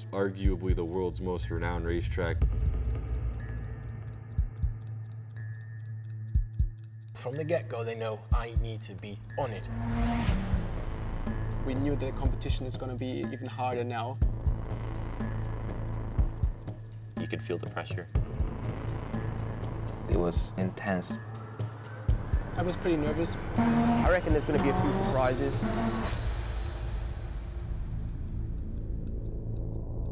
It's arguably the world's most renowned racetrack. From the get-go, they know I need to be on it. We knew the competition is going to be even harder now. You could feel the pressure. It was intense. I was pretty nervous. I reckon there's going to be a few surprises.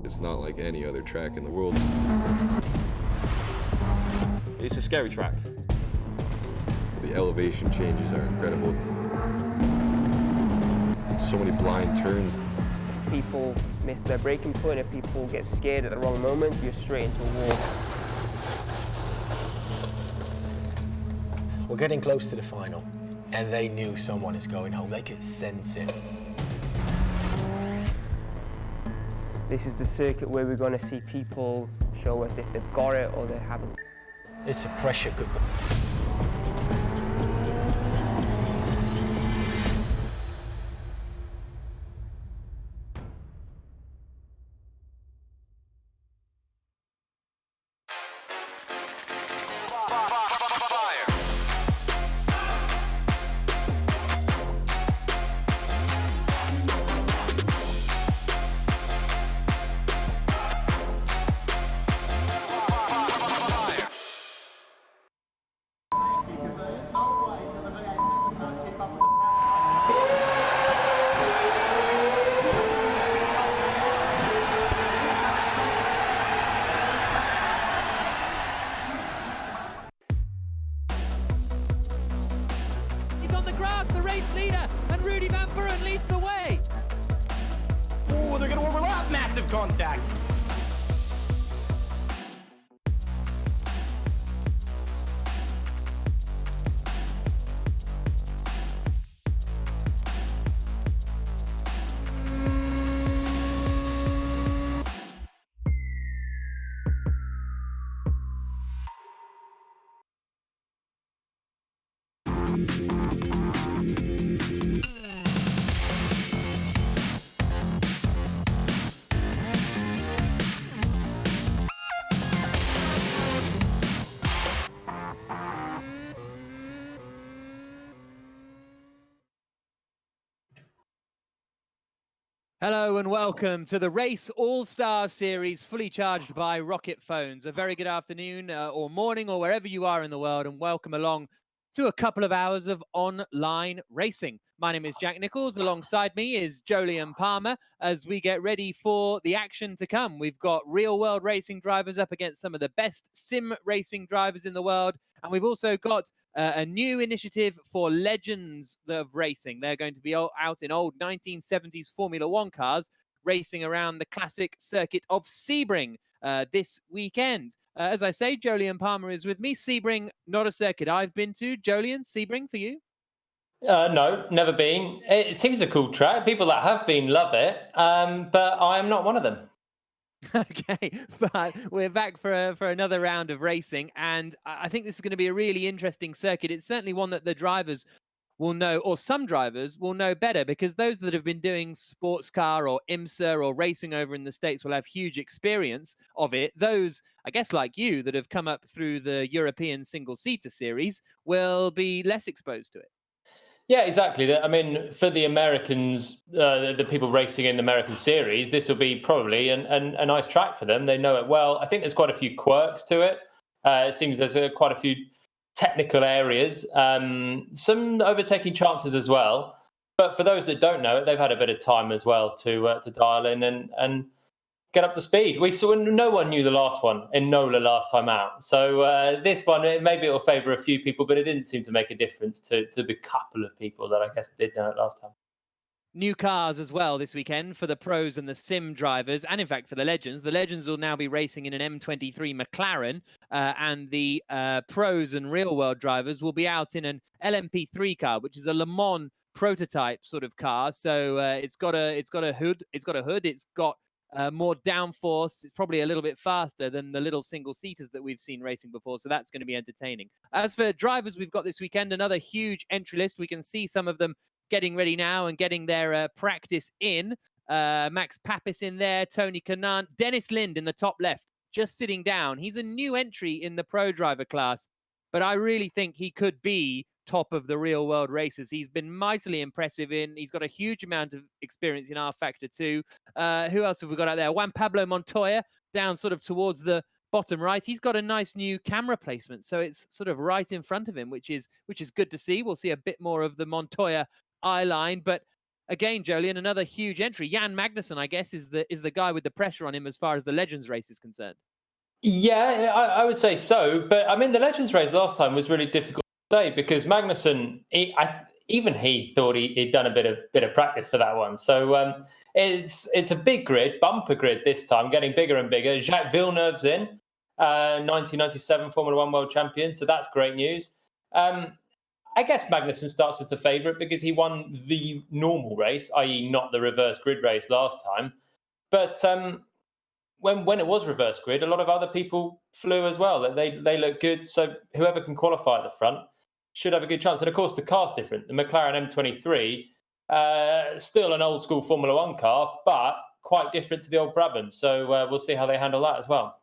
It's not like any other track in the world. It's a scary track. The elevation changes are incredible. So many blind turns. If people miss their braking point, if people get scared at the wrong moment, you're straight into a wall. We're getting close to the final, and they knew someone is going home. They could sense it. This is the circuit where we're going to see people show us if they've got it or they haven't. It's a pressure cooker. the race leader, and Rudy Van Buren leads the way. Ooh, they're going to overlap. Massive contact. Hello and welcome to the Race All-Star Series, fully charged by Rocket Phones. A very good afternoon or morning or wherever you are in the world, and welcome along to a couple of hours of online racing. My name is Jack Nichols. Alongside me is Jolyon Palmer as we get ready for the action to come. We've got real-world racing drivers up against some of the best sim racing drivers in the world, and we've also got a new initiative for legends of racing. They're going to be out in old 1970s Formula One cars, racing around the classic circuit of Sebring this weekend. As I say, Jolyon Palmer is with me. Sebring, not a circuit I've been to. Jolyon, Sebring for you? No, never been. It seems a cool track. People that have been love it, but I am not one of them. Okay, but we're back for another round of racing, and I think this is going to be a really interesting circuit. It's certainly one that the drivers will know, or some drivers will know better, because those that have been doing sports car or IMSA or racing over in the States will have huge experience of it. Those, I guess, like you, that have come up through the European single-seater series will be less exposed to it. Yeah, exactly. I mean, for the Americans, the people racing in the American series, this will be probably a nice track for them. They know it well. I think there's quite a few quirks to it. It seems there's quite a few technical areas, some overtaking chances as well. But for those that don't know it, they've had a bit of time as well to dial in and get up to speed. We saw no one knew the last one in NOLA last time out. So this one, maybe it'll favour a few people, but it didn't seem to make a difference to the couple of people that I guess did know it last time. New cars as well this weekend for the pros and the sim drivers, and in fact for the legends. The legends will now be racing in an M23 McLaren, and the pros and real world drivers will be out in an LMP3 car, which is a Le Mans prototype sort of car. So it's got a hood, it's got more downforce. It's probably a little bit faster than the little single seaters that we've seen racing before. So that's going to be entertaining. As for drivers we've got this weekend, another huge entry list. We can see some of them getting ready now and getting their practice in. Max Papis in there, Tony Kanaan, Dennis Lind in the top left, just sitting down. He's a new entry in the pro driver class, but I really think he could be top of the real world races. He's been mightily impressive he's got a huge amount of experience in R Factor 2. Who else have we got out there? Juan Pablo Montoya down sort of towards the bottom right. He's got a nice new camera placement, so it's sort of right in front of him, which is good to see. We'll see a bit more of the Montoya eye line, but again, Jolien, another huge entry. Jan Magnussen, I guess, is the guy with the pressure on him as far as the Legends race is concerned. Yeah, I would say so. But I mean, the Legends race last time was really difficult to say because Magnussen, even he thought he'd done a bit of practice for that one. So it's a big grid, bumper grid this time, getting bigger and bigger. Jacques Villeneuve's in, 1997 Formula One world champion. So that's great news. I guess Magnussen starts as the favourite because he won the normal race, i.e. not the reverse grid race last time. But when it was reverse grid, a lot of other people flew as well. They look good. So whoever can qualify at the front should have a good chance. And of course, the car's different. The McLaren M23, still an old school Formula One car, but quite different to the old Brabham. So we'll see how they handle that as well.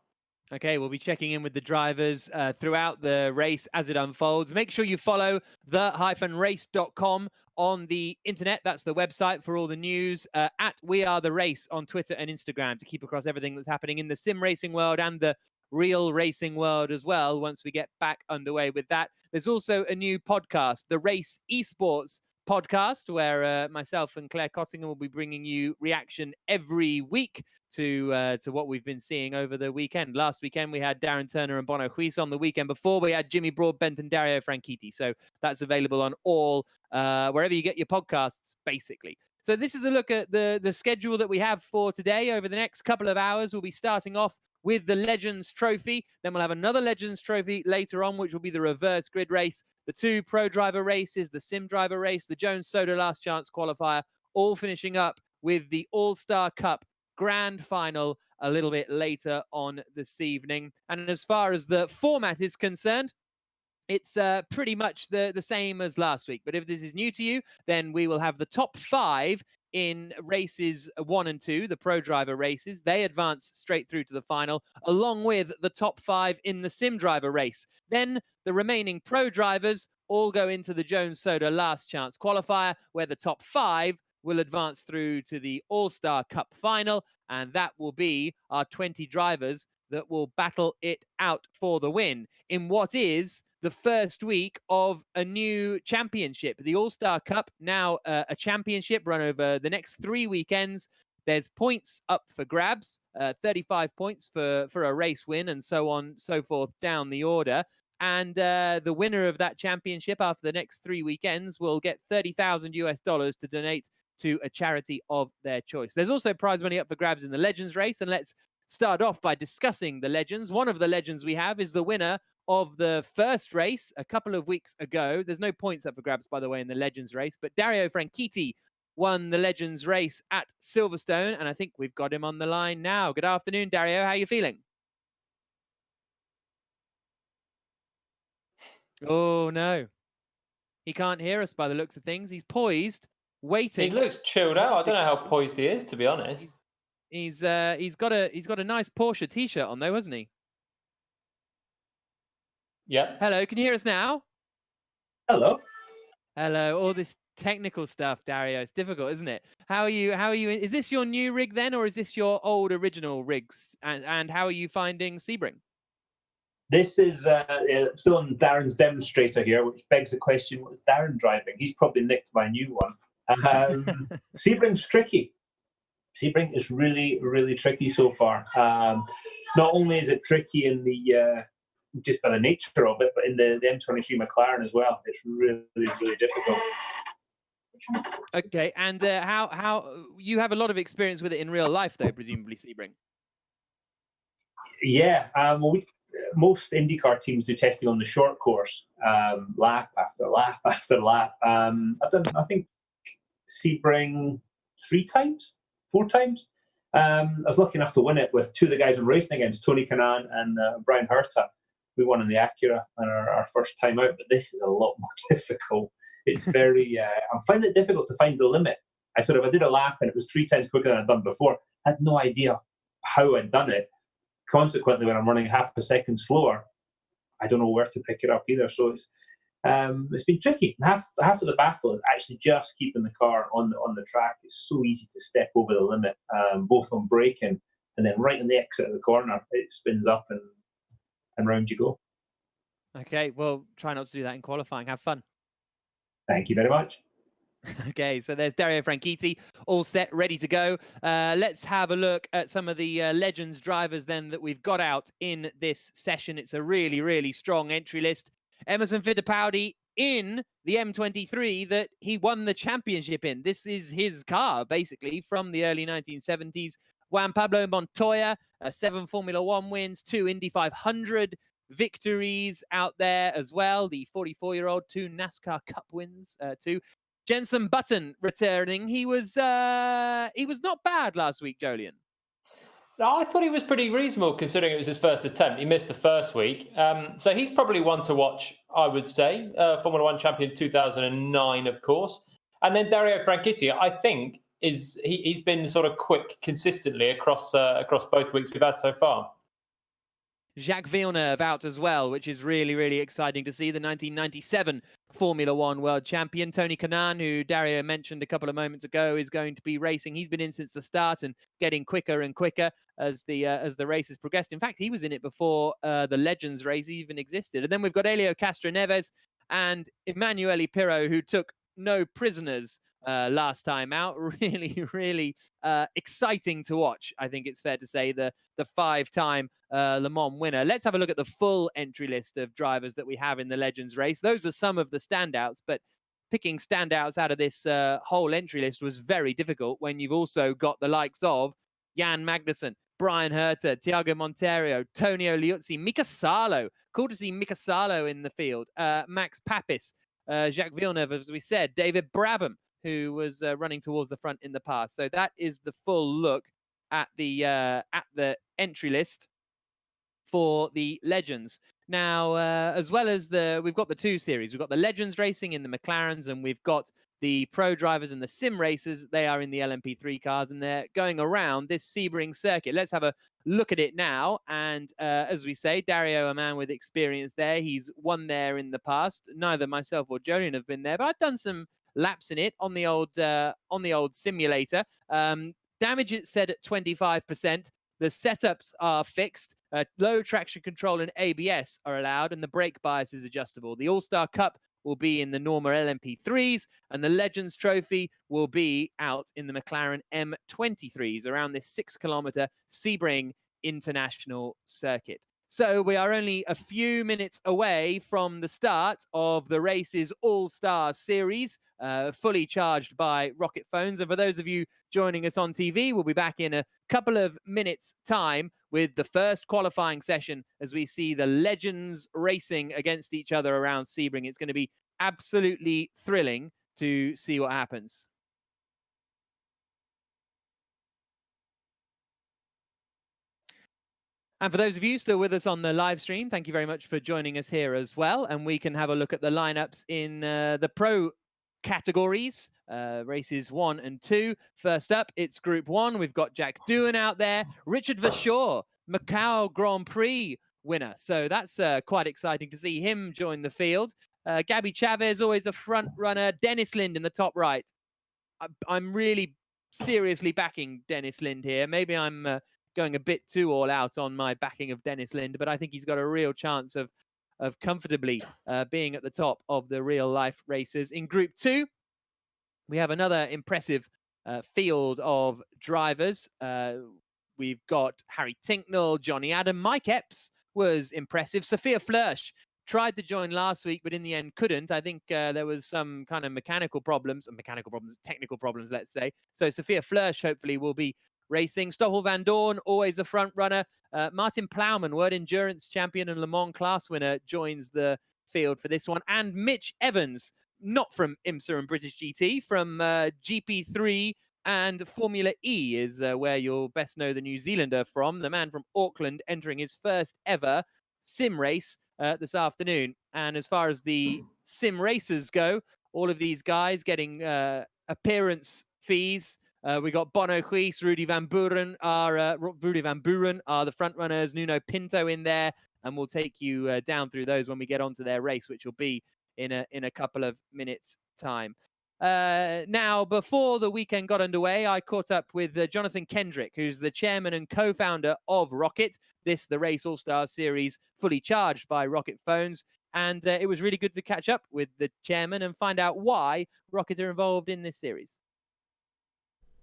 Okay, we'll be checking in with the drivers throughout the race as it unfolds. Make sure you follow the-race.com on the internet. That's the website for all the news. At We Are The Race on Twitter and Instagram to keep across everything that's happening in the sim racing world and the real racing world as well once we get back underway with that. There's also a new podcast, the Race Esports podcast, where myself and Claire Cottingham will be bringing you reaction every week to what we've been seeing over the weekend. Last weekend we had Darren Turner and Bono Huis on. The weekend before we had Jimmy Broadbent and Dario Franchitti. So that's available on all wherever you get your podcasts, basically. So this is a look at the schedule that we have for today. Over the next couple of hours, we'll be starting off with the Legends Trophy. Then we'll have another Legends Trophy later on, which will be the reverse grid race, the 2 pro driver races, the sim driver race, the Jones Soda last chance qualifier, all finishing up with the All-Star Cup grand final a little bit later on this evening. And as far as the format is concerned, it's pretty much the same as last week. But if this is new to you, then we will have the top 5 in races 1 and 2, the pro driver races. They advance straight through to the final, along with the top 5 in the sim driver race. Then the remaining pro drivers all go into the Jones Soda last chance qualifier, where the top 5 will advance through to the All-Star Cup final, and that will be our 20 drivers that will battle it out for the win in what is the first week of a new championship. The All-Star Cup, now a championship run over the next 3 weekends. There's points up for grabs, 35 points for a race win, and so on, so forth, down the order. And the winner of that championship after the next 3 weekends will get $30,000 to donate to a charity of their choice. There's also prize money up for grabs in the Legends race, and let's start off by discussing the Legends. One of the Legends we have is the winner of the first race a couple of weeks ago. There's no points up for grabs, by the way, in the Legends race, but Dario Franchitti won the Legends race at Silverstone, and I think we've got him on the line now. Good afternoon, Dario. How are you feeling? Oh, no. He can't hear us by the looks of things. He's poised, waiting. He looks chilled out. I don't know how poised he is, to be honest. He's got a nice Porsche t-shirt on, though, hasn't he? Yep. Hello, can you hear us now? Hello. Hello. All this technical stuff, Dario. It's difficult, isn't it? How are you? Is this your new rig then, or is this your old original rigs? And how are you finding Sebring? This is still on Darren's demonstrator here, which begs the question, what is Darren driving? He's probably nicked my new one. Sebring's tricky. Sebring is really, really tricky so far. Not only is it tricky in the just by the nature of it, but in the M23 McLaren as well. It's really, really difficult. Okay, and how you have a lot of experience with it in real life, though, presumably, Sebring. Yeah, most IndyCar teams do testing on the short course, lap after lap after lap. I've done, I think, Sebring 4 times. I was lucky enough to win it with 2 of the guys I'm racing against, Tony Kanaan and Brian Herta. We won in the Acura on our first time out, but this is a lot more difficult. It's very, I'm finding it difficult to find the limit I did a lap and it was 3 times quicker than I'd done before. I had no idea how I'd done it. Consequently, when I'm running half a second slower, I don't know where to pick it up either. So it's been tricky. Half of the battle is actually just keeping the car on the track. It's so easy to step over the limit, both on braking and then right in the exit of the corner, it spins up and round you go. Okay, well, try not to do that in qualifying. Have fun. Thank you very much. Okay, so there's Dario Franchitti, all set, ready to go. Let's have a look at some of the Legends drivers then that we've got out in this session. It's a really, really strong entry list. Emerson Fittipaldi in the M23 that he won the championship in. This is his car, basically, from the early 1970s. Juan Pablo Montoya, 7 Formula One wins, 2 Indy 500 victories out there as well. The 44-year-old, 2 NASCAR Cup wins, too. Jenson Button returning. He was not bad last week, Jolyon. No, I thought he was pretty reasonable considering it was his first attempt. He missed the first week. So he's probably one to watch, I would say. Formula One champion 2009, of course. And then Dario Franchitti, I think, he's been sort of quick consistently across both weeks we've had so far. Jacques Villeneuve out as well, which is really, really exciting to see. The 1997 Formula One world champion, Tony Kanaan, who Dario mentioned a couple of moments ago, is going to be racing. He's been in since the start and getting quicker and quicker as the race has progressed. In fact, he was in it before the Legends race even existed. And then we've got Hélio Castroneves and Emanuele Pirro, who took no prisoners last time out. Really, really exciting to watch. I think it's fair to say the 5-time Le Mans winner. Let's have a look at the full entry list of drivers that we have in the Legends race. Those are some of the standouts, but picking standouts out of this whole entry list was very difficult when you've also got the likes of Jan Magnussen, Brian Herter, Tiago Monteiro, Tonio Liuzzi, Mika Salo. Cool to see Mika Salo in the field. Max Papis, Jacques Villeneuve, as we said, David Brabham, who was running towards the front in the past. So that is the full look at the entry list for the Legends. Now, as well as we've got the 2 series. We've got the Legends racing in the McLarens, and we've got the pro drivers and the sim racers. They are in the LMP3 cars, and they're going around this Sebring circuit. Let's have a look at it now. And as we say, Dario, a man with experience there. He's won there in the past. Neither myself or Jolyon have been there, but I've done some laps in it on the old simulator. Damage is set at 25%. The setups are fixed. Low traction control and ABS are allowed, and the brake bias is adjustable. The All-Star Cup will be in the Norma LMP3s, and the Legends Trophy will be out in the McLaren M23s around this 6-kilometer Sebring International Circuit. So we are only a few minutes away from the start of the race's All-Star Series, fully charged by Rocket Phones. And for those of you joining us on TV, we'll be back in a couple of minutes' time with the first qualifying session as we see the Legends racing against each other around Sebring. It's going to be absolutely thrilling to see what happens. And for those of you still with us on the live stream, thank you very much for joining us here as well. And we can have a look at the lineups in the pro categories, races 1 and 2. First up, it's Group 1. We've got Jack Doohan out there. Richard Verschoor, Macau Grand Prix winner. So that's quite exciting to see him join the field. Gabby Chavez, always a front runner. Dennis Lind in the top right. I'm really seriously backing Dennis Lind here. Maybe I'm going a bit too all out on my backing of Dennis Lind, but I think he's got a real chance of comfortably being at the top of the real life races. In Group 2, we have another impressive field of drivers. We've got Harry Tinknell, Johnny Adam, Mike Epps was impressive. Sophia Flörsch tried to join last week, but in the end couldn't. I think there was some kind of technical problems, let's say. So Sophia Flörsch hopefully will be racing. Stoffel Van Dorn, always a front runner. Martin Plowman, World Endurance Champion and Le Mans class winner, joins the field for this one. And Mitch Evans, not from IMSA and British GT, from GP3 and Formula E is where you'll best know the New Zealander from. The man from Auckland entering his first ever sim race this afternoon. And as far as the sim racers go, all of these guys getting appearance fees. We got Bono Huis, Rudy Van Buren are the front runners. Nuno Pinto in there, and we'll take you down through those when we get onto their race, which will be in a couple of minutes' time. Now, before the weekend got underway, I caught up with Jonathan Kendrick, who's the chairman and co-founder of Rocket, the Race All-Star Series, fully charged by Rocket phones. And it was really good to catch up with the chairman and find out why Rocket are involved in this series.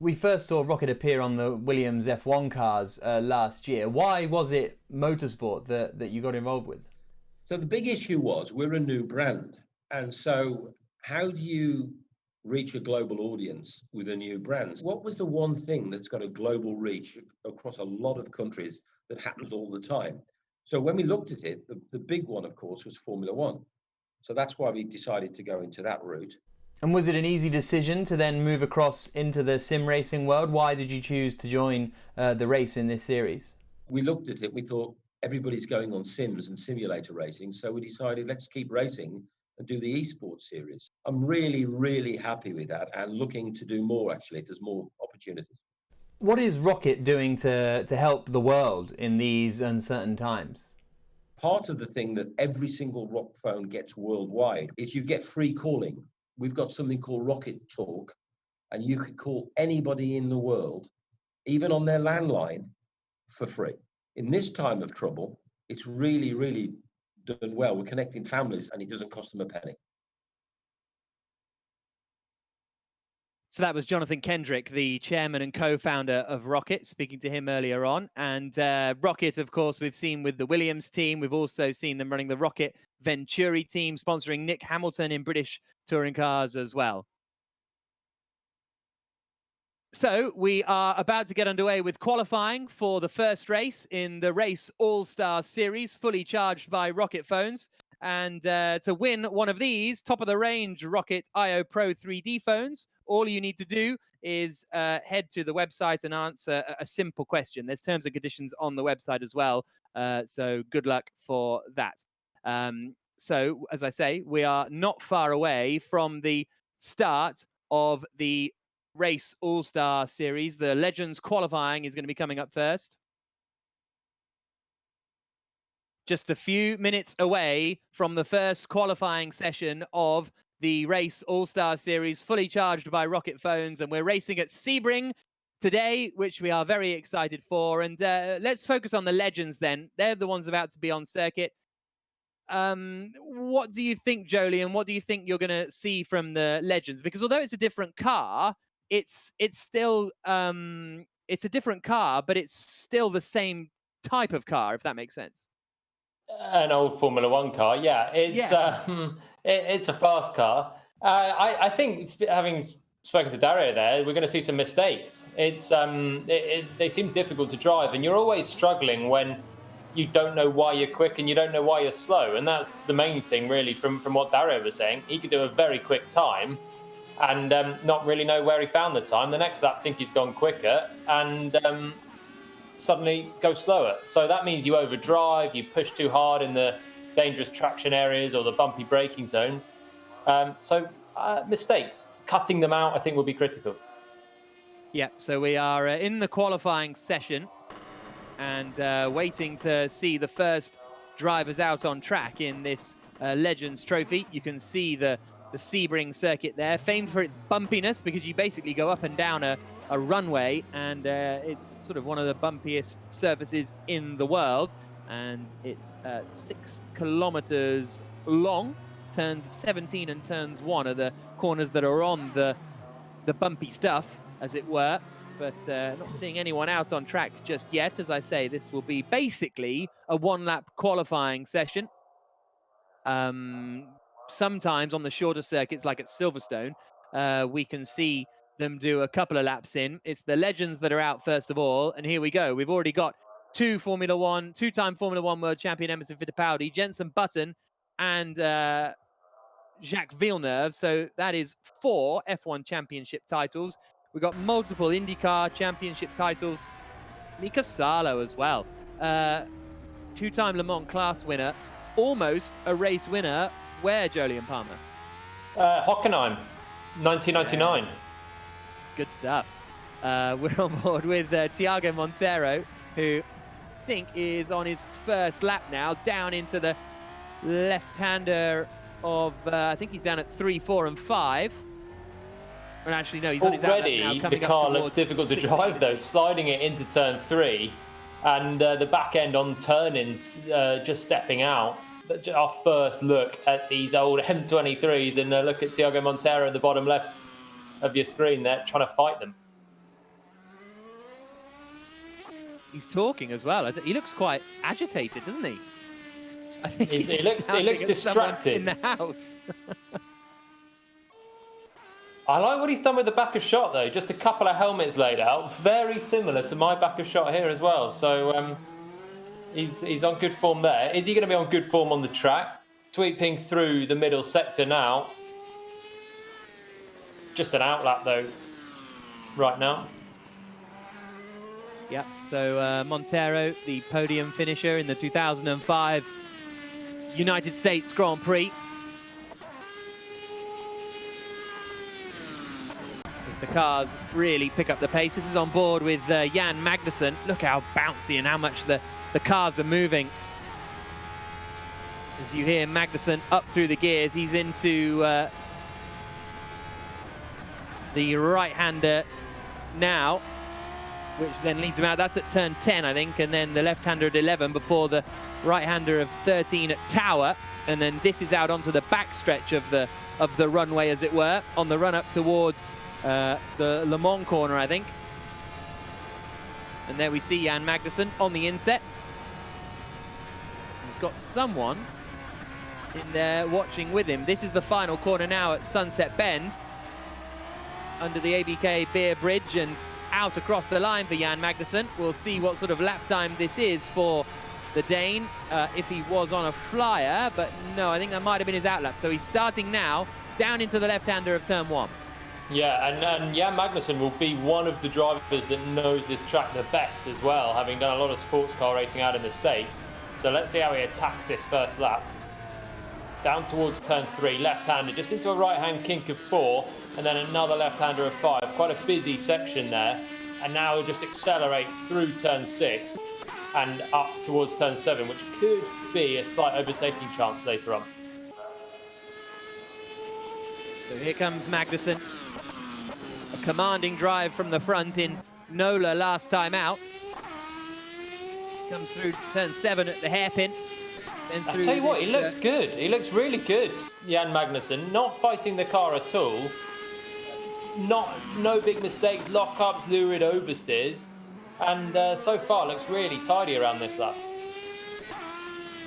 We first saw Rocket appear on the Williams F1 cars last year. Why was it motorsport that you got involved with? So the big issue was we're a new brand. And so how do you reach a global audience with a new brand? What was the one thing that's got a global reach across a lot of countries that happens all the time? So when we looked at it, the big one, of course, was Formula One. So that's why we decided to go into that route. And was it an easy decision to then move across into the sim racing world? Why did you choose to join the race in this series? We looked at it, we thought everybody's going on sims and simulator racing. So we decided let's keep racing and do the esports series. I'm really, really happy with that and looking to do more, actually, if there's more opportunities. What is Rocket doing to help the world in these uncertain times? Part of the thing that every single Rock phone gets worldwide is you get free calling. We've got something called Rocket Talk, and you can call anybody in the world, even on their landline, for free. In this time of trouble, it's really, really done well. We're connecting families, and it doesn't cost them a penny. So that was Jonathan Kendrick, the chairman and co-founder of Rocket, speaking to him earlier on. And Rocket, of course, we've seen with the Williams team. We've also seen them running the Rocket Venturi team, sponsoring Nick Hamilton in British touring cars as well. So we are about to get underway with qualifying for the first race in the Race All-Star Series, fully charged by Rocket phones. And to win one of these top-of-the-range Rocket IO Pro 3D phones, all you need to do is head to the website and answer a simple question. There's terms and conditions on the website as well, so good luck for that. So, as I say, we are not far away from the start of the Race All-Star Series. The Legends qualifying is going to be coming up first. Just a few minutes away from the first qualifying session of the Race All-Star Series, fully charged by Rocket phones, and we're racing at Sebring today, which we are very excited for. And let's focus on the Legends then. They're the ones about to be on circuit. What do you think, Jolie, and what do you think you're going to see from the Legends? Because although it's a different car, it's still it's a different car, but it's still the same type of car, if that makes sense. An old Formula One car, yeah. It's a fast car. I think, having spoken to Dario there, we're going to see some mistakes. They seem difficult to drive, and you're always struggling when you don't know why you're quick and you don't know why you're slow. And that's the main thing, really, from what Dario was saying. He could do a very quick time and not really know where he found the time. The next lap, think he's gone quicker, and suddenly go slower. So that means you overdrive, you push too hard in the dangerous traction areas or the bumpy braking zones. Mistakes, cutting them out, I think, will be critical. Yeah, so we are in the qualifying session and waiting to see the first drivers out on track in this Legends Trophy. You can see the Sebring circuit there, famed for its bumpiness, because you basically go up and down a runway, and it's sort of one of the bumpiest surfaces in the world, and it's 6 kilometers long. Turns 17 and turns 1 are the corners that are on the bumpy stuff, as it were, but not seeing anyone out on track just yet. As I say, this will be basically a one-lap qualifying session. Sometimes on the shorter circuits, like at Silverstone, we can see them do a couple of laps in. It's the Legends that are out first of all, and here we go. We've already got two-time Formula One world champion Emerson Fittipaldi, Jenson Button, and Jacques Villeneuve. So that is 4 F1 championship titles. We've got multiple IndyCar championship titles. Mika Salo as well. 2-time Le Mans class winner. Almost a race winner. Where, Jolie and Palmer? Hockenheim, 1999. Good stuff. We're on board with Tiago Monteiro, who I think is on his first lap now, down into the left-hander of, I think he's down at 3, 4, and 5. And actually, no, he's on his outlap now. Already, the car looks difficult to drive, though, sliding it into turn 3. And the back end on turn-ins just stepping out. Our first look at these old M23s, and look at Tiago Monteiro at the bottom left of your screen there, trying to fight them. He's talking as well. He looks quite agitated, doesn't he? I think he looks distracted in the house. I like what he's done with the back of shot, though. Just a couple of helmets laid out, very similar to my back of shot here as well. So he's on good form there. Is he going to be on good form on the track? Sweeping through the middle sector now. Just an outlap, though, right now. Yeah, so Monteiro, the podium finisher in the 2005 United States Grand Prix. As the cars really pick up the pace. This is on board with Jan Magnussen. Look how bouncy and how much the cars are moving. As you hear Magnussen up through the gears, he's into the right-hander now, which then leads him out. That's at turn 10, I think, and then the left-hander at 11 before the right-hander of 13 at Tower, and then this is out onto the backstretch of the runway, as it were, on the run-up towards the Le Mans corner, I think. And there we see Jan Magnussen on the inset. He's got someone in there watching with him. This is the final corner now at Sunset Bend, under the ABK Beer Bridge, and out across the line for Jan Magnussen. We'll see what sort of lap time this is for the Dane, if he was on a flyer, but no, I think that might have been his outlap. So he's starting now, down into the left-hander of turn 1. Yeah, and Jan Magnussen will be one of the drivers that knows this track the best as well, having done a lot of sports car racing out in the States. So let's see how he attacks this first lap. Down towards turn 3, left-hander, just into a right-hand kink of 4, and then another left-hander of 5. Quite a busy section there. And now he'll just accelerate through turn 6 and up towards turn 7, which could be a slight overtaking chance later on. So here comes Magnussen. A commanding drive from the front in Nola last time out. Comes through turn 7 at the hairpin. I'll tell you what, he looks good. He looks really good, Jan Magnussen. Not fighting the car at all. No big mistakes, lockups, lurid oversteers. And so far looks really tidy around this lap.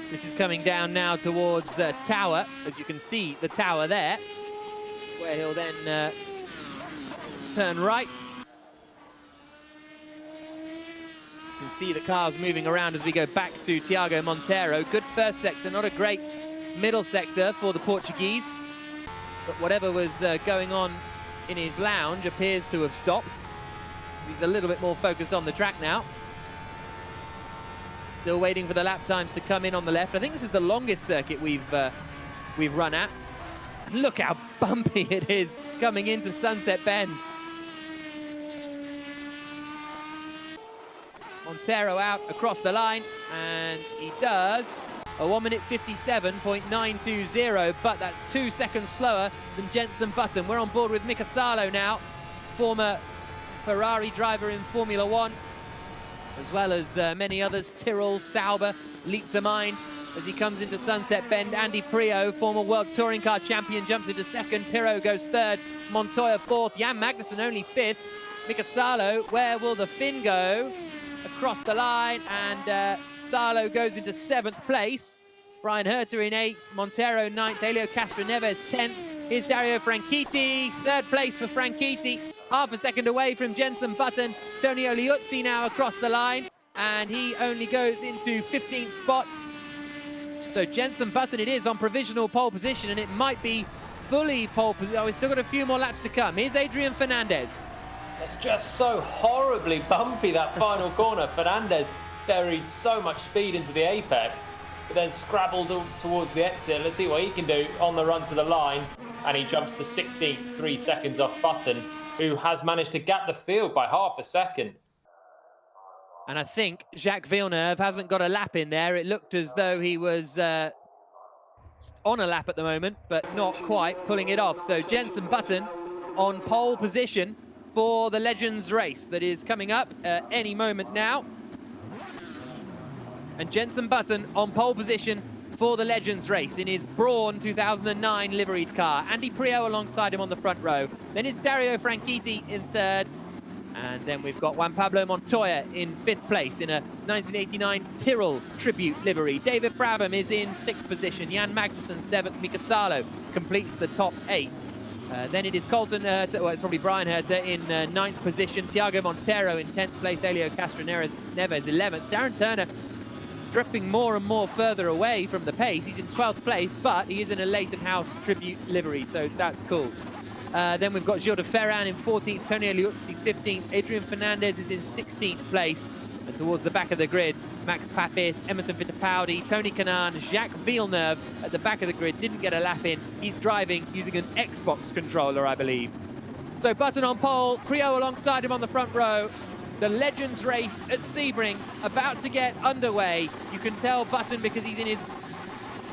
This is coming down now towards Tower. As you can see, the Tower there, where he'll then turn right. You can see the cars moving around as we go back to Tiago Monteiro. Good first sector, not a great middle sector for the Portuguese. But whatever was going on in his lounge appears to have stopped. He's a little bit more focused on the track now. Still waiting for the lap times to come in on the left. I think this is the longest circuit we've run at. Look how bumpy it is coming into Sunset Bend. Monteiro out across the line, and he does a 1 minute 57.920, but that's 2 seconds slower than Jenson Button. We're on board with Mika Salo now, former Ferrari driver in Formula 1, as well as many others, Tyrrell, Sauber, Leap to Mind, as he comes into Sunset Bend. Andy Priaulx, former World Touring Car champion, jumps into second. Pirro goes third, Montoya fourth, Jan Magnussen only fifth. Mika Salo, where will the Finn go? Across the line, and Salo goes into 7th place. Brian Herter in 8th, Monteiro 9th, Hélio Castroneves 10th. Here's Dario Franchitti, 3rd place for Franchitti, half a second away from Jenson Button. Antonio Liuzzi now across the line, and he only goes into 15th spot. So Jenson Button it is on provisional pole position, and it might be fully pole position. Oh, we've still got a few more laps to come. Here's Adrian Fernandez. It's just so horribly bumpy, that final corner. Fernandez buried so much speed into the apex, but then scrabbled towards the exit. Let's see what he can do on the run to the line. And he jumps to 16th, 3 seconds off Button. who has managed to gap the field by half a second. And I think Jacques Villeneuve hasn't got a lap in there. It looked as though he was on a lap at the moment, but not quite pulling it off. So Jenson Button on pole position for the Legends race that is coming up any moment now. And Jenson Button on pole position for the Legends race in his Brawn 2009 liveried car. Andy Priaulx alongside him on the front row. Then it's Dario Franchitti in third. And then we've got Juan Pablo Montoya in 5th place in a 1989 Tyrrell tribute livery. David Brabham is in 6th position. Jan Magnussen 7th. Mika Salo completes the top 8. Then it is Colton Herta, well, it's probably Brian Herta in 9th position. Tiago Monteiro in 10th place. Hélio Castroneves 11th. Darren Turner dripping more and more further away from the pace. He's in 12th place, but he is in a Leighton House tribute livery, so that's cool. Then we've got Jules de Ferran in 14th, Tony Liuzzi 15th, Adrian Fernandez is in 16th place. And towards the back of the grid, Max Papis, Emerson Fittipaldi, Tony Kanaan, Jacques Villeneuve at the back of the grid, didn't get a lap in. He's driving using an Xbox controller, I believe. So Button on pole, Priaulx alongside him on the front row. The Legends race at Sebring about to get underway. You can tell Button because he's in his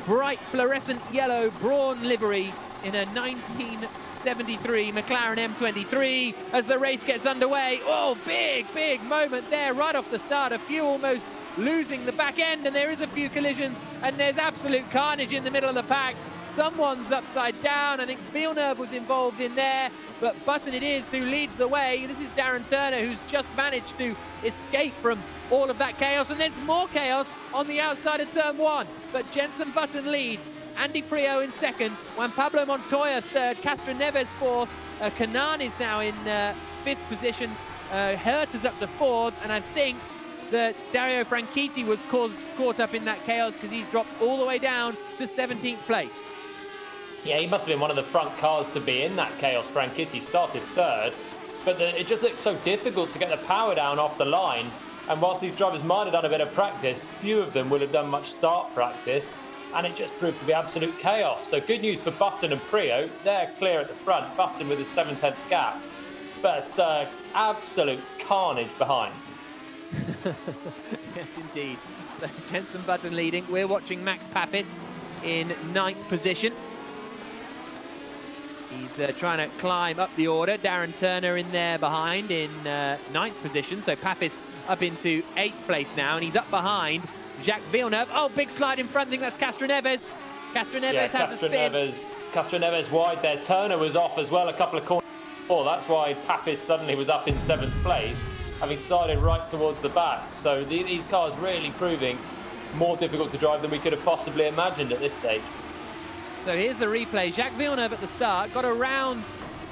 bright fluorescent yellow Brawn livery in a 1973 Mclaren M23 as the race gets underway. Oh, big moment there right off the start. A few almost losing the back end, and there is a few collisions, and there's absolute carnage in the middle of the pack. Someone's upside down. I think Villeneuve was involved in there, but Button it is who leads the way. This is Darren Turner, who's just managed to escape from all of that chaos, and there's more chaos on the outside of turn 1. But Jenson Button leads. Andy Priaulx in 2nd, Juan Pablo Montoya 3rd, Castroneves 4th, Kanaan is now in 5th position, Herta's up to 4th, and I think that Dario Franchitti was caught up in that chaos because he's dropped all the way down to 17th place. Yeah, he must have been one of the front cars to be in that chaos. Franchitti started 3rd, but it just looked so difficult to get the power down off the line. And whilst these drivers might have done a bit of practice, few of them would have done much start practice, and it just proved to be absolute chaos. So good news for Button and Priaulx. They're clear at the front, Button with his 7/10 gap, but absolute carnage behind. Yes, indeed. So Jenson Button leading. We're watching Max Papis in 9th position. He's trying to climb up the order. Darren Turner in there behind in 9th position. So Papis up into 8th place now, and he's up behind Jacques Villeneuve. Oh, big slide in front. I think that's Castroneves. Castroneves has a spin. Castroneves wide there. Turner was off as well a couple of corners before. That's why Papis suddenly was up in 7th place, having started right towards the back. So these cars really proving more difficult to drive than we could have possibly imagined at this stage. So here's the replay. Jacques Villeneuve at the start got around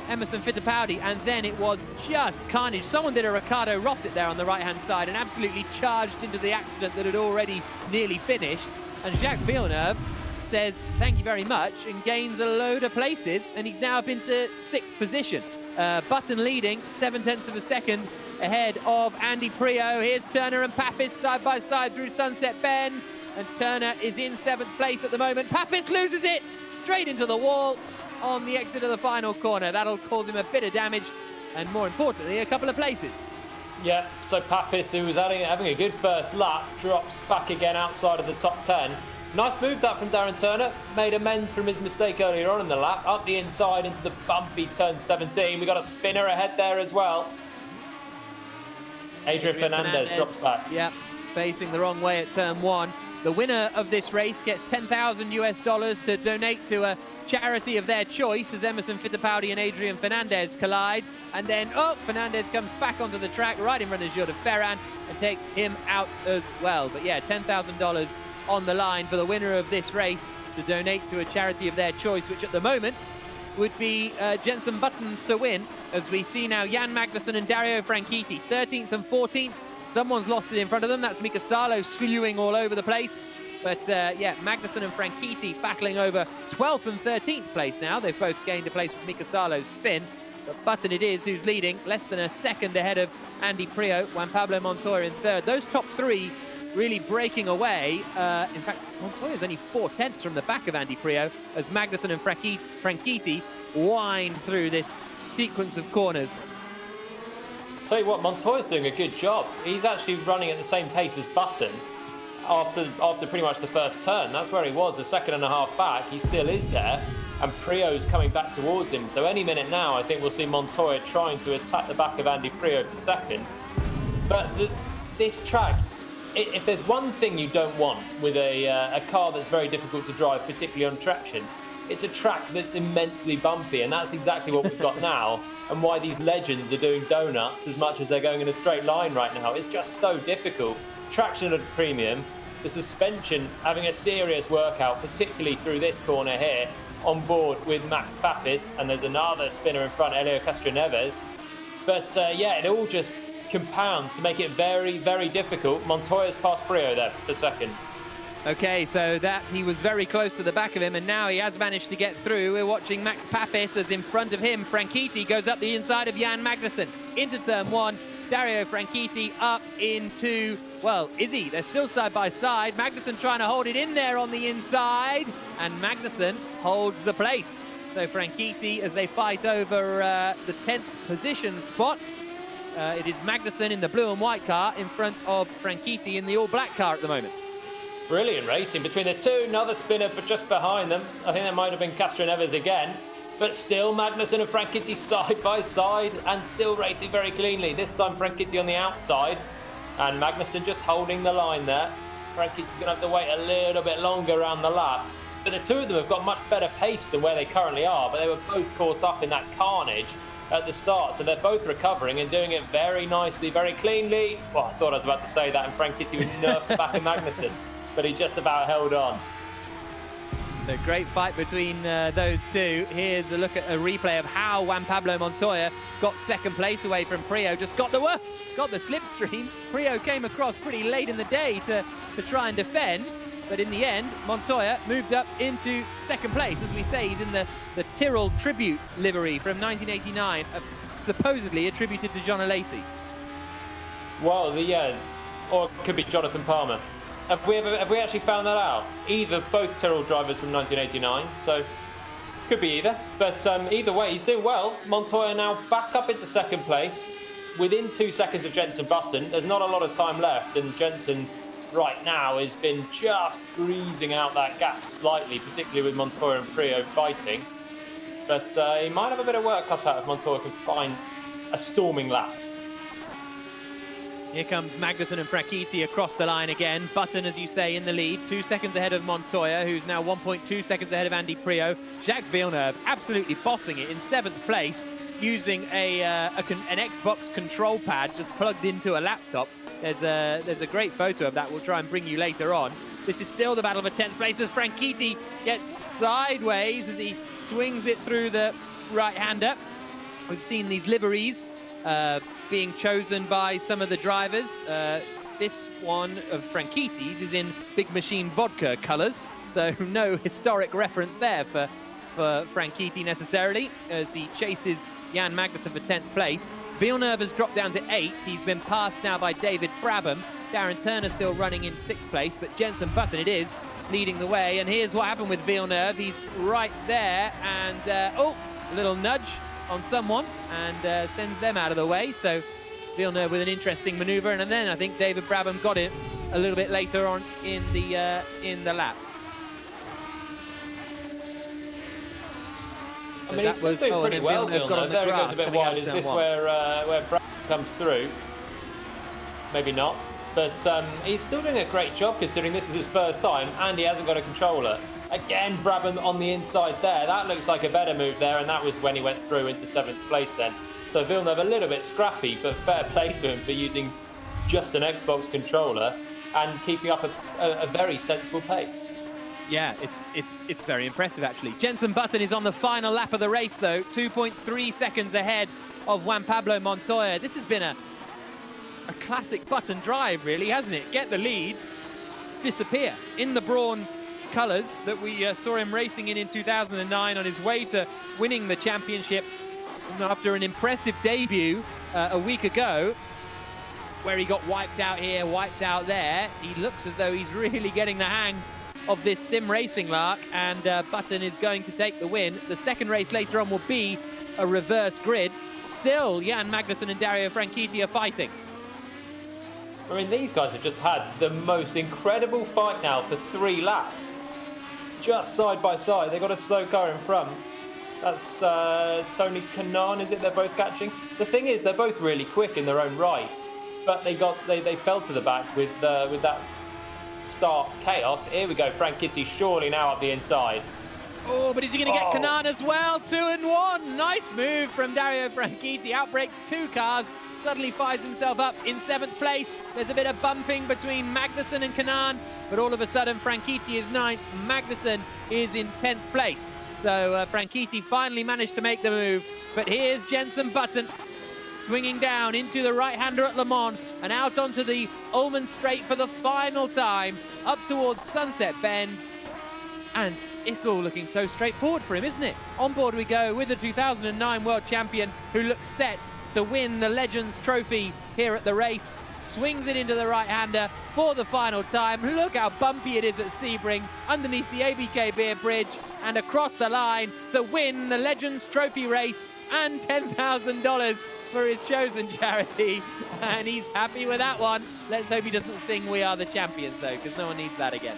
Emerson Fittipaldi, and then it was just carnage. Someone did a Ricardo Rosset there on the right-hand side and absolutely charged into the accident that had already nearly finished. And Jacques Villeneuve says, thank you very much, and gains a load of places, and he's now up into 6th position. Button leading 0.7 of a second ahead of Andy Priaulx. Here's Turner and Papis side by side through Sunset Bend, and Turner is in 7th place at the moment. Papis loses it straight into the wall on the exit of the final corner. That'll cause him a bit of damage, and more importantly, a couple of places. Yeah, so Papis, who was having a good first lap, drops back again outside of the top 10. Nice move that from Darren Turner. Made amends from his mistake earlier on in the lap. Up the inside into the bumpy turn 17. We got a spinner ahead there as well. Adrian Fernandez drops back. Yep, facing the wrong way at turn 1. The winner of this race gets $10,000 to donate to a charity of their choice as Emerson Fittipaldi and Adrian Fernandez collide. And then, Fernandez comes back onto the track right in front of Jules de Ferran and takes him out as well. But yeah, $10,000 on the line for the winner of this race to donate to a charity of their choice, which at the moment would be Jenson Button's to win, as we see now Jan Magnussen and Dario Franchitti, 13th and 14th. Someone's lost it in front of them. That's Mika Salo slewing all over the place. But yeah, Magnussen and Franchitti battling over 12th and 13th place now. They've both gained a place with Mika Salo's spin. But Button it is who's leading, less than a second ahead of Andy Priaulx, Juan Pablo Montoya in 3rd. Those top 3 really breaking away. In fact, Montoya's only 4/10 from the back of Andy Priaulx as Magnussen and Franchitti wind through this sequence of corners. Tell you what, Montoya's doing a good job. He's actually running at the same pace as Button after pretty much the first turn. That's where he was, a second and a half back. He still is there, and Priaulx's coming back towards him. So any minute now, I think we'll see Montoya trying to attack the back of Andy Priaulx for second. But this track, if there's one thing you don't want with a car that's very difficult to drive, particularly on traction, it's a track that's immensely bumpy, and that's exactly what we've got now, and why these legends are doing donuts as much as they're going in a straight line right now. It's just so difficult. Traction at a premium, the suspension having a serious workout, particularly through this corner here, on board with Max Papis, and there's another spinner in front, Hélio Castroneves. But yeah, it all just compounds to make it very, very difficult. Montoya's past Priaulx there for second. Okay, so that he was very close to the back of him, and now he has managed to get through. We're watching Max Papis as in front of him, Franchitti goes up the inside of Jan Magnussen into turn one. Dario Franchitti up into, well, is he? They're still side by side. Magnussen trying to hold it in there on the inside, and Magnussen holds the place. So Franchitti, as they fight over the 10th position spot, it is Magnussen in the blue and white car in front of Franchitti in the all-black car at the moment. Brilliant racing between the two. Another spinner but just behind them. I think that might have been Castroneves again. But still, Magnussen and Franchitti side by side and still racing very cleanly. This time Franchitti on the outside and Magnussen just holding the line there. Franchitti's going to have to wait a little bit longer around the lap. But the two of them have got much better pace than where they currently are. But they were both caught up in that carnage at the start. So they're both recovering and doing it very nicely, very cleanly. Well, I thought I was about to say that, and Franchitti would nerf the back of Magnussen. But he just about held on. So great fight between those two. Here's a look at a replay of how Juan Pablo Montoya got second place away from Priaulx. Just got the slipstream. Priaulx came across pretty late in the day to try and defend. But in the end, Montoya moved up into second place. As we say, he's in the Tyrrell Tribute livery from 1989, supposedly attributed to John Alesi. Well, or it could be Jonathan Palmer. Have we actually found that out? Both Tyrrell drivers from 1989, so could be either. But either way, he's doing well. Montoya now back up into second place, within 2 seconds of Jenson Button. There's not a lot of time left, and Jenson right now has been just breezing out that gap slightly, particularly with Montoya and Priaulx fighting. But he might have a bit of work cut out if Montoya can find a storming lap. Here comes Magnussen and Franchitti across the line again. Button, as you say, in the lead, 2 seconds ahead of Montoya, who's now 1.2 seconds ahead of Andy Priaulx. Jacques Villeneuve absolutely bossing it in 7th place, using an Xbox control pad just plugged into a laptop. There's a great photo of that we'll try and bring you later on. This is still the battle for 10th place as Franchitti gets sideways as he swings it through the right-hander. We've seen these liveries being chosen by some of the drivers. This one of Franchitti's is in Big Machine Vodka colours, so no historic reference there for Franchitti necessarily, as he chases Jan Magnussen for 10th place. Villeneuve has dropped down to 8th. He's been passed now by David Brabham. Darren Turner still running in 6th place, but Jenson Button it is leading the way. And here's what happened with Villeneuve. He's right there, and a little nudge on someone, and sends them out of the way. So Villeneuve with an interesting manoeuvre, and then I think David Brabham got it a little bit later on in the lap. I mean, he's still doing pretty well, Villeneuve. There he goes a bit wide. Is this where Brabham comes through? Maybe not. But he's still doing a great job considering this is his first time and he hasn't got a controller. Again, Brabham on the inside there. That looks like a better move there, and that was when he went through into 7th place then. So Villeneuve a little bit scrappy, but fair play to him for using just an Xbox controller and keeping up a very sensible pace. Yeah, it's very impressive, actually. Jenson Button is on the final lap of the race, though, 2.3 seconds ahead of Juan Pablo Montoya. This has been a classic Button drive, really, hasn't it? Get the lead, disappear. In the Brawn colours that we saw him racing in 2009 on his way to winning the championship after an impressive debut a week ago, where he got wiped out here, wiped out there. He looks as though he's really getting the hang of this sim racing lark, and Button is going to take the win. The second race later on will be a reverse grid, still Jan Magnussen and Dario Franchitti are fighting. I mean, these guys have just had the most incredible fight now for 3 laps. Just side by side. They've got a slow car in front. That's Tony Kanaan, is it? They're both catching. The thing is, they're both really quick in their own right, but they fell to the back with that start chaos. Here we go. Franchitti surely now up the inside. Oh, but is he going to get Kanaan as well? 2 and 1. Nice move from Dario Franchitti. Outbreaks 2 cars. Suddenly finds himself up in 7th place. There's a bit of bumping between Magnussen and Kanaan, but all of a sudden Franchitti is 9th. Magnussen is in 10th place. So Franchitti finally managed to make the move. But here's Jenson Button swinging down into the right-hander at Le Mans and out onto the Ullman Straight for the final time, up towards Sunset Bend. And it's all looking so straightforward for him, isn't it? On board we go with the 2009 world champion who looks set to win the Legends Trophy here at the race. Swings it into the right-hander for the final time. Look how bumpy it is at Sebring, underneath the ABK Beer Bridge and across the line to win the Legends Trophy race and $10,000 for his chosen charity. And he's happy with that one. Let's hope he doesn't sing "We Are the Champions" though, because no one needs that again.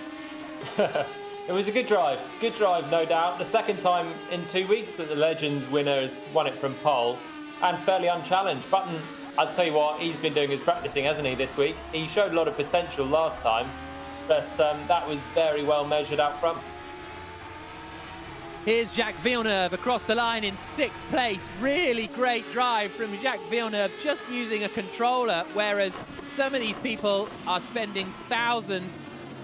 It was a good drive, no doubt. The second time in 2 weeks that the Legends winner has won it from pole, and fairly unchallenged. Button, I'll tell you what, he's been doing his practicing, hasn't he, this week? He showed a lot of potential last time, but that was very well measured out front. Here's Jacques Villeneuve across the line in 6th place. Really great drive from Jacques Villeneuve, just using a controller, whereas some of these people are spending thousands,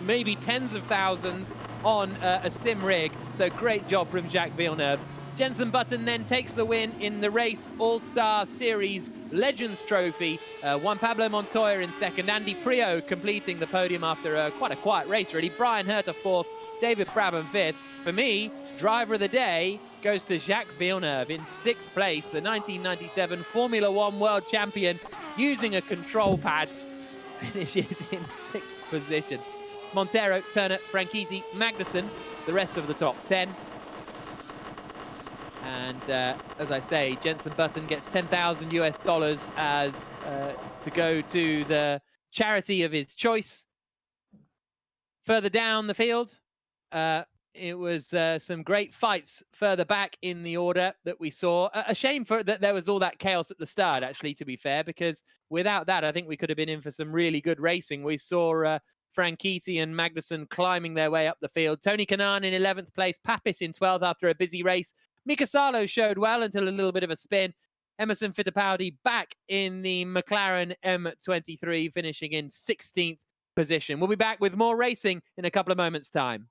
maybe tens of thousands on a sim rig. So great job from Jacques Villeneuve. Jenson Button then takes the win in the Race All-Star Series Legends Trophy. Juan Pablo Montoya in second. Andy Priaulx completing the podium after quite a quiet race, really. Brian Herta 4th. David Brabham 5th. For me, driver of the day goes to Jacques Villeneuve in 6th place, the 1997 Formula One world champion, using a control pad, finishes in 6th position. Monteiro, Turner, Franchitti, Magnussen, the rest of the top 10. And as I say, Jenson Button gets $10,000 US as to go to the charity of his choice. Further down the field, it was some great fights further back in the order that we saw. A shame that there was all that chaos at the start, actually, to be fair, because without that, I think we could have been in for some really good racing. We saw Franchitti and Magnussen climbing their way up the field. Tony Kanaan in 11th place, Papis in 12th after a busy race. Mika Salo showed well until a little bit of a spin. Emerson Fittipaldi back in the McLaren M23, finishing in 16th position. We'll be back with more racing in a couple of moments' time.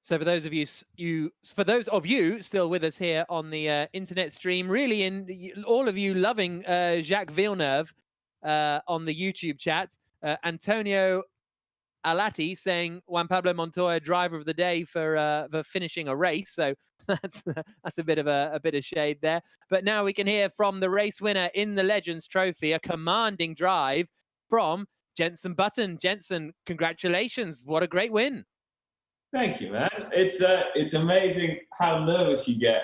So for those of you still with us here on the internet stream, really, all of you loving Jacques Villeneuve on the YouTube chat, Antonio Alati saying Juan Pablo Montoya driver of the day for finishing a race. So that's a bit of shade there. But now we can hear from the race winner in the Legends Trophy, a commanding drive from Jenson Button. Jenson, congratulations! What a great win. Thank you, man. It's amazing how nervous you get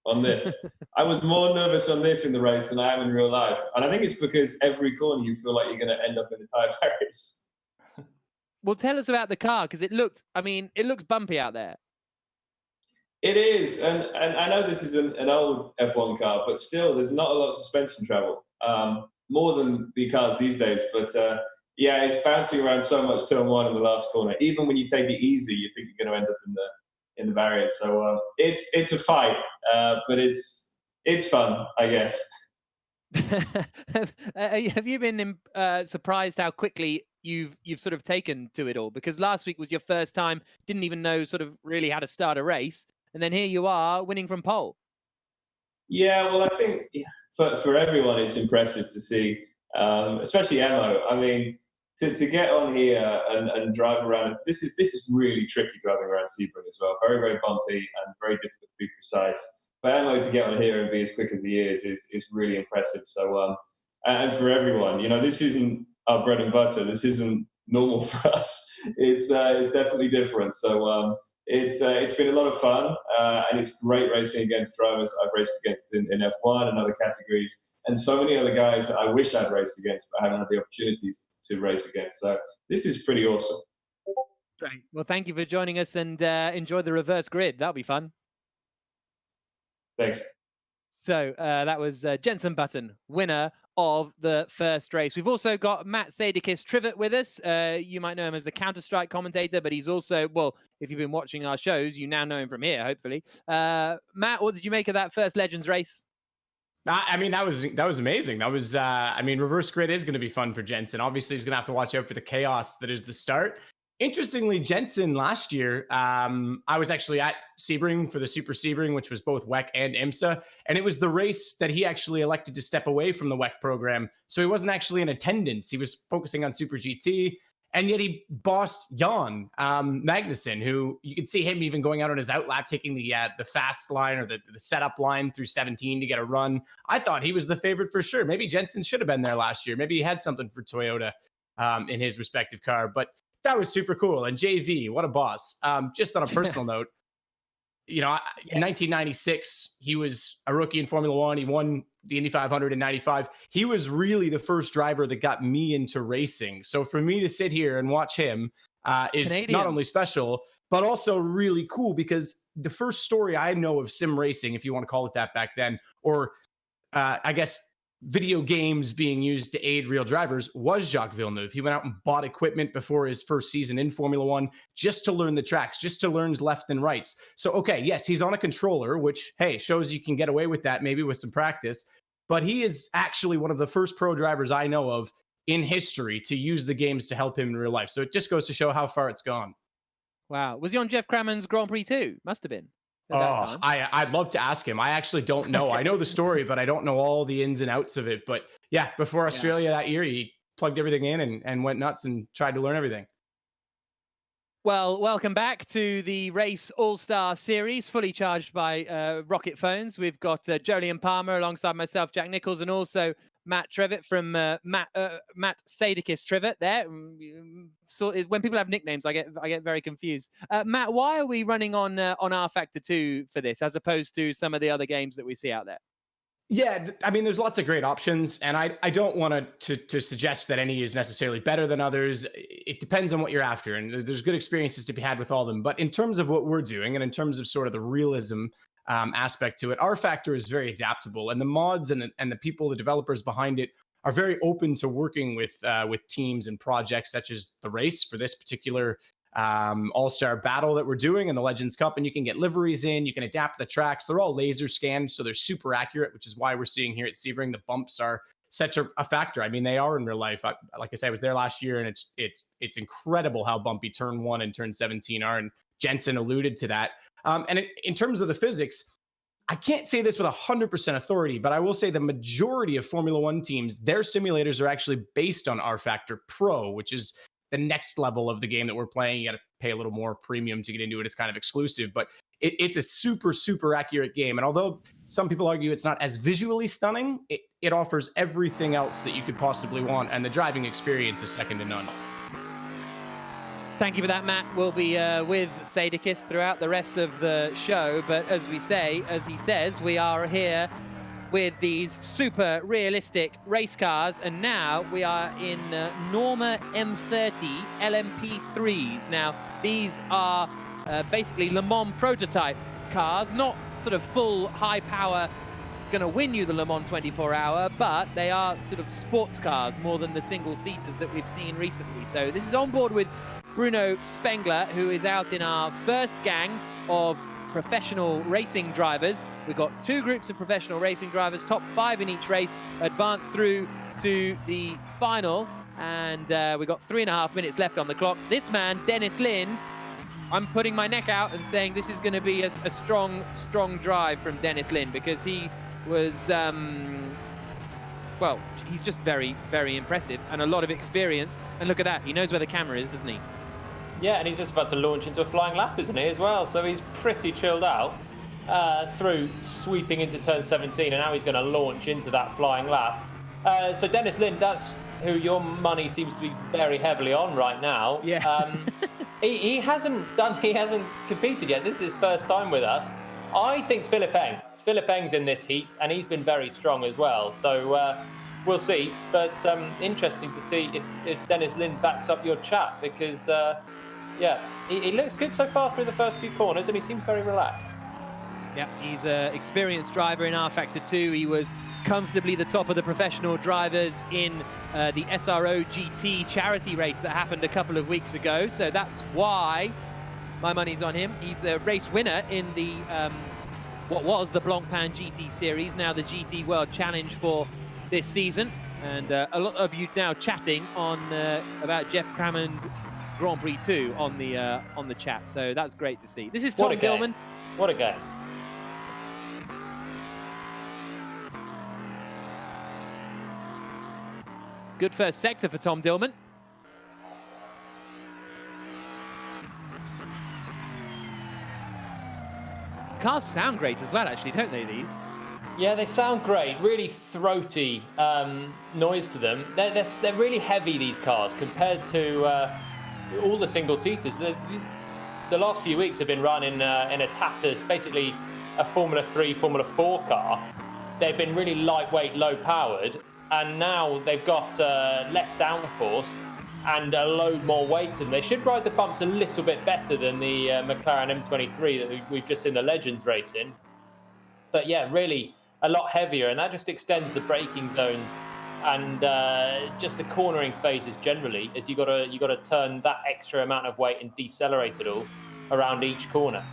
on this. I was more nervous on this in the race than I am in real life. And I think it's because every corner you feel like you're going to end up in a tyre race. Well, tell us about the car, because it looks bumpy out there. It is. And I know this is an old F1 car, but still, there's not a lot of suspension travel, more than the cars these days. But yeah, it's bouncing around so much turn one in the last corner. Even when you take it easy, you think you're going to end up in the barrier. So it's a fight, but it's fun, I guess. Have you been surprised how quickly you've sort of taken to it all? Because last week was your first time, didn't even know sort of really how to start a race, and then here you are winning from pole. Yeah, well, I think for everyone it's impressive to see, especially Emo. I mean, to get on here and drive around, this is really tricky driving around Sebring as well. Very, very bumpy and very difficult to be precise. For Emo to get on here and be as quick as he is really impressive. So, and for everyone, this isn't our bread and butter. This isn't normal for us. It's definitely different. So it's been a lot of fun, and it's great racing against drivers I've raced against in F1 and other categories, and so many other guys that I wish I'd raced against but haven't had the opportunities to race against. So this is pretty awesome. Great. Well, thank you for joining us, and enjoy the reverse grid. That'll be fun. Thanks. So that was Jenson Button, winner of the first race. We've also got Matt Sadikis-Trivet with us. You might know him as the Counter-Strike commentator, but he's also, well, if you've been watching our shows, you now know him from here, hopefully. Matt, what did you make of that first Legends race? I mean, that was amazing. That was, I mean, reverse grid is going to be fun for Jenson. Obviously, he's going to have to watch out for the chaos that is the start. Interestingly, Jenson last year, I was actually at Sebring for the Super Sebring, which was both WEC and IMSA. And it was the race that he actually elected to step away from the WEC program. So he wasn't actually in attendance. He was focusing on Super GT. And yet he bossed Juan Magnussen, who you could see him even going out on his outlap, taking the fast line or the setup line through 17 to get a run. I thought he was the favorite for sure. Maybe Jenson should have been there last year. Maybe he had something for Toyota in his respective car. But that was super cool. And JV, what a boss. Just on a personal note, you know, in 1996, he was a rookie in Formula One. He won the Indy 500 in 95. He was really the first driver that got me into racing. So for me to sit here and watch him is Canadian. Not only special, but also really cool, because the first story I know of sim racing, if you want to call it that back then, or I guess video games being used to aid real drivers, was Jacques Villeneuve. He went out and bought equipment before his first season in Formula One just to learn the tracks, just to learn left and rights. So, okay, yes, he's on a controller, which, hey, shows you can get away with that maybe with some practice. But he is actually one of the first pro drivers I know of in history to use the games to help him in real life. So it just goes to show how far it's gone. Wow. Was he on Jeff Crammond's Grand Prix too? Must have been. Oh, I'd love to ask him. I actually don't know. I know the story, but I don't know all the ins and outs of it. But yeah, before Australia that year, he plugged everything in and went nuts and tried to learn everything. Well, welcome back to the Race All-Star Series, fully charged by Rocket Phones. We've got Jolyon Palmer alongside myself, Jack Nichols, and also Matt Trevitt from Matt Sadikis-Trivet there. So when people have nicknames, I get very confused. Matt, why are we running on R Factor 2 for this, as opposed to some of the other games that we see out there? Yeah, I mean, there's lots of great options, and I don't want to suggest that any is necessarily better than others. It depends on what you're after, and there's good experiences to be had with all of them. But in terms of what we're doing, and in terms of sort of the realism aspect to it, R Factor is very adaptable, and the mods and the people, the developers behind it, are very open to working with teams and projects such as the race for this particular all-star battle that we're doing in the Legends Cup. And you can get liveries in, you can adapt the tracks. They're all laser scanned, so they're super accurate, which is why we're seeing here at Sebring the bumps are such a factor. I mean, they are in real life. Like I said, I was there last year, and it's incredible how bumpy turn 1 and turn 17 are, and Jenson alluded to that. And in terms of the physics, I can't say this with 100% authority, but I will say the majority of Formula One teams, their simulators are actually based on R Factor Pro, which is the next level of the game that we're playing. You got to pay a little more premium to get into it. It's kind of exclusive, but it's a super, super accurate game. And although some people argue it's not as visually stunning, it offers everything else that you could possibly want. And the driving experience is second to none. Thank you for that, Matt. We'll be with Sadikis throughout the rest of the show. But as he says, we are here with these super realistic race cars, and now we are in Norma M30 LMP3s. Now, these are basically Le Mans prototype cars, not sort of full high power, going to win you the Le Mans 24-hour, but they are sort of sports cars more than the single-seaters that we've seen recently. So this is on board with Bruno Spengler, who is out in our first gang of professional racing drivers. We've got 2 groups of professional racing drivers, top 5 in each race, advance through to the final, and we've got 3.5 minutes left on the clock. This man, Dennis Lind, I'm putting my neck out and saying this is going to be a strong drive from Dennis Lind, because he was, well, he's just very, very impressive and a lot of experience. And look at that, he knows where the camera is, doesn't he? Yeah, and he's just about to launch into a flying lap, isn't he, as well? So he's pretty chilled out through sweeping into turn 17, and now he's going to launch into that flying lap. So Dennis Lind, that's who your money seems to be very heavily on right now. Yeah. He hasn't competed yet. This is his first time with us. I think Philipp Eng's in this heat, and he's been very strong as well. So we'll see. But interesting to see if Dennis Lind backs up your chat, because he looks good so far through the first few corners, and he seems very relaxed. Yeah, he's an experienced driver in R-Factor 2. He was comfortably the top of the professional drivers in the SRO GT charity race that happened a couple of weeks ago. So that's why my money's on him. He's a race winner in the what was the Blancpain GT Series, now the GT World Challenge for this season. And a lot of you now chatting on about Jeff Crammond's Grand Prix 2 on the chat. So that's great to see. This is Tom Dillman. What a game. Good first sector for Tom Dillman. Cars sound great as well, actually, don't they, these? Yeah, they sound great. Really throaty noise to them. They're really heavy, these cars, compared to all the single-seaters. The last few weeks have been run in a Tatus, basically a Formula 3, Formula 4 car. They've been really lightweight, low-powered, and now they've got less downforce and a load more weight, and they should ride the bumps a little bit better than the McLaren M23 that we've just seen the Legends race in. But yeah, really a lot heavier, and that just extends the braking zones and just the cornering phases generally, as you got to turn that extra amount of weight and decelerate it all around each corner.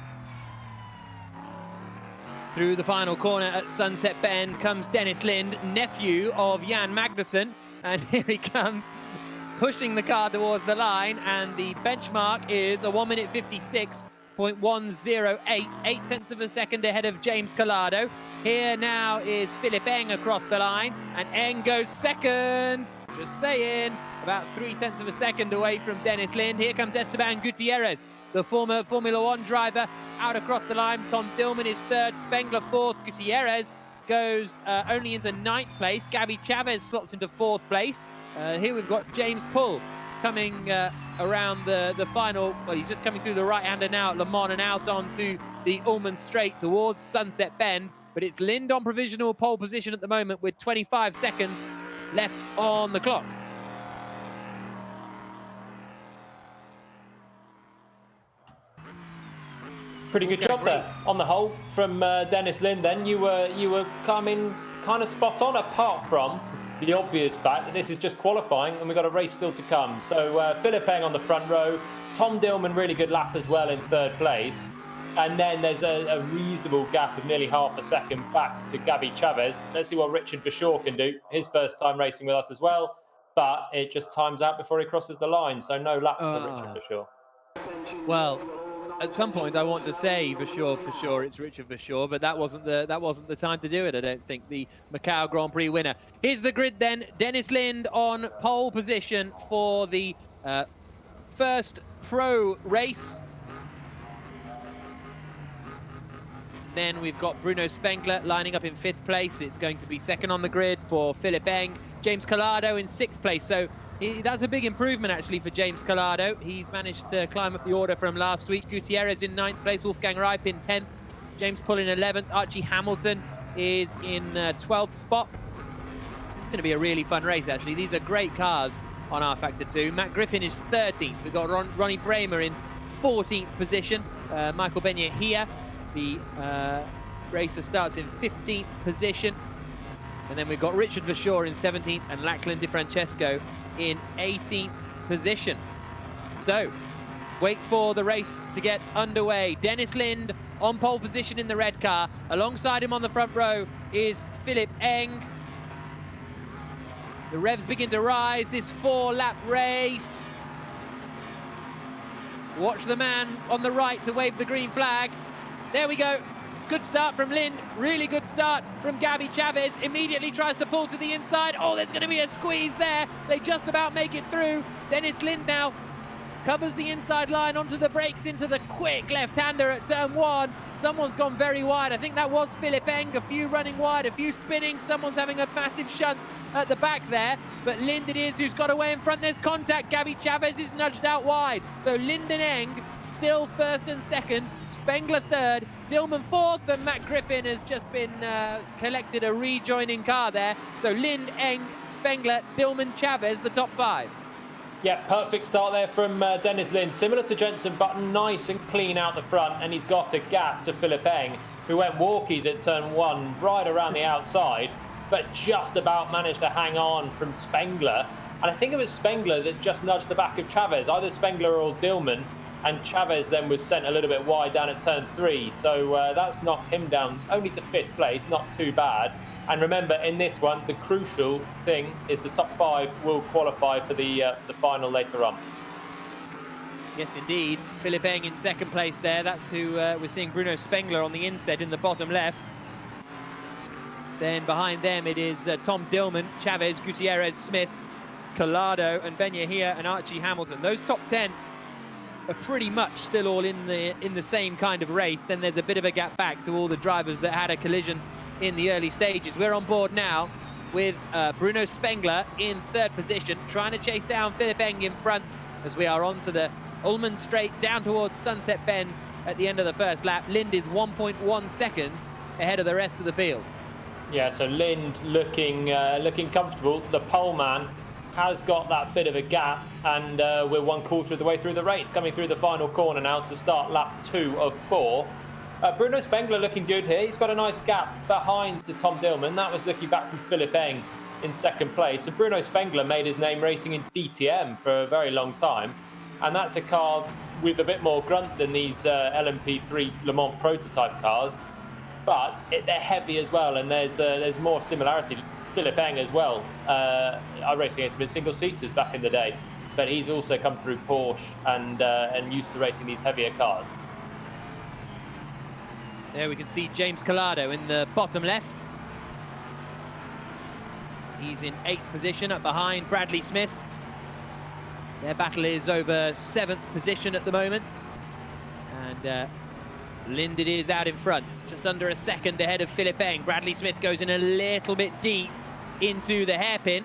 Through the final corner at Sunset Bend comes Dennis Lind, nephew of Jan Magnussen, and here he comes, pushing the car towards the line, and the benchmark is a 1:56.108, 0.8 of a second ahead of James Calado. Here now is Philipp Eng across the line, and Eng goes second, just saying, about 0.3 of a second away from Dennis Lind. Here comes Esteban Gutierrez, the former Formula 1 driver, out across the line. Tom Dillman is third, Spengler fourth, Gutierrez goes only into 9th place. Gabby Chavez slots into 4th place. Here we've got James Pull coming around the final. Well, he's just coming through the right-hander now at Le Mans and out onto the Ullman Straight towards Sunset Bend. But it's Lind on provisional pole position at the moment with 25 seconds left on the clock. Pretty good job there on the whole from Dennis Lind. Then you were coming kind of spot on, apart from the obvious fact that this is just qualifying and we've got a race still to come. So Philipp Eng on the front row, Tom Dillman really good lap as well in 3rd place, and then there's a reasonable gap of nearly half a second back to Gabby Chavez. Let's see what Richard Verschoor can do. His first time racing with us as well, but it just times out before he crosses the line, so no lap for Richard Verschoor. Well, at some point I want to say for sure it's Richard Verschoor, but that wasn't the time to do it, I don't think. The Macau Grand Prix winner. Here's the grid then. Dennis Lind on pole position for the first pro race. Then we've got Bruno Spengler lining up in 5th place. It's going to be second on the grid for Philipp Eng. James Calado in 6th place. So that's a big improvement actually for James Calado. He's managed to climb up the order from last week. Gutierrez in 9th place, Wolfgang Reip in 10th, James Pull in 11th, Archie Hamilton is in 12th spot. This is going to be a really fun race actually. These are great cars on R-Factor 2. Matt Griffin is 13th. We've got Ronnie Bramer in 14th position. Michael Benyet here. The racer starts in 15th position. And then we've got Richard Verschoor in 17th and Lachlan Di Francesco in 18th position. So, wait for the race to get underway. Dennis Lind on pole position in the red car. Alongside him on the front row is Philipp Eng. The revs begin to rise, this 4-lap race. Watch the man on the right to wave the green flag. There we go. Good start from Lind. Really good start from Gabby Chavez. Immediately tries to pull to the inside. Oh, there's going to be a squeeze there. They just about make it through. Dennis Lind now covers the inside line onto the brakes into the quick left-hander at turn 1. Someone's gone very wide. I think that was Philipp Eng. A few running wide, a few spinning. Someone's having a massive shunt at the back there, but Lind it is who's got away in front. There's contact. Gabby Chavez is nudged out wide. So Lind and Eng still first and second, Spengler third, Dillman fourth, and Matt Griffin has just been collected a rejoining car there. So Lind, Eng, Spengler, Dillman, Chavez, the top 5. Yeah, perfect start there from Dennis Lind. Similar to Jenson Button, nice and clean out the front, and he's got a gap to Philipp Eng, who went walkies at turn 1 right around the outside, but just about managed to hang on from Spengler. And I think it was Spengler that just nudged the back of Chavez, either Spengler or Dillman, and Chavez then was sent a little bit wide down at turn 3. So that's knocked him down only to 5th place, not too bad. And remember, in this one, the crucial thing is the top 5 will qualify for the final later on. Yes, indeed. Philipp Eng in second place there. That's who we're seeing Bruno Spengler on the inset in the bottom left. Then behind them, it is Tom Dillman, Chavez, Gutierrez, Smith, Collado, and Ben Yahia and Archie Hamilton. Those top 10 are pretty much still all in the same kind of race. Then there's a bit of a gap back to all the drivers that had a collision in the early stages. We're on board now with Bruno Spengler in third position, trying to chase down Philipp Eng in front as we are onto the Ullman Straight down towards Sunset Bend at the end of the first lap. Lind is 1.1 seconds ahead of the rest of the field. Yeah, so Lind looking comfortable. The pole man has got that bit of a gap, and we're 1/4 of the way through the race, coming through the final corner now to start lap 2 of 4. Bruno Spengler looking good here. He's got a nice gap behind to Tom Dillman. That was looking back from Philipp Eng in second place. So Bruno Spengler made his name racing in DTM for a very long time. And that's a car with a bit more grunt than these LMP3 Le Mans prototype cars. But they're heavy as well, and there's more similarity. Philipp Eng as well. I raced against him in single-seaters back in the day. But he's also come through Porsche and used to racing these heavier cars. There we can see James Collado in the bottom left. He's in 8th position up behind Bradley Smith. Their battle is over 7th position at the moment. And Lind it is out in front, just under a second ahead of Philipp Eng. Bradley Smith goes in a little bit deep into the hairpin.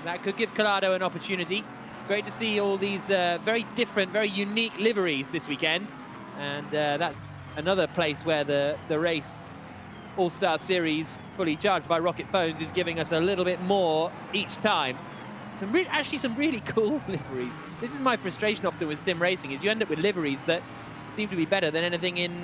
That could give Collado an opportunity. Great to see all these very different, very unique liveries this weekend. And that's another place where the race All-Star Series fully charged by Rocket Phones is giving us a little bit more each time. Actually some really cool liveries. This is my frustration often with sim racing, is you end up with liveries that seem to be better than anything in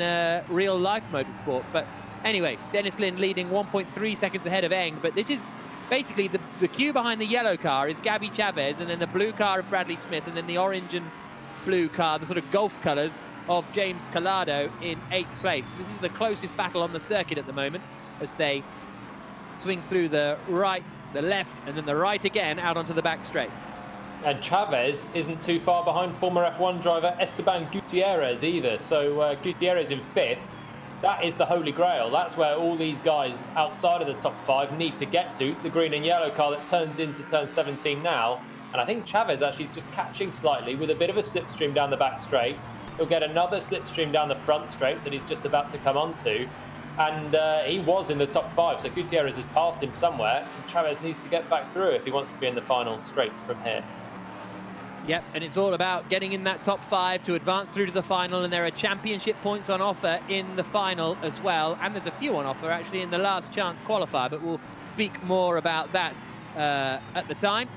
real life motorsport. But anyway, Dennis Lind leading 1.3 seconds ahead of Eng, but this is basically the queue behind the yellow car is Gabby Chavez, and then the blue car of Bradley Smith, and then the orange and blue car, the sort of golf colours of James Collado in 8th place. This is the closest battle on the circuit at the moment as they swing through the right, the left, and then the right again out onto the back straight. And Chavez isn't too far behind former F1 driver Esteban Gutierrez either. So Gutierrez in 5th. That is the holy grail. That's where all these guys outside of the top 5 need to get to. The green and yellow car that turns into turn 17 now. And I think Chavez actually is just catching slightly with a bit of a slipstream down the back straight. He'll get another slipstream down the front straight that he's just about to come onto. And he was in the top 5, so Gutierrez has passed him somewhere. And Chavez needs to get back through if he wants to be in the final straight from here. Yep, and it's all about getting in that top 5 to advance through to the final, and there are championship points on offer in the final as well, and there's a few on offer actually in the last chance qualifier, but we'll speak more about that at the time.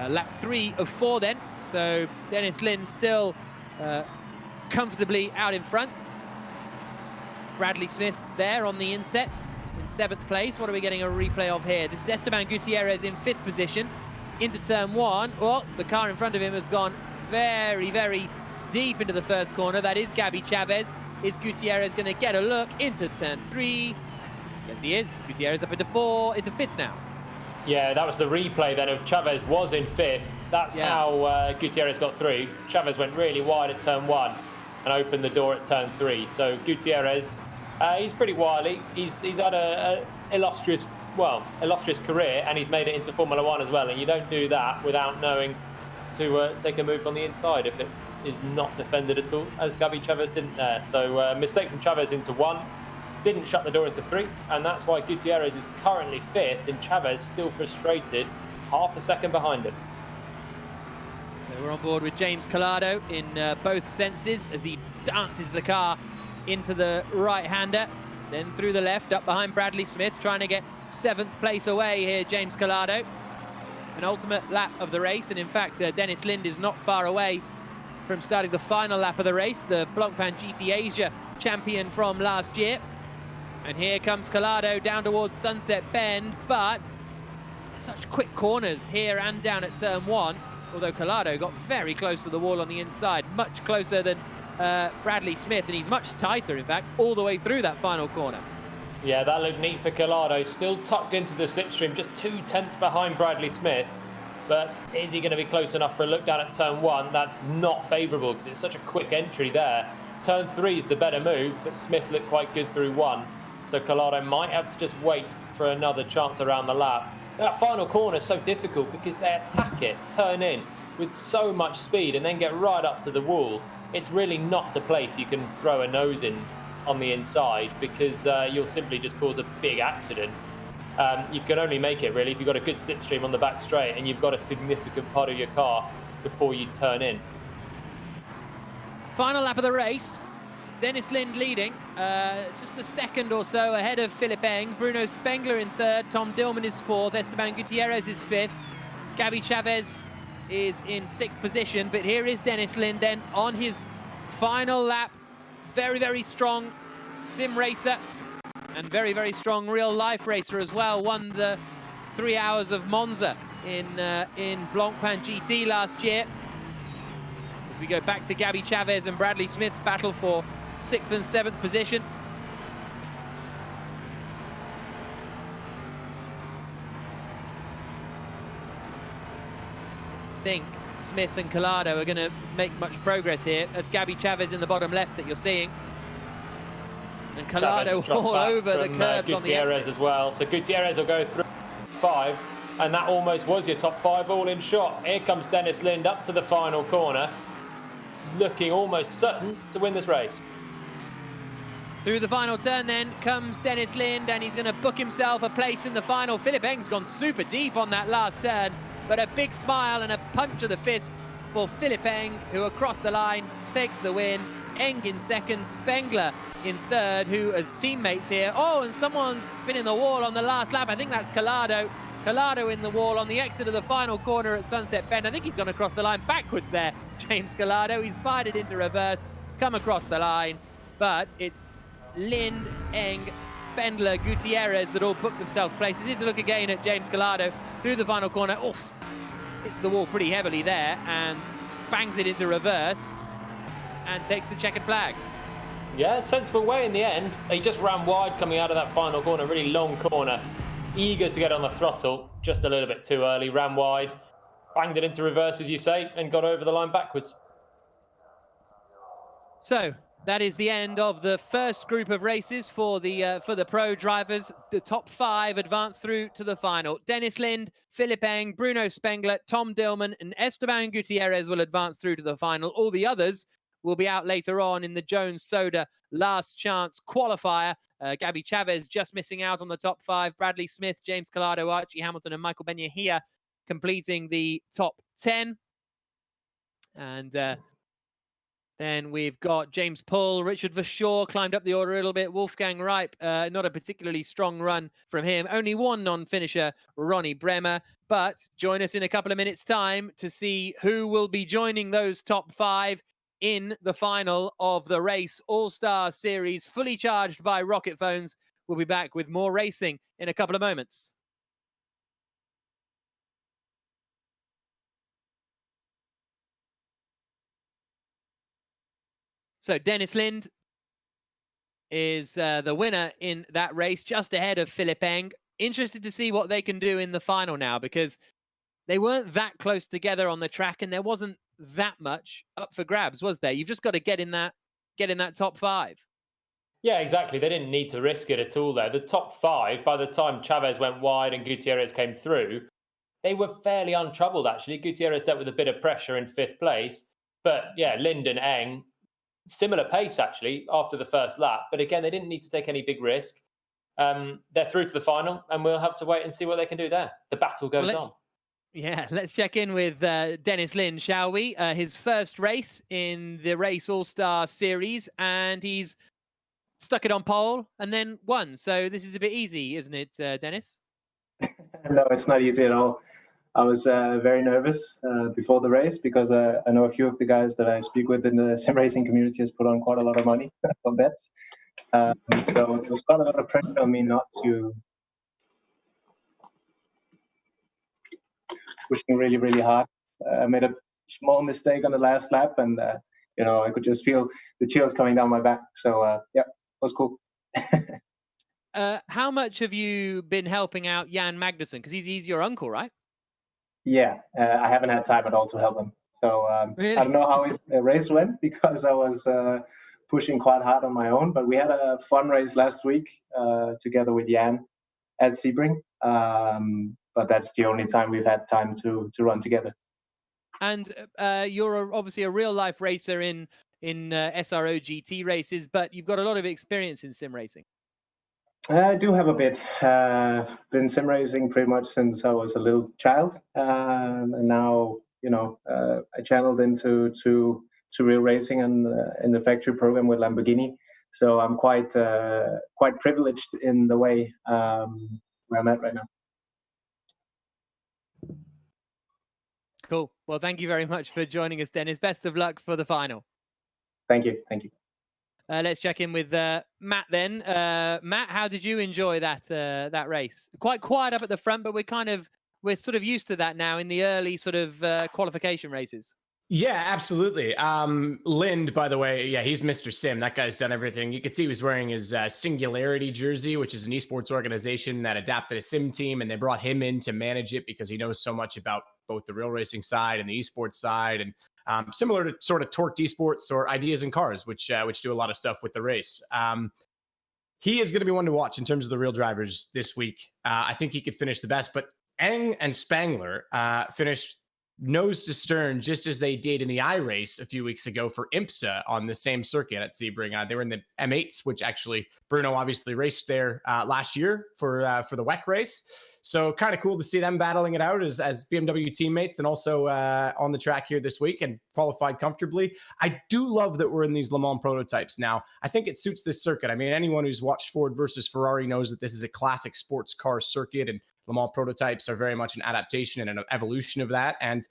Lap 3 of 4 then, so Dennis Lind still comfortably out in front. Bradley Smith there on the inset in 7th place. What are we getting a replay of here? This is Esteban Gutierrez in 5th position into turn 1. Well, the car in front of him has gone very, very deep into the first corner. That is Gabby Chavez. Is Gutierrez going to get a look into turn 3? Yes, he is. Gutierrez up into 5th now. Yeah, that was the replay then of Chavez was in 5th. That's how Gutierrez got through. Chavez went really wide at turn 1 and opened the door at turn 3. So Gutierrez, he's pretty wily. He's had a illustrious career, and he's made it into Formula 1 as well. And you don't do that without knowing to take a move on the inside if it is not defended at all, as Gabby Chavez didn't there. So mistake from Chavez into 1. didn't shut the door into 3, and that's why Gutierrez is currently 5th, and Chavez still frustrated, half a second behind him. So we're on board with James Calado in both senses as he dances the car into the right-hander, then through the left, up behind Bradley Smith, trying to get 7th place away here, James Calado. An ultimate lap of the race, and in fact, Dennis Lind is not far away from starting the final lap of the race, the Blancpain GT Asia champion from last year. And here comes Calado down towards Sunset Bend, but such quick corners here and down at turn 1, although Calado got very close to the wall on the inside, much closer than Bradley Smith, and he's much tighter, in fact, all the way through that final corner. Yeah, that looked neat for Calado, still tucked into the slipstream, just 2 tenths behind Bradley Smith. But is he going to be close enough for a look down at turn 1? That's not favourable because it's such a quick entry there. Turn 3 is the better move, but Smith looked quite good through 1. So Calado might have to just wait for another chance around the lap. That final corner is so difficult because they attack it, turn in with so much speed and then get right up to the wall. It's really not a place you can throw a nose in on the inside because you'll simply just cause a big accident. You can only make it really if you've got a good slipstream on the back straight and you've got a significant part of your car before you turn in. Final lap of the race. Dennis Lind leading, just a second or so ahead of Philipp Eng. Bruno Spengler in 3rd, Tom Dillman is 4th, Esteban Gutierrez is 5th, Gabi Chavez is in 6th position, but here is Dennis Lind then on his final lap. Very, very strong sim racer and very, very strong real-life racer as well. Won the 3 hours of Monza in Blancpain GT last year. As we go back to Gabi Chavez and Bradley Smith's battle for 6th and 7th position. I think Smith and Calado are going to make much progress here. That's Gabi Chavez in the bottom left that you're seeing. And Calado all over the curbs on the Gutierrez as well. So Gutierrez will go through 5, and that almost was your top 5 all in shot. Here comes Dennis Lind up to the final corner, looking almost certain to win this race. Through the final turn then comes Dennis Lind, and he's going to book himself a place in the final. Philipp Eng's gone super deep on that last turn, but a big smile and a punch of the fists for Philipp Eng, who across the line takes the win. Eng in 2nd, Spengler in 3rd, who as teammates here. Oh, and someone's been in the wall on the last lap. I think that's Calado. Calado in the wall on the exit of the final corner at Sunset Bend. I think he's gone across the line backwards there, James Calado. He's fired it into reverse, come across the line, but it's Lind, Eng, Spengler, Gutierrez that all booked themselves places. Here's a look again at James Calado through the final corner. Oof, hits the wall pretty heavily there and bangs it into reverse and takes the checkered flag. Yeah, sensible way in the end. He just ran wide coming out of that final corner, really long corner. Eager to get on the throttle, just a little bit too early, ran wide, banged it into reverse, as you say, and got over the line backwards. So that is the end of the first group of races for the pro drivers. The top 5 advance through to the final. Dennis Lind, Philipp Eng, Bruno Spengler, Tom Dillman, and Esteban Gutierrez will advance through to the final. All the others will be out later on in the Jones Soda last chance qualifier. Gabi Chavez just missing out on the top 5. Bradley Smith, James Calado, Archie Hamilton, and Michael Benyahia completing the top 10. And then we've got James Pull, Richard Verschoor climbed up the order a little bit. Wolfgang Reip, not a particularly strong run from him. Only one non-finisher, Ronnie Bremer. But join us in a couple of minutes' time to see who will be joining those top 5 in the final of the Race All-Star Series, fully charged by Rocket Phones. We'll be back with more racing in a couple of moments. So Dennis Lind is the winner in that race, just ahead of Philipp Eng. Interested to see what they can do in the final now, because they weren't that close together on the track, and there wasn't that much up for grabs, was there? You've just got to get in that top 5. Yeah, exactly. They didn't need to risk it at all there. The top 5, by the time Chavez went wide and Gutierrez came through, they were fairly untroubled, actually. Gutierrez dealt with a bit of pressure in 5th place. But yeah, Lind and Eng, similar pace actually after the first lap. But again, they didn't need to take any big risk. They're through to the final, and we'll have to wait and see what they can do there. The battle goes on. Yeah, let's check in with Dennis Lin, shall we? His first race in the Race All-Star Series, and he's stuck it on pole and then won. So this is a bit easy, isn't it, Dennis? No, it's not easy at all. I was very nervous before the race because I know a few of the guys that I speak with in the sim racing community has put on quite a lot of money on bets. So it was quite a lot of pressure on me not to pushing really, really hard. I made a small mistake on the last lap, and I could just feel the chills coming down my back. So yeah, it was cool. How much have you been helping out Jan Magnussen? Because he's your uncle, right? Yeah, I haven't had time at all to help him. So Really? I don't know how his race went because I was pushing quite hard on my own. But we had a fun race last week together with Jan at Sebring. But that's the only time we've had time to run together. And you're obviously a real life racer in SRO GT races, but you've got a lot of experience in sim racing. I do have a bit. Been sim racing pretty much since I was a little child, and now I channeled into real racing and in the factory program with Lamborghini. So I'm quite privileged in the way where I'm at right now. Cool. Well, thank you very much for joining us, Dennis. Best of luck for the final. Thank you. Thank you. Let's check in with Matt then. Matt, how did you enjoy that race? Quite quiet up at the front, but we're sort of used to that now in the early sort of qualification races. Yeah, absolutely. Lind, by the way, yeah, he's Mr. Sim. That guy's done everything. You could see he was wearing his Singularity jersey, which is an esports organization that adapted a sim team, and they brought him in to manage it because he knows so much about both the real racing side and the esports side, and similar to sort of Torqued Esports or Ideas in Cars, which do a lot of stuff with the race. He is going to be one to watch in terms of the real drivers this week. I think he could finish the best, but Eng and Spangler finished nose to stern, just as they did in the iRace a few weeks ago for IMSA on the same circuit at Sebring. They were in the M8s, which actually Bruno obviously raced there last year for the WEC race. So kind of cool to see them battling it out as BMW teammates, and also on the track here this week and qualified comfortably. I do love that we're in these Le Mans prototypes now. I think it suits this circuit. I mean, anyone who's watched Ford versus Ferrari knows that this is a classic sports car circuit, and Le Mans prototypes are very much an adaptation and an evolution of that. And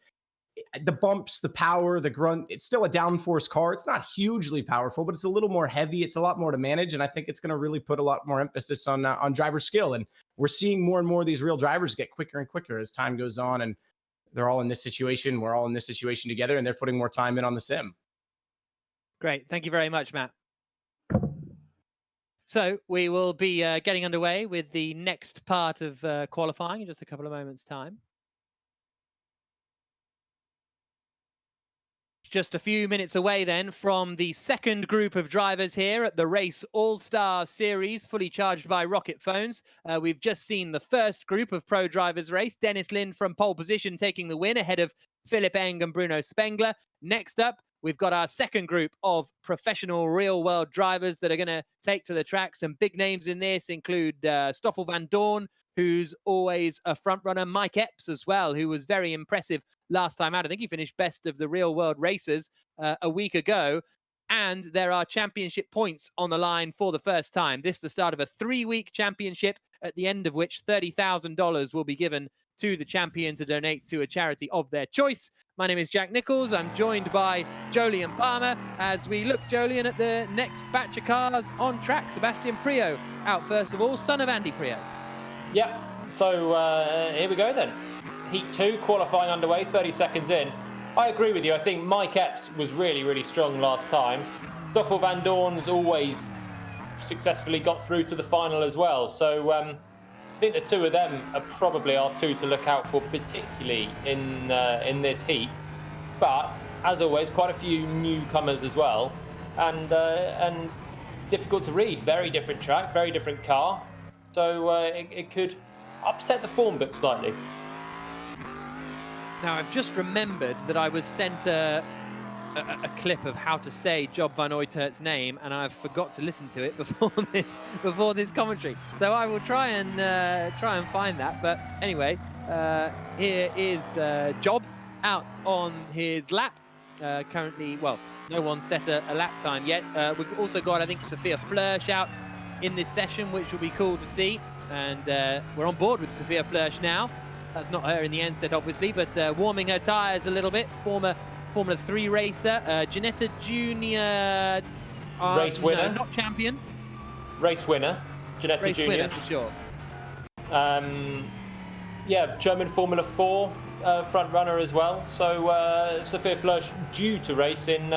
the bumps, the power, the grunt, it's still a downforce car. It's not hugely powerful, but it's a little more heavy. It's a lot more to manage. And I think it's going to really put a lot more emphasis on driver skill. And we're seeing more and more of these real drivers get quicker and quicker as time goes on. And they're all in this situation. We're all in this situation together, and they're putting more time in on the sim. Great. Thank you very much, Matt. So we will be getting underway with the next part of qualifying in just a couple of moments' time. Just a few minutes away then from the second group of drivers here at the Race All-Star Series, fully charged by Rocket Phones. We've just seen the first group of pro drivers race. Dennis Lin from pole position taking the win ahead of Philipp Eng and Bruno Spengler. Next up, we've got our second group of professional real-world drivers that are going to take to the track. Some big names in this include Stoffel Van Dorn, who's always a front runner, Mike Epps as well, who was very impressive last time out. I think he finished best of the real world racers a week ago. And there are championship points on the line for the first time. This is the start of a 3-week championship, at the end of which $30,000 will be given to the champion to donate to a charity of their choice. My name is Jack Nichols. I'm joined by Jolyon Palmer as we look, Jolyon, at the next batch of cars on track. Sebastian Priaulx out first of all, son of Andy Priaulx. Yep, so here we go then. Heat 2, qualifying underway, 30 seconds in. I agree with you. I think Mike Epps was really, really strong last time. Stoffel Van Dorn's always successfully got through to the final as well. So I think the two of them are probably our two to look out for, particularly in this heat. But as always, quite a few newcomers as well, and difficult to read. Very different track, very different car. So it could upset the form book slightly. Now, I've just remembered that I was sent a a clip of how to say Job van Uytert's name, and I've forgot to listen to it before this commentary. So I will try and find that. But anyway, here is Job out on his lap. Currently, well, no one set a lap time yet. We've also got, I think, Sophia Flörsch out in this session, which will be cool to see. And we're on board with Sophia Flörsch now. That's not her in the end set, obviously, but warming her tyres a little bit. Former Formula 3 racer. Ginetta Junior. Race winner. No, not champion. Race winner. Ginetta Race Junior. winner, for sure. Yeah, German Formula 4 front runner as well. So Sophia Flörsch due to race in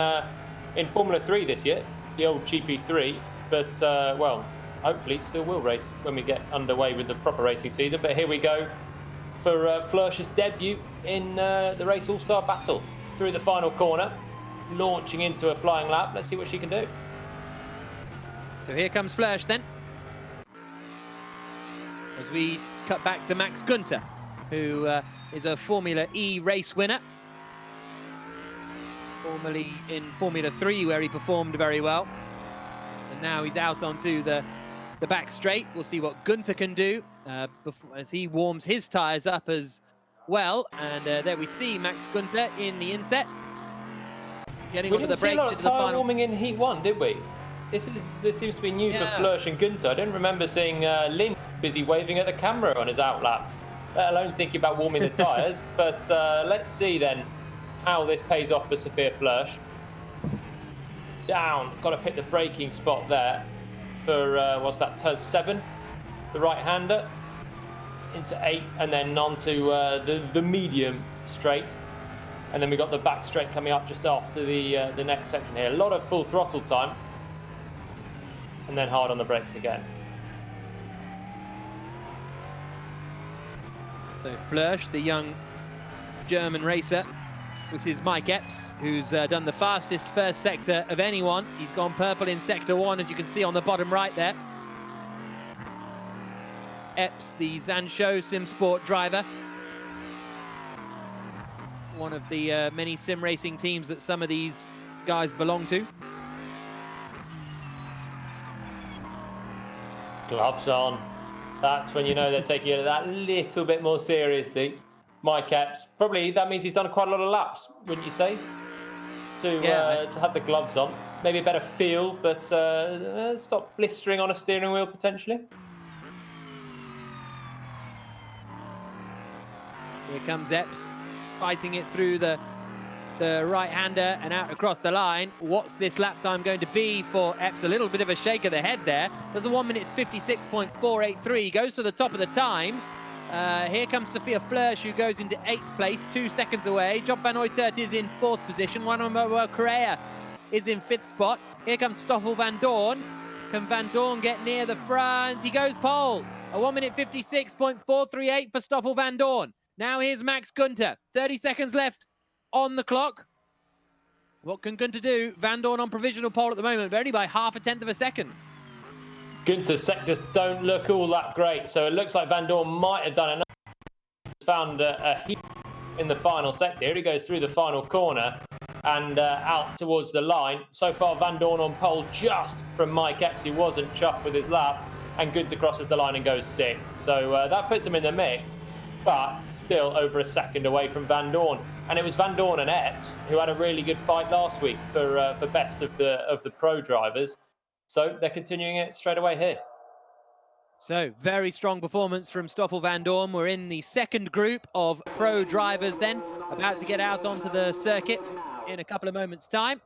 Formula 3 this year, the old GP3. But, well, hopefully still will race when we get underway with the proper racing season. But here we go for Flörsch's debut in the Race All-Star Battle. Through the final corner, launching into a flying lap. Let's see what she can do. So here comes Flörsch then. As we cut back to Max Günther, who is a Formula E race winner. Formerly in Formula 3, where he performed very well. And now he's out onto the back straight. We'll see what Günther can do as he warms his tyres up as well. And there we see Max Günther in the inset. Getting onto the brakes into the final. Warming in Heat 1, did we? This seems to be new for Flörsch and Günther. I don't remember seeing Lynn busy waving at the camera on his outlap, let alone thinking about warming the tyres. But let's see then how this pays off for Sophia Flörsch. Down, got to pick the braking spot there for, what's that, turn 7? The right-hander. Into 8, and then onto the medium straight. And then we've got the back straight coming up just after the next section here. A lot of full throttle time. And then hard on the brakes again. So Flörsch, the young German racer. This is Mike Epps, who's done the fastest first sector of anyone. He's gone purple in sector 1, as you can see on the bottom right there. Epps, the Zansho Sim Sport driver. One of the many sim racing teams that some of these guys belong to. Gloves on. That's when you know they're taking it that little bit more seriously. Mike Epps, probably that means he's done quite a lot of laps, wouldn't you say? To have the gloves on. Maybe a better feel, but stop blistering on a steering wheel potentially. Here comes Epps, fighting it through the right-hander and out across the line. What's this lap time going to be for Epps? A little bit of a shake of the head there. There's a 1 minute 56.483. Goes to the top of the times. Here comes Sophia Flörsch, who goes into 8th place, 2 seconds away. Job van Uytert is in 4th position. Juan Correa is in 5th spot. Here comes Stoffel Van Dorn. Can Van Dorn get near the front? He goes pole. A 1 minute 56.438 for Stoffel Van Dorn. Now here's Max Günther. 30 seconds left on the clock. What can Günther do? Van Dorn on provisional pole at the moment, but only by 0.5 of a second. Günther's sectors don't look all that great, so it looks like Van Dorn might have done enough. Found a heat in the final sector. Here he goes through the final corner and out towards the line. So far, Van Dorn on pole just from Mike Epps. He wasn't chuffed with his lap, and Günther crosses the line and goes 6th. So that puts him in the mix, but still over a second away from Van Dorn. And it was Van Dorn and Epps who had a really good fight last week for best of the pro drivers. So they're continuing it straight away here. So very strong performance from Stoffel Van Dorn. We're in the second group of pro drivers then, about to get out onto the circuit in a couple of moments' time.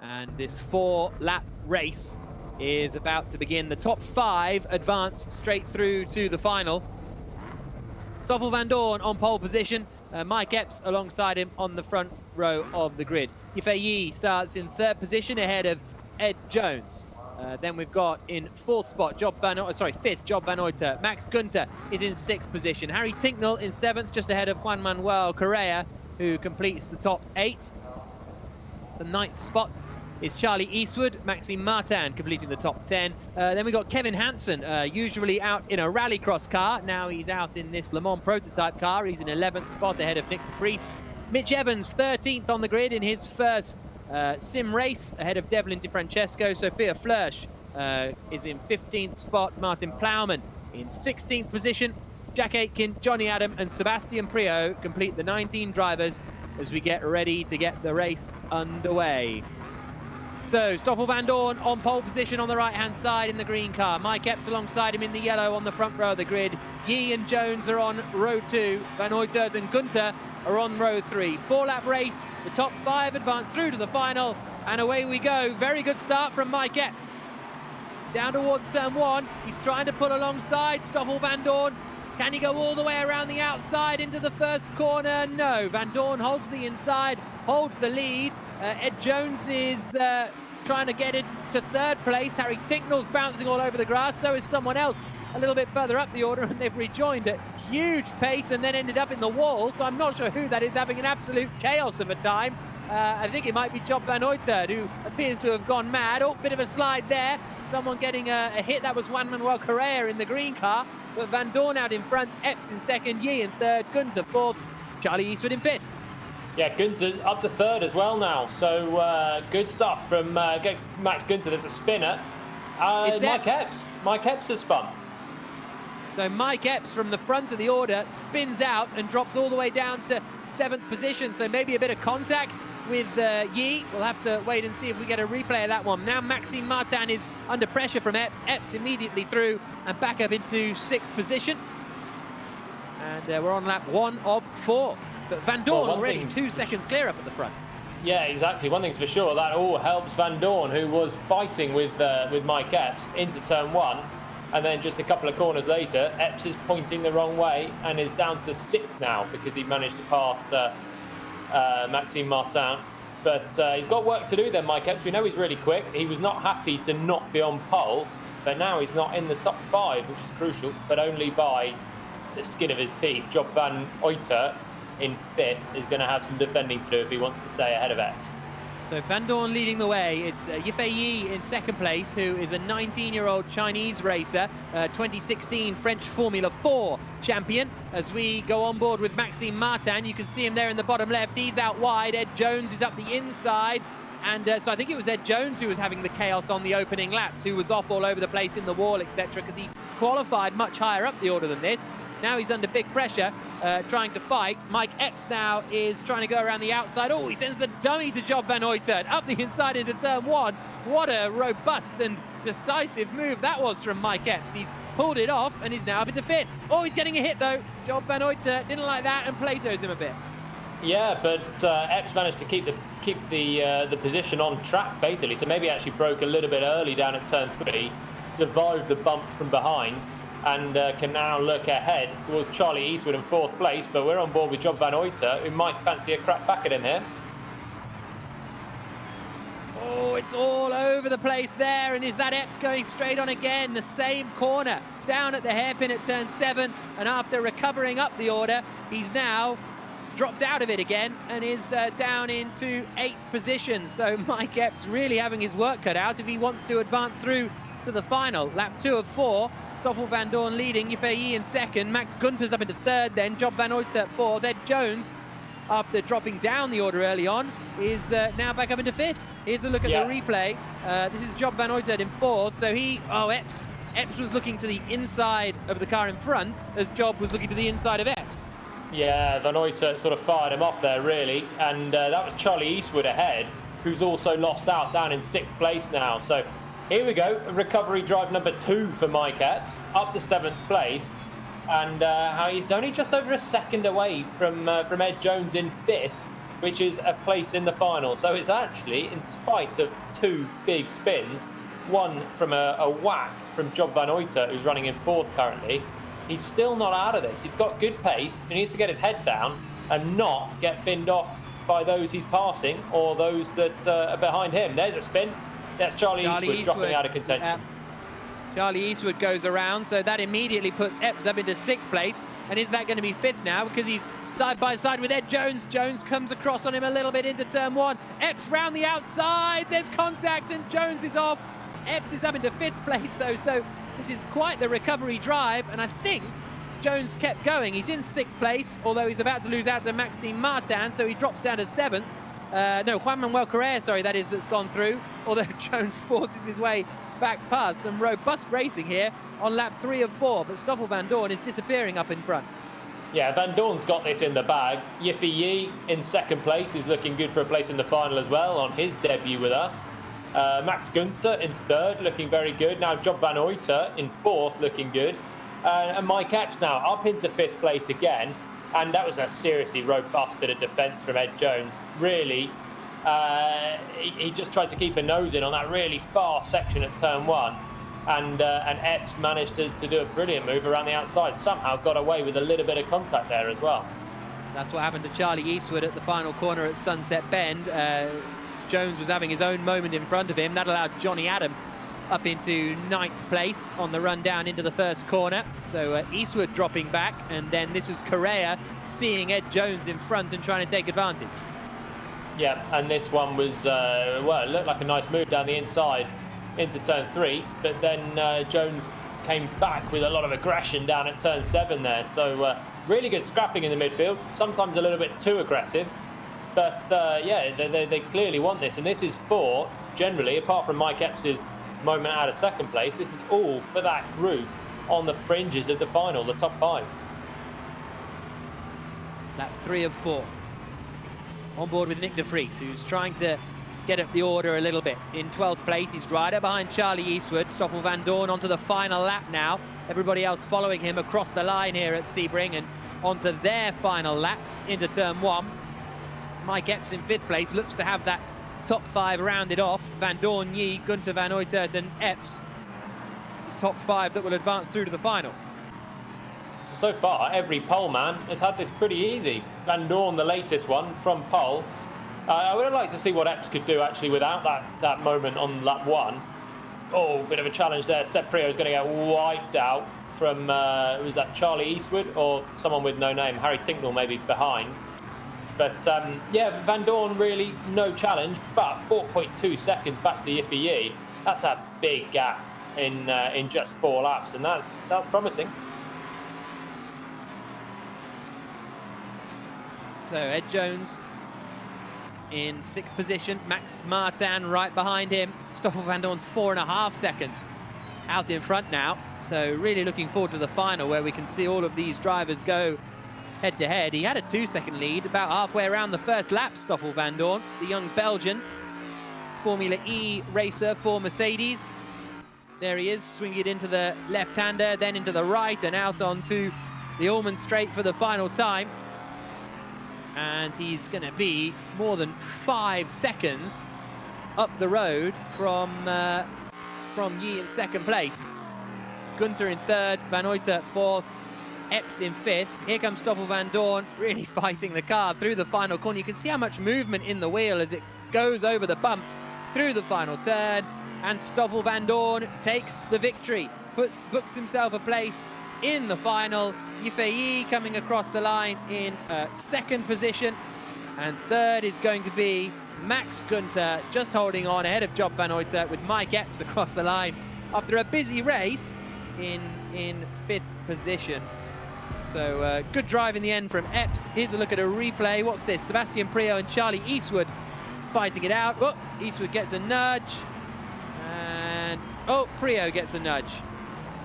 And this 4-lap race is about to begin. The top 5 advance straight through to the final. Stoffel Van Dorn on pole position. Mike Epps alongside him on the front row of the grid. Yifei starts in 3rd position ahead of Ed Jones. Then we've got in 4th spot, 5th, Job van Uytert. Max Günther is in 6th position. Harry Tinknell in 7th, just ahead of Juan Manuel Correa, who completes the top 8. The 9th spot is Charlie Eastwood. Maxime Martin completing the top 10. Then we've got Kevin Hansen, usually out in a rallycross car. Now he's out in this Le Mans prototype car. He's in 11th spot ahead of Nick de Vries. Mitch Evans, 13th on the grid in his first sim race, ahead of Devlin DeFrancesco. Sophia Flörsch is in 15th spot. Martin Plowman in 16th position. Jack Aitken, Johnny Adam and Sebastian Priaulx complete the 19 drivers as we get ready to get the race underway. So Stoffel Vandoorne on pole position on the right-hand side in the green car. Mike Epps alongside him in the yellow on the front row of the grid. Guy and Jones are on row 2. Van Uytert and Gunther are on row 3. 4-lap race. The top 5 advance through to the final. And away we go. Very good start from Mike Epps. Down towards turn 1. He's trying to pull alongside Stoffel Vandoorne. Can he go all the way around the outside into the first corner? No. Vandoorne holds the inside, holds the lead. Ed Jones is trying to get into 3rd place. Harry Ticknell's bouncing all over the grass. So is someone else a little bit further up the order, and they've rejoined at huge pace and then ended up in the wall. So I'm not sure who that is, having an absolute chaos of a time. I think it might be Job Van Uytert, who appears to have gone mad. Oh, bit of a slide there. Someone getting a hit. That was Juan Manuel Correa in the green car. But Vandoorne out in front, Epps in 2nd, Yi in 3rd, Gunther 4th, Charlie Eastwood in 5th. Yeah, Gunther's up to 3rd as well now. So good stuff from Max Gunther. There's a spinner. It's Mike Epps. Mike Epps has spun. So Mike Epps from the front of the order spins out and drops all the way down to 7th position. So maybe a bit of contact with Yi. We'll have to wait and see if we get a replay of that one. Now Maxime Martin is under pressure from Epps. Epps immediately through and back up into 6th position. And we're on lap 1 of 4. But Vandoorne already 2 seconds clear up at the front. Yeah, exactly. One thing's for sure, that all helps Vandoorne, who was fighting with Mike Epps into turn 1. And then just a couple of corners later, Epps is pointing the wrong way and is down to 6th now because he managed to pass Maxime Martin. But he's got work to do then, Mike Epps. We know he's really quick. He was not happy to not be on pole, but now he's not in the top 5, which is crucial, but only by the skin of his teeth. Job Van Uytert in 5th is going to have some defending to do if he wants to stay ahead of Epps. So Vandoorne leading the way. It's Yifei Yi in 2nd place, who is a 19-year-old Chinese racer, 2016 French Formula 4 champion. As we go on board with Maxime Martin, you can see him there in the bottom left. He's out wide. Ed Jones is up the inside. And so I think it was Ed Jones who was having the chaos on the opening laps, who was off all over the place in the wall, etc., because he qualified much higher up the order than this. Now he's under big pressure, trying to fight. Mike Epps now is trying to go around the outside. Oh, he sends the dummy to Job Van Uytert up the inside into turn 1. What a robust and decisive move that was from Mike Epps. He's pulled it off and is now up into 5th. Oh, he's getting a hit though. Job Van Uytert didn't like that and Plato's him a bit. Yeah, but Epps managed to keep the position on track basically. So maybe actually broke a little bit early down at turn 3, survived the bump from behind, and can now look ahead towards Charlie Eastwood in 4th place. But we're on board with Job Van Uytert, who might fancy a crack back at him here. Oh, it's all over the place there. And is that Epps going straight on again? The same corner, down at the hairpin at turn 7. And after recovering up the order, he's now dropped out of it again and is down into 8th position. So Mike Epps really having his work cut out if he wants to advance through to the final. Lap 2 of 4, Stoffel Vandoorne leading, Yifei Yi in 2nd, Max Gunther's up into 3rd, then Job Van Uytert 4th. Ed Jones, after dropping down the order early on, is now back up into 5th. Here's a look at the replay. This is Job Van Uytert in 4th, so Epps was looking to the inside of the car in front as Job was looking to the inside of Epps. Yeah, Van Uytert sort of fired him off there really, and that was Charlie Eastwood ahead, who's also lost out down in 6th place now. So here we go, recovery drive number 2 for Mike Epps, up to 7th place, and he's only just over a second away from Ed Jones in 5th, which is a place in the final. So it's actually, in spite of 2 big spins, one from a whack from Job Van Uytert, who's running in 4th currently, he's still not out of this. He's got good pace, he needs to get his head down and not get binned off by those he's passing or those that are behind him. There's a spin. That's Charlie Eastwood dropping out of contention. Charlie Eastwood goes around, so that immediately puts Epps up into 6th place. And is that going to be 5th now? Because he's side by side with Ed Jones. Jones comes across on him a little bit into turn 1. Epps round the outside. There's contact and Jones is off. Epps is up into 5th place though, so this is quite the recovery drive. And I think Jones kept going. He's in 6th place, although he's about to lose out to Maxime Martin, so he drops down to 7th. No, Juan Manuel Correa, sorry, that is, that's gone through, although Jones forces his way back past. Some robust racing here on lap 3 of 4, but Stoffel Vandoorne is disappearing up in front. Yeah, Van Dorn's got this in the bag. Yiffy Yi in 2nd place is looking good for a place in the final as well on his debut with us. Max Günther in 3rd, looking very good. Now Job van Uyter in 4th, looking good. And Mike Epps now up into 5th place again. And that was a seriously robust bit of defence from Ed Jones. Really, he just tried to keep a nose in on that really fast section at turn 1. And Epps managed to do a brilliant move around the outside. Somehow got away with a little bit of contact there as well. That's what happened to Charlie Eastwood at the final corner at Sunset Bend. Jones was having his own moment in front of him. That allowed Johnny Adam up into 9th place on the run down into the 1st corner. So Eastwood dropping back, and then this was Correa seeing Ed Jones in front and trying to take advantage. Yeah, and this one was, well, it looked like a nice move down the inside into turn 3, but then Jones came back with a lot of aggression down at turn 7 there. So really good scrapping in the midfield, sometimes a little bit too aggressive. But yeah, they clearly want this, and this is for, generally, apart from Mike Epps's moment out of 2nd place, this is all for that group on the fringes of the final, the top 5. Lap 3 of 4. On board with Nick de Vries, who's trying to get up the order a little bit. In 12th place, he's rider behind Charlie Eastwood. Stoffel Vandoorne onto the final lap now. Everybody else following him across the line here at Sebring and onto their final laps into turn 1. Mike Epps in 5th place looks to have that top 5 rounded off. Vandoorne, Yi, Günther van Uytert and Epps. Top 5 that will advance through to the final. So far, every pole man has had this pretty easy. Vandoorne, the latest one, from pole. I would have liked to see what Epps could do actually without that moment on lap 1. Oh, bit of a challenge there. Seb Priaulx is going to get wiped out from, was that Charlie Eastwood or someone with no name? Harry Tinknell maybe behind. But yeah, Vandoorne really no challenge, but 4.2 seconds back to Yiffy Yi. That's a big gap in just 4 laps, and that's promising. So Ed Jones in 6th position, Max Martin right behind him. Stoffel Vandoorne's 4.5 seconds out in front now. So really looking forward to the final where we can see all of these drivers go head to head. He had a 2-second lead about halfway around the first lap, Stoffel Vandoorne, the young Belgian Formula E racer for Mercedes. There he is, swinging it into the left-hander, then into the right and out onto the Ullman Straight for the final time. And he's going to be more than 5 seconds up the road from Yi in 2nd place. Günther in 3rd, Van Uytert 4th, Epps in 5th. Here comes Stoffel Vandoorne, really fighting the car through the final corner. You can see how much movement in the wheel as it goes over the bumps through the final turn. And Stoffel Vandoorne takes the victory, books himself a place in the final. Yiffy Yi coming across the line in 2nd position. And 3rd is going to be Max Günther, just holding on ahead of Job van Uytert with Mike Epps across the line after a busy race in 5th position. So good drive in the end from Epps. Here's a look at a replay. What's this? Sebastian Priaulx and Charlie Eastwood fighting it out. Oh, Eastwood gets a nudge. And, oh, Priaulx gets a nudge.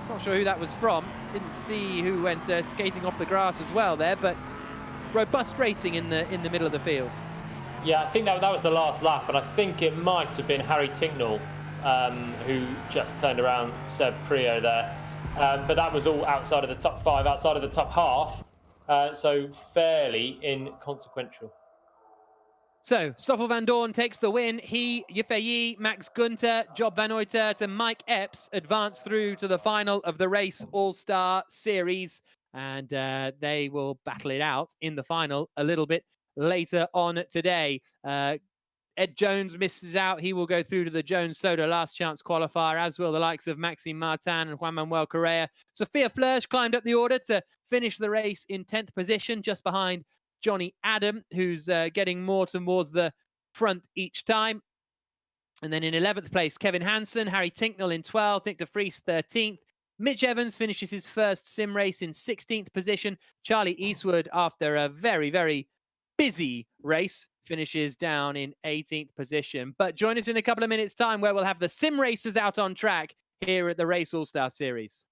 Not sure who that was from. Didn't see who went skating off the grass as well there, but robust racing in the middle of the field. Yeah, I think that was the last lap, and I think it might have been Harry Tinknell who just turned around Seb Priaulx there. But that was all outside of the top 5, outside of the top half, so fairly inconsequential. So, Stoffel Vandoorne takes the win. He, Yiffy Yi, Max Günther, Job van Uytert and Mike Epps advance through to the final of the Race All-Star Series. And they will battle it out in the final a little bit later on today. Ed Jones misses out. He will go through to the Jones Soda last chance qualifier, as will the likes of Maxime Martin and Juan Manuel Correa. Sophia Flörsch climbed up the order to finish the race in 10th position, just behind Johnny Adam, who's getting more towards the front each time. And then in 11th place, Kevin Hansen, Harry Tinknell in 12th, Nick de Vries 13th, Mitch Evans finishes his first sim race in 16th position. Charlie Eastwood, after a very, very busy race, finishes down in 18th position. But join us in a couple of minutes' time where we'll have the sim racers out on track here at the Race All-Star Series.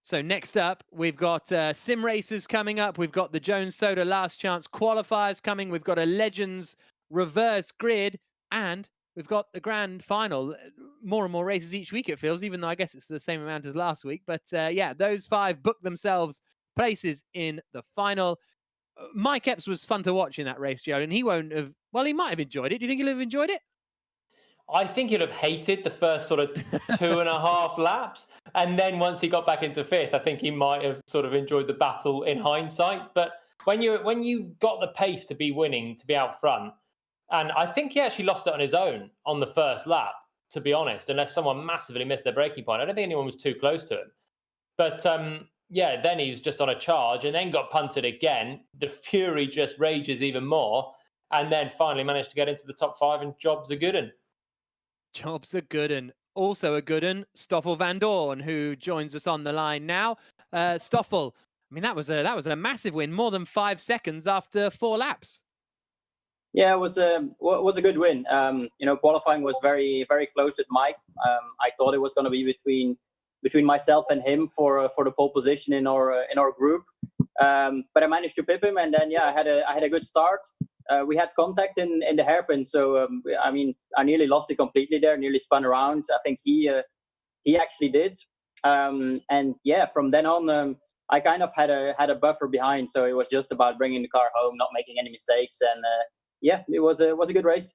So next up, we've got sim races coming up. We've got the Jones Soda Last Chance qualifiers coming. We've got a Legends reverse grid, and we've got the grand final. More and more races each week, it feels, even though I guess it's the same amount as last week. But yeah, those 5 booked themselves places in the final. Mike Epps was fun to watch in that race, Joe, and he won't have, well, he might have enjoyed it. Do you think he'll have enjoyed it? I think he'd have hated the first sort of 2.5 laps. And then once he got back into 5th, I think he might have sort of enjoyed the battle in hindsight. But when you got the pace to be winning, to be out front, and I think he actually lost it on his own on the first lap, to be honest, unless someone massively missed their braking point. I don't think anyone was too close to him. But yeah, then he was just on a charge and then got punted again. The fury just rages even more. And then finally managed to get into the top 5, and jobs are good. Jobs are good, and also a good one, Stoffel Vandoorne, who joins us on the line now. Stoffel, I mean, that was a massive win, more than 5 seconds after 4 laps. Yeah, it was a good win. Qualifying was very, very close with Mike. I thought it was going to be between myself and him for the pole position in our group. But I managed to pip him, and then I had a good start. We had contact in the hairpin, so I nearly lost it completely there. Nearly spun around. I think he actually did. And yeah, from then on, I kind of had a buffer behind, so it was just about bringing the car home, not making any mistakes, and yeah, it was a good race.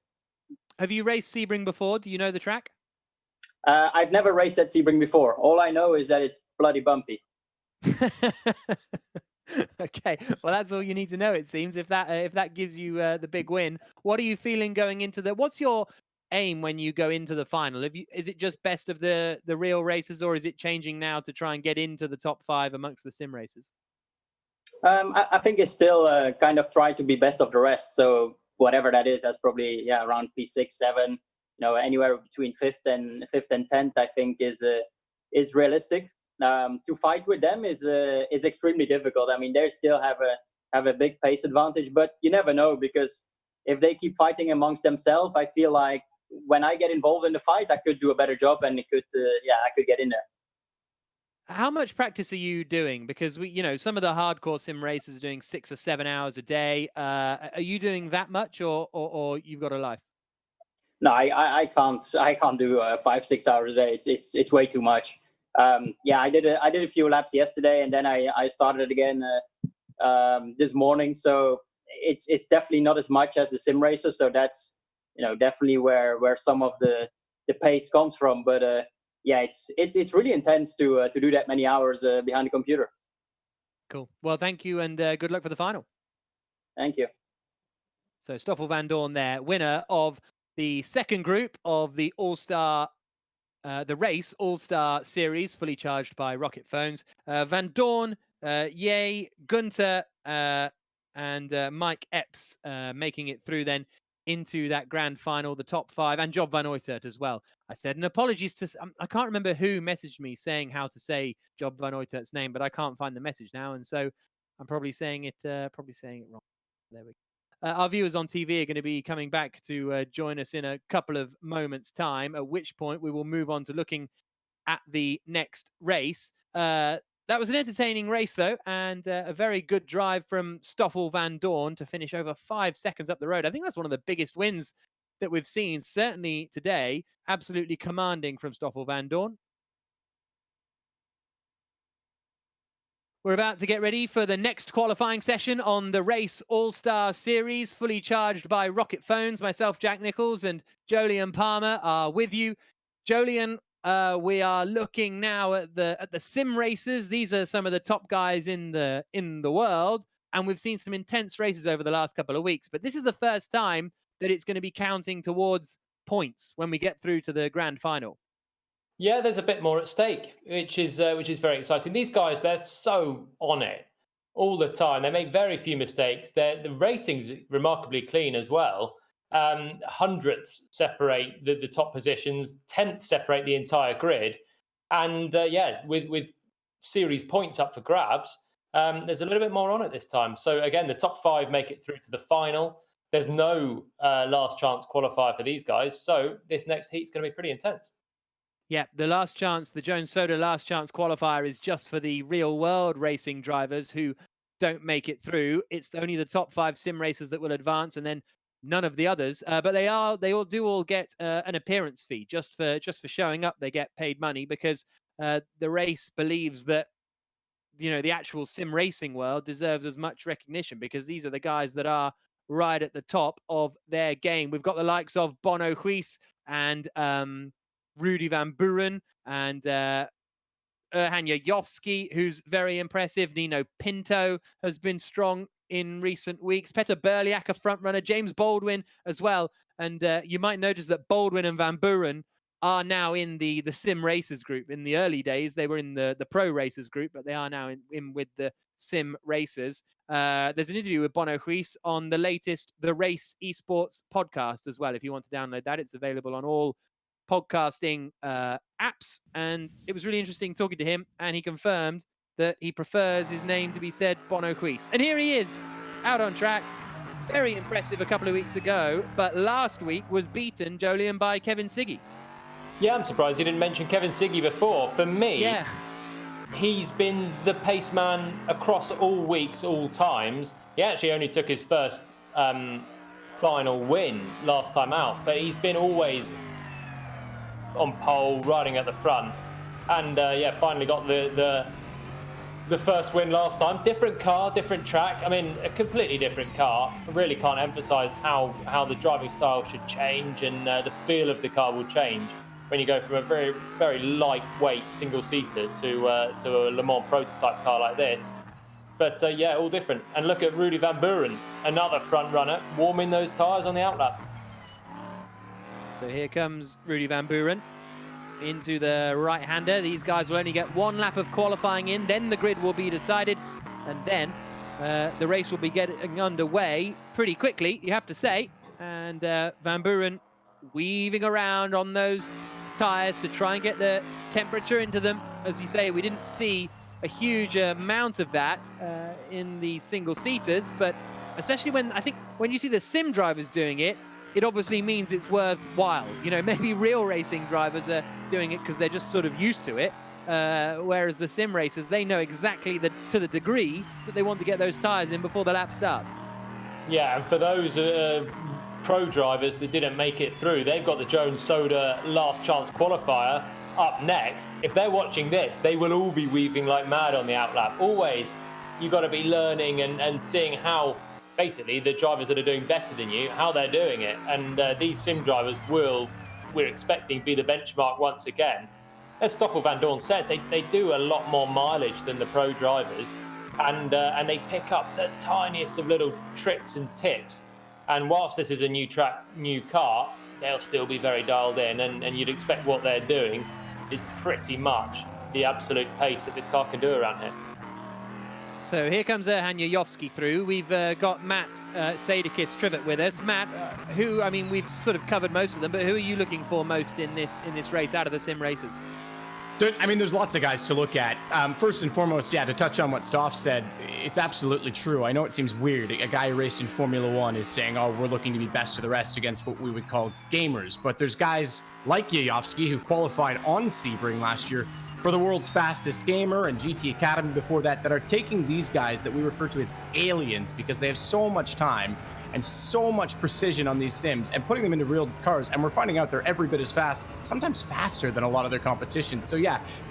Have you raced Sebring before? Do you know the track? I've never raced at Sebring before. All I know is that it's bloody bumpy. Okay, well, that's all you need to know, it seems. If that gives you the big win, what are you feeling going into the? What's your aim when you go into the final? Is it just best of the real races, or is it changing now to try and get into the top 5 amongst the sim races? I think it's still kind of try to be best of the rest. So whatever that is, that's probably around P6, 7. Anywhere between 5th and 10th, I think is realistic. To fight with them is extremely difficult. I mean, they still have a big pace advantage, but you never know, because if they keep fighting amongst themselves, I feel like when I get involved in the fight, I could do a better job, and I could get in there. How much practice are you doing? Because some of the hardcore sim racers are doing 6 or 7 hours a day. Are you doing that much, or you've got a life? No, I can't do 5-6 hours a day. It's way too much. I did a few laps yesterday, and then I started again this morning. So it's definitely not as much as the sim racer. So that's definitely where some of the pace comes from. But it's really intense to do that many hours behind the computer. Cool. Well, thank you, and good luck for the final. Thank you. So Stoffel Vandoorne there, winner of the second group of the All-Star, the Race All-Star Series, fully charged by Rocket Phones. Vandoorne, Yeh, Gunter, and Mike Epps making it through then into that grand final, the top 5, and Job van Uytert as well. I said, and apologies to, I can't remember who messaged me saying how to say Job van Uytert's name, but I can't find the message now, and so I'm probably saying it wrong. There we go. Our viewers on TV are going to be coming back to join us in a couple of moments' time, at which point we will move on to looking at the next race. That was an entertaining race, though, and a very good drive from Stoffel Vandoorne to finish over 5 seconds up the road. I think that's one of the biggest wins that we've seen, certainly today. Absolutely commanding from Stoffel Vandoorne. We're about to get ready for the next qualifying session on the Race All-Star Series, fully charged by Rocket Phones. Myself, Jack Nicholls, and Jolyon Palmer are with you. Jolyon, we are looking now at the sim races. These are some of the top guys in the world, and we've seen some intense races over the last couple of weeks. But this is the first time that it's going to be counting towards points when we get through to the grand final. Yeah, there's a bit more at stake, which is very exciting. These guys, they're so on it all the time. They make very few mistakes. The racing's remarkably clean as well. hundredths separate the top positions, tenths separate the entire grid. And with series points up for grabs, there's a little bit more on it this time. So again, the top 5 make it through to the final. There's no last chance qualifier for these guys. So this next heat's going to be pretty intense. Yeah, the last chance, the Jones Soda last chance qualifier is just for the real world racing drivers who don't make it through. It's only the top 5 sim racers that will advance, and then none of the others. But they all get an appearance fee just for showing up. They get paid money because the race believes that the actual sim racing world deserves as much recognition, because these are the guys that are right at the top of their game. We've got the likes of Bono Huis and Rudy Van Buren and Hanja Jofsky, who's very impressive. Nino Pinto has been strong in recent weeks. Peter Berliak, a front runner. James Baldwin as well. And you might notice that Baldwin and Van Buren are now in the sim racers group. In the early days, they were in the pro racers group, but they are now in with the sim racers. There's an interview with Bono Huis on the latest The Race Esports podcast as well. If you want to download that, it's available on all podcasting apps. And it was really interesting talking to him, and he confirmed that he prefers his name to be said Bono Huis. And here he is, out on track. Very impressive a couple of weeks ago, but last week was beaten, Jolyon, by Kevin Siggy. Yeah, I'm surprised you didn't mention Kevin Siggy before. For me, he's been the pace man across all weeks, all times. He actually only took his first final win last time out, but he's been always on pole, riding at the front. And finally got the first win last time. Different car, different track. I mean, a completely different car. I really can't emphasize how the driving style should change, and the feel of the car will change when you go from a very, very lightweight single-seater to a Le Mans prototype car like this. But all different. And look at Rudy Van Buren, another front runner, warming those tyres on the outlap. So here comes Rudy Van Buren into the right-hander. These guys will only get 1 lap of qualifying in, then the grid will be decided, and then the race will be getting underway pretty quickly, you have to say. And Van Buren weaving around on those tyres to try and get the temperature into them. As you say, we didn't see a huge amount of that in the single-seaters, but especially when you see the sim drivers doing it, it obviously means it's worthwhile. Maybe real racing drivers are doing it because they're just sort of used to it, whereas the sim racers, they know exactly to the degree that they want to get those tyres in before the lap starts. Yeah, and for those pro drivers that didn't make it through, they've got the Jones Soda last chance qualifier up next. If they're watching this, they will all be weaving like mad on the outlap. Always, you've got to be learning and seeing how basically the drivers that are doing better than you, how they're doing it. And these sim drivers we're expecting, be the benchmark once again. As Stoffel Van Dorn said, they do a lot more mileage than the pro drivers, and they pick up the tiniest of little tricks and tips. And whilst this is a new track, new car, they'll still be very dialed in, and you'd expect what they're doing is pretty much the absolute pace that this car can do around here. So here comes Hanja Jofsky through. We've got Matt Sadakis Trivet with us. Matt, we've sort of covered most of them, but who are you looking for most in this race out of the sim racers? There's lots of guys to look at. First and foremost, to touch on what Stoff said, it's absolutely true. I know it seems weird. A guy who raced in Formula One is saying, we're looking to be best of the rest against what we would call gamers. But there's guys like Jajovski who qualified on Sebring last year for the world's fastest gamer and GT Academy before that are taking these guys that we refer to as aliens because they have so much time and so much precision on these sims and putting them into real cars, and we're finding out they're every bit as fast, sometimes faster than a lot of their competition. So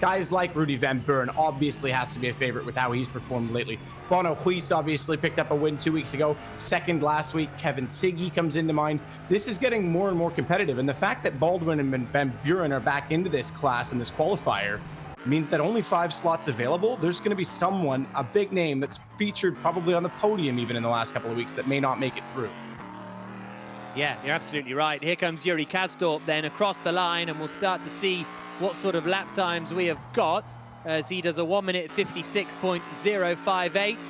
guys like Rudy Van Buren obviously has to be a favorite with how he's performed lately. Bono Huis obviously picked up a win 2 weeks ago, second last week. Kevin Siggy comes into mind. This is getting more and more competitive, and the fact that Baldwin and Van Buren are back into this class and this qualifier means that only 5 slots available. There's going to be someone, a big name, that's featured probably on the podium even in the last couple of weeks that may not make it through. Yeah, you're absolutely right. Here comes Yuri Kastorp then across the line, and we'll start to see what sort of lap times we have got as he does a 1 minute 56.058.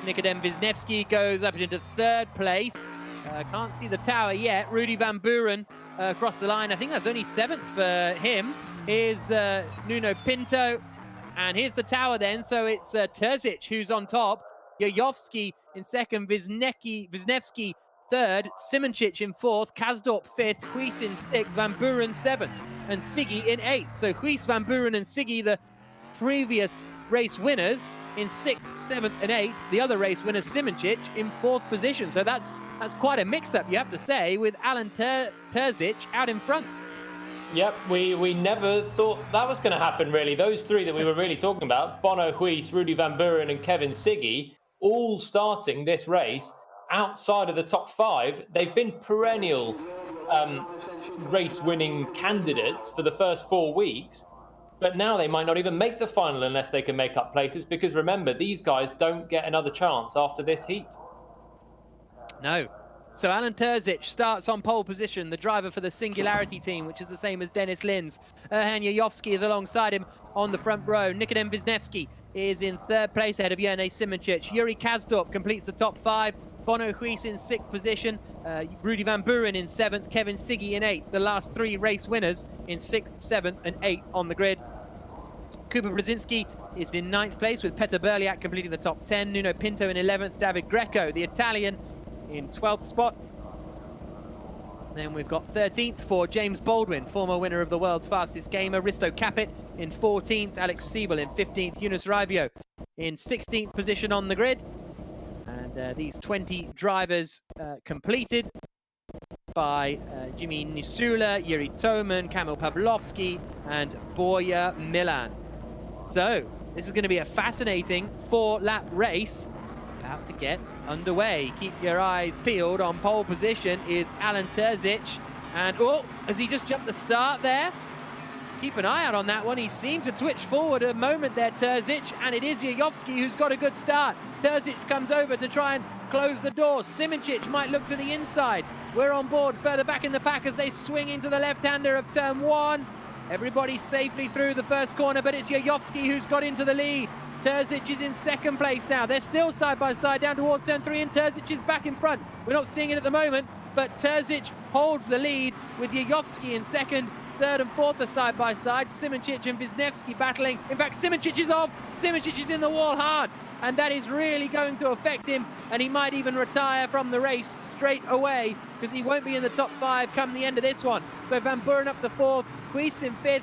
Nikodem Wisniewski goes up into 3rd place. Can't see the tower yet. Rudy Van Buren across the line. I think that's only 7th for him. Here's Nuno Pinto. And here's the tower then. So it's Terzic who's on top. Jajovski in second. Wisniewski third. Simoncic in fourth. Kasdorp fifth. Huis in sixth. Van Buren seventh. And Siggy in eighth. So Huis, Van Buren and Siggy, the previous race winners, in 6th, 7th and 8th. The other race winners, Simoncic, in 4th position. So that's quite a mix-up, you have to say, with Alan Terzic out in front. Yep, we never thought that was going to happen, really. Those three that we were really talking about, Bono Huis, Rudy Van Buren and Kevin Siggy, all starting this race outside of the top 5. They've been perennial race-winning candidates for the first 4 weeks. But now they might not even make the final unless they can make up places, because remember, these guys don't get another chance after this heat. No. So Alan Terzic starts on pole position, the driver for the Singularity team, which is the same as Dennis Linz. Erhan Jajovski is alongside him on the front row. Nikodem Wisniewski is in 3rd place ahead of Jene Simoncic. Yuri Kasdorp completes the top 5. Bono Huis in 6th position. Rudy Van Buren in 7th. Kevin Siggy in 8th. The last 3 race winners in 6th, 7th and 8th on the grid. Kuba Brzezinski is in 9th place with Peter Berliak completing the top 10. Nuno Pinto in 11th. David Greco, the Italian, in 12th spot. Then we've got 13th for James Baldwin, former winner of the world's fastest gamer. Risto Capit in 14th. Alex Siebel in 15th. Yunus Raivio in 16th position on the grid. And these 20 drivers completed by Jimmy Nisula, Yuri Toman, Kamil Pawlowski and Borja Milan. So this is going to be a fascinating 4-lap race about to get underway. Keep your eyes peeled. On pole position is Alan Terzic. And, oh, has he just jumped the start there? Keep an eye out on that one. He seemed to twitch forward a moment there, Terzic, and it is Jajovski who's got a good start. Terzic comes over to try and close the door. Simoncic might look to the inside. We're on board further back in the pack as they swing into the left-hander of turn 1. Everybody safely through the first corner, but it's Jajovski who's got into the lead. Terzic is in 2nd place now. They're still side by side down towards turn 3, and Terzic is back in front. We're not seeing it at the moment, but Terzic holds the lead with Jajovski in 2nd. 3rd and 4th are side by side. Simoncic and Wisniewski battling. In fact, Simoncic is off. Simoncic is in the wall hard, and that is really going to affect him, and he might even retire from the race straight away because he won't be in the top 5 come the end of this one. So Van Buren up to 4th, Huis in 5th.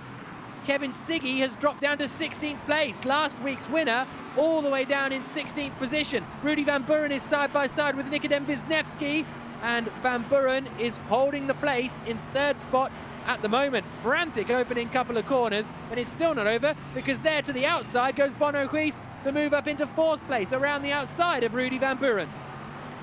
Kevin Siggy has dropped down to 16th place. Last week's winner all the way down in 16th position. Rudy Van Buren is side by side with Nikodem Wisniewski, and Van Buren is holding the place in 3rd spot at the moment. Frantic opening couple of corners, and it's still not over because there to the outside goes Bono Huis to move up into 4th place around the outside of Rudy Van Buren.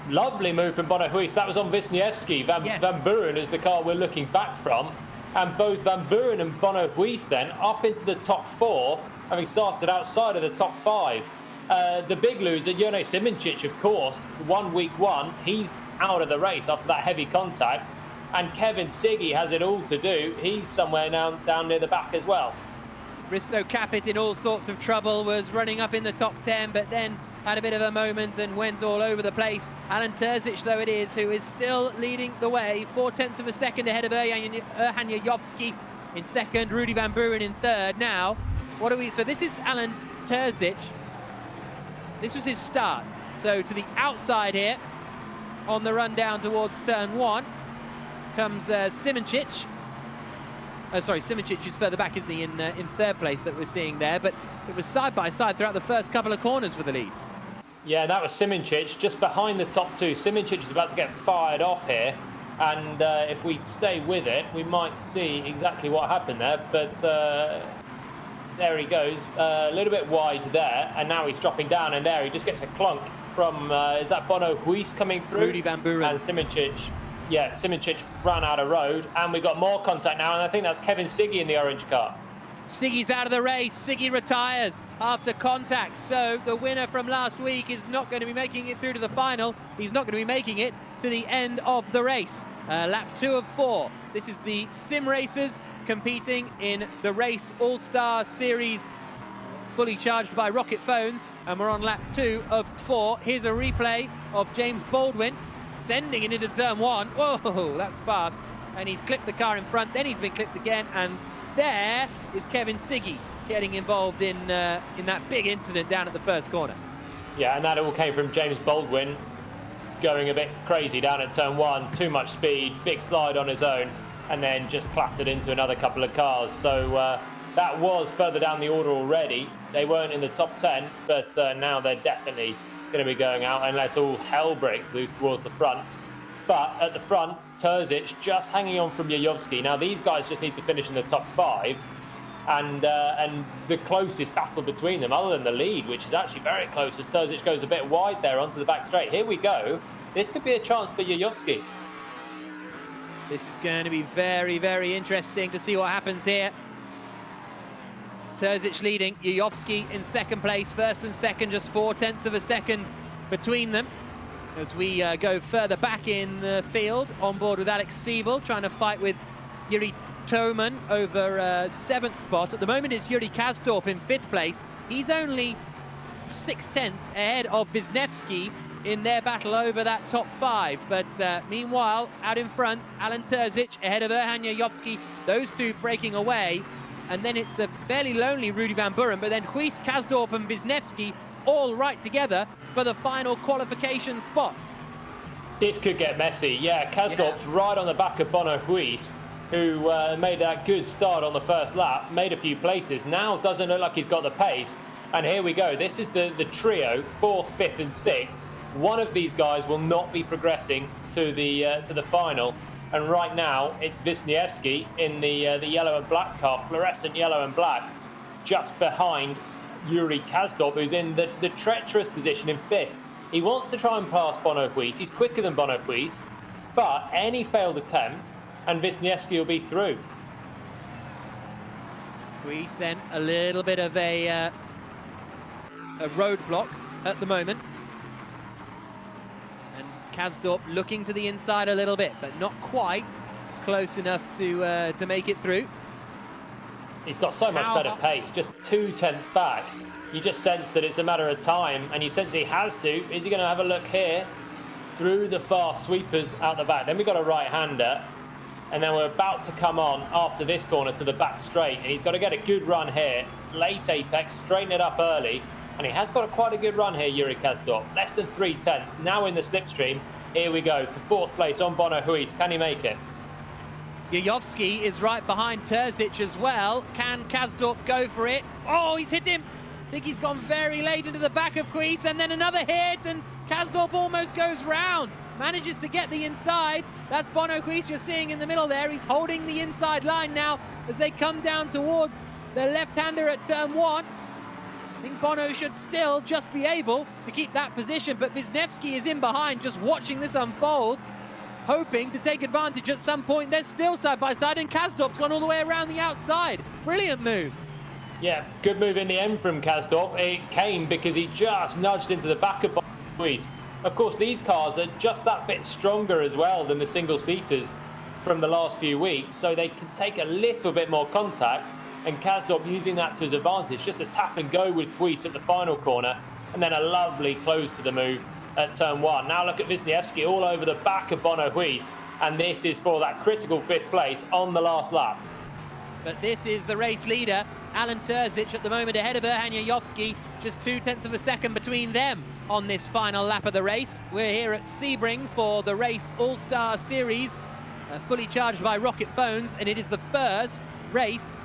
Lovely move from Bono Huis. That was on Wisniewski. Van Buren is the car we're looking back from. And both Van Buren and Bono Huis then up into the top 4, having started outside of the top 5. The big loser, Jone Simoncic, of course, won week 1. He's out of the race after that heavy contact. And Kevin Siggy has it all to do. He's somewhere now down near the back as well. Risto Capit in all sorts of trouble, was running up in the top 10, but then had a bit of a moment and went all over the place. Alan Terzic, though it is, who is still leading the way, 0.4 of a second ahead of Erhan Jajovski in 2nd, Rudy Van Buren in 3rd. Now, what are we? So this is Alan Terzic. This was his start. So to the outside here, on the run down towards turn 1, comes Simoncic. Simoncic is further back, isn't he, in 3rd place that we're seeing there, but it was side by side throughout the first couple of corners for the lead. Yeah, that was Simoncic just behind the top 2. Simoncic is about to get fired off here, and if we stay with it, we might see exactly what happened there, but there he goes, a little bit wide there, and now he's dropping down, and there he just gets a clunk from, is that Bono Huis coming through? Rudy Van Buren. And Simoncic. Yeah, Simoncic ran out of road, and we've got more contact now, and I think that's Kevin Siggy in the orange car. Siggy's out of the race. Siggy retires after contact. So the winner from last week is not going to be making it through to the final. He's not going to be making it to the end of the race. Lap 2 of 4. This is the sim racers competing in the Race All-Star Series, fully charged by Rocket Phones, and we're on lap 2 of 4. Here's a replay of James Baldwin sending it into turn one. Whoa, that's fast. And he's clipped the car in front, then he's been clipped again, and there is Kevin Siggy getting involved in that big incident down at the first corner. Yeah, and that all came from James Baldwin going a bit crazy down at turn one. Too much speed, big slide on his own, and then just clattered into another couple of cars. So that was further down the order already. They weren't in the top 10, but now they're definitely going to be going out unless all hell breaks loose towards the front. But at the front, Terzic just hanging on from Yayovsky. Now these guys just need to finish in the top 5, and the closest battle between them, other than the lead, which is actually very close, as Terzic goes a bit wide there onto the back straight. Here we go. This could be a chance for Yayovsky. This is going to be very, very interesting to see what happens here. Terzic leading, Yayovsky in second place, first and second, just 0.4 of a second between them. As we go further back in the field, on board with Alex Siebel, trying to fight with Yuri Toman over 7th spot. At the moment it's Yuri Kastorp in 5th place. He's only 0.6 ahead of Wisniewski in their battle over that top 5. But meanwhile, out in front, Alan Terzic ahead of Erhan Yayovsky, those two breaking away. And then it's a fairly lonely Rudy Van Buren, but then Huis, Kastorp and Wisniewski all right together for the final qualification spot. This could get messy. Yeah, Kastorp's right on the back of Bono Huis, who made that good start on the first lap, made a few places. Now doesn't look like he's got the pace. And here we go. This is the trio, 4th, 5th and 6th. One of these guys will not be progressing to the final. And right now, it's Wisniewski in the yellow and black car, fluorescent yellow and black, just behind Yuri Kastorp, who's in the treacherous position in 5th. He wants to try and pass Bono Huis. He's quicker than Bono Huis, but any failed attempt, and Wisniewski will be through. Huis then a little bit of a roadblock at the moment. Kastorp looking to the inside a little bit, but not quite close enough to make it through. He's got so much better pace, just 0.2 back. You just sense that it's a matter of time, and you sense he has to. Is he going to have a look here? Through the fast sweepers out the back. Then we've got a right-hander, and then we're about to come on after this corner to the back straight, and he's got to get a good run here. Late apex, straighten it up early. And he has got quite a good run here, Yuri Kastorp. Less than 0.3. Now in the slipstream. Here we go for 4th place on Bono Huis. Can he make it? Yayovsky is right behind Terzic as well. Can Kastorp go for it? Oh, he's hit him. I think he's gone very late into the back of Huis, and then another hit, and Kastorp almost goes round. Manages to get the inside. That's Bono Huis you're seeing in the middle there. He's holding the inside line now as they come down towards the left-hander at turn 1. I think Bono should still just be able to keep that position, but Wisniewski is in behind, just watching this unfold, hoping to take advantage at some point. They're still side by side, and Kastorp's gone all the way around the outside. Brilliant move. Yeah, good move in the end from Kastorp. It came because he just nudged into the back of Bono Huis. Of course, these cars are just that bit stronger as well than the single-seaters from the last few weeks, so they can take a little bit more contact. And Kastorp using that to his advantage, just a tap and go with Huis at the final corner, and then a lovely close to the move at turn 1. Now look at Wisniewski all over the back of Bono Huis, and this is for that critical 5th place on the last lap. But this is the race leader, Alan Terzic, at the moment ahead of Erhan Yayovsky, just 0.2 of a second between them on this final lap of the race. We're here at Sebring for the Race All-Star Series, fully charged by Rocket Phones, and it is the first race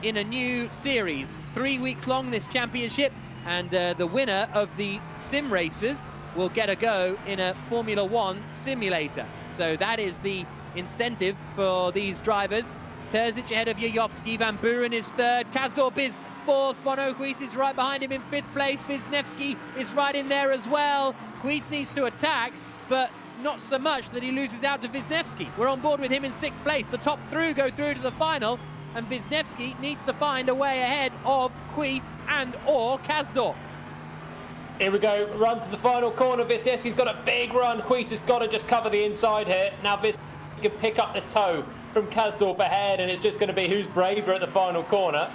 in a new series. 3 weeks long, this championship, and the winner of the sim races will get a go in a Formula 1 simulator. So that is the incentive for these drivers. Terzic ahead of Yayovsky, Van Buren is 3rd, Kastorp is 4th, Bono Huis is right behind him in 5th place, Wisniewski is right in there as well. Huis needs to attack, but not so much that he loses out to Wisniewski. We're on board with him in 6th place. The top 3 go through to the final, and Wisniewski needs to find a way ahead of Huis and or Kastorp. Here we go, run to the final corner. Wisniewski's got a big run. Huis has got to just cover the inside here. Now Wisniewski can pick up the toe from Kastorp ahead, and it's just going to be who's braver at the final corner.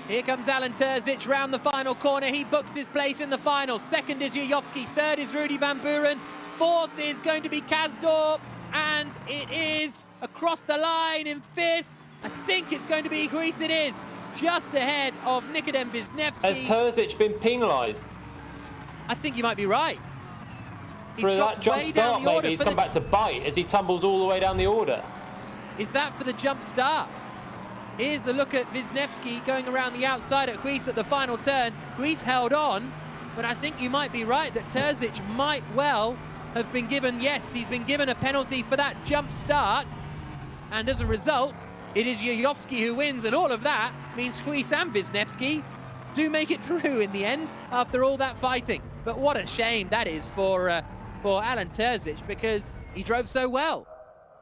Here comes Alan Terzic round the final corner. He books his place in the final. 2nd is Yayovsky, 3rd is Rudy Van Buren, fourth is going to be Kasdorp, and it is across the line in fifth. I think it's going to be Greece. It is just ahead of Nikodem Wisniewski. Has Terzic been penalised? I think you might be right. For that jump start, maybe he's come back to bite as he tumbles all the way down the order. Is that for the jump start? Here's the look at Wisniewski going around the outside at Greece at the final turn. Greece held on, but I think you might be right that Terzic might well have been given, yes, he's been given a penalty for that jump start. And as a result, it is Yuyovski who wins, and all of that means Greece and Wisniewski do make it through in the end after all that fighting. But what a shame that is for Alan Terzic, because he drove so well.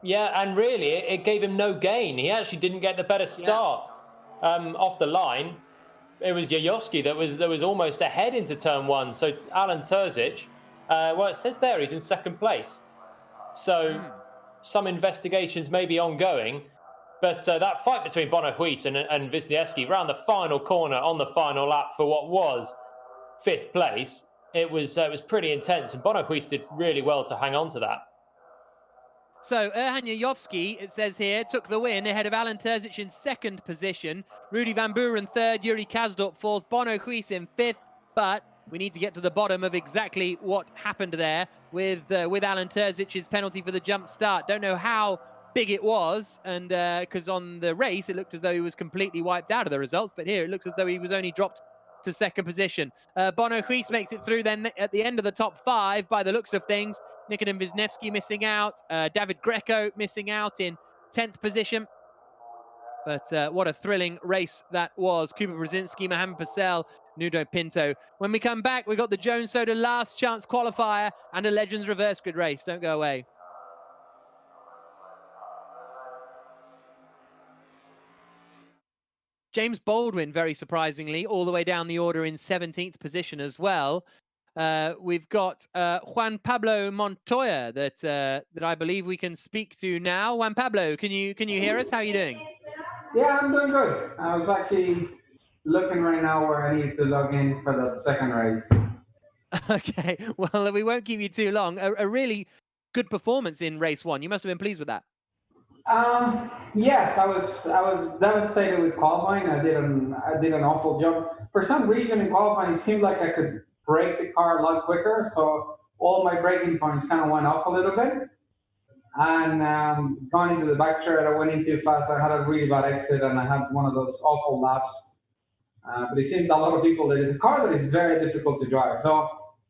Yeah, and really, it gave him no gain. He actually didn't get the better start off the line. It was Yuyovski that was almost ahead into turn one. So Alan Terzic, well, it says there he's in second place. So some investigations may be ongoing. But that fight between Bono Huis and Wisniewski round the final corner on the final lap for what was fifth place, it was pretty intense. And Bono Huis did really well to hang on to that. So Erhan Yuyovski, it says here, took the win ahead of Alan Terzic in second position. Rudy Van Buren third, Yuri Kasdorp fourth, Bono Huis in fifth. But we need to get to the bottom of exactly what happened there with Alan Terzic's penalty for the jump start. Don't know how big it was, and because on the race it looked as though he was completely wiped out of the results, but here it looks as though he was only dropped to second position. Bono Huis makes it through then at the end of the top five by the looks of things. Nikodem Wisniewski missing out, David Greco missing out in 10th position. But what a thrilling race that was. Kuba Brzezinski, Mohamed Purcell, Nudo Pinto. When we come back, we've got the Jones Soda last chance qualifier and a Legends reverse grid race. Don't go away. James Baldwin, very surprisingly, all the way down the order in 17th position as well. We've got Juan Pablo Montoya that I believe we can speak to now. Juan Pablo, can you hear us? How are you doing? Yeah, I'm doing good. I was actually looking right now where I need to log in for the second race. Okay, well, we won't keep you too long. A really good performance in race one. You must have been pleased with that. Yes, I was devastated with qualifying. I did an awful jump. For some reason in qualifying, it seemed like I could brake the car a lot quicker, so all my braking points kind of went off a little bit. And going into the back straight, I went in too fast. I had a really bad exit, and I had one of those awful laps. But it seemed a lot of people, it's a car that is very difficult to drive. So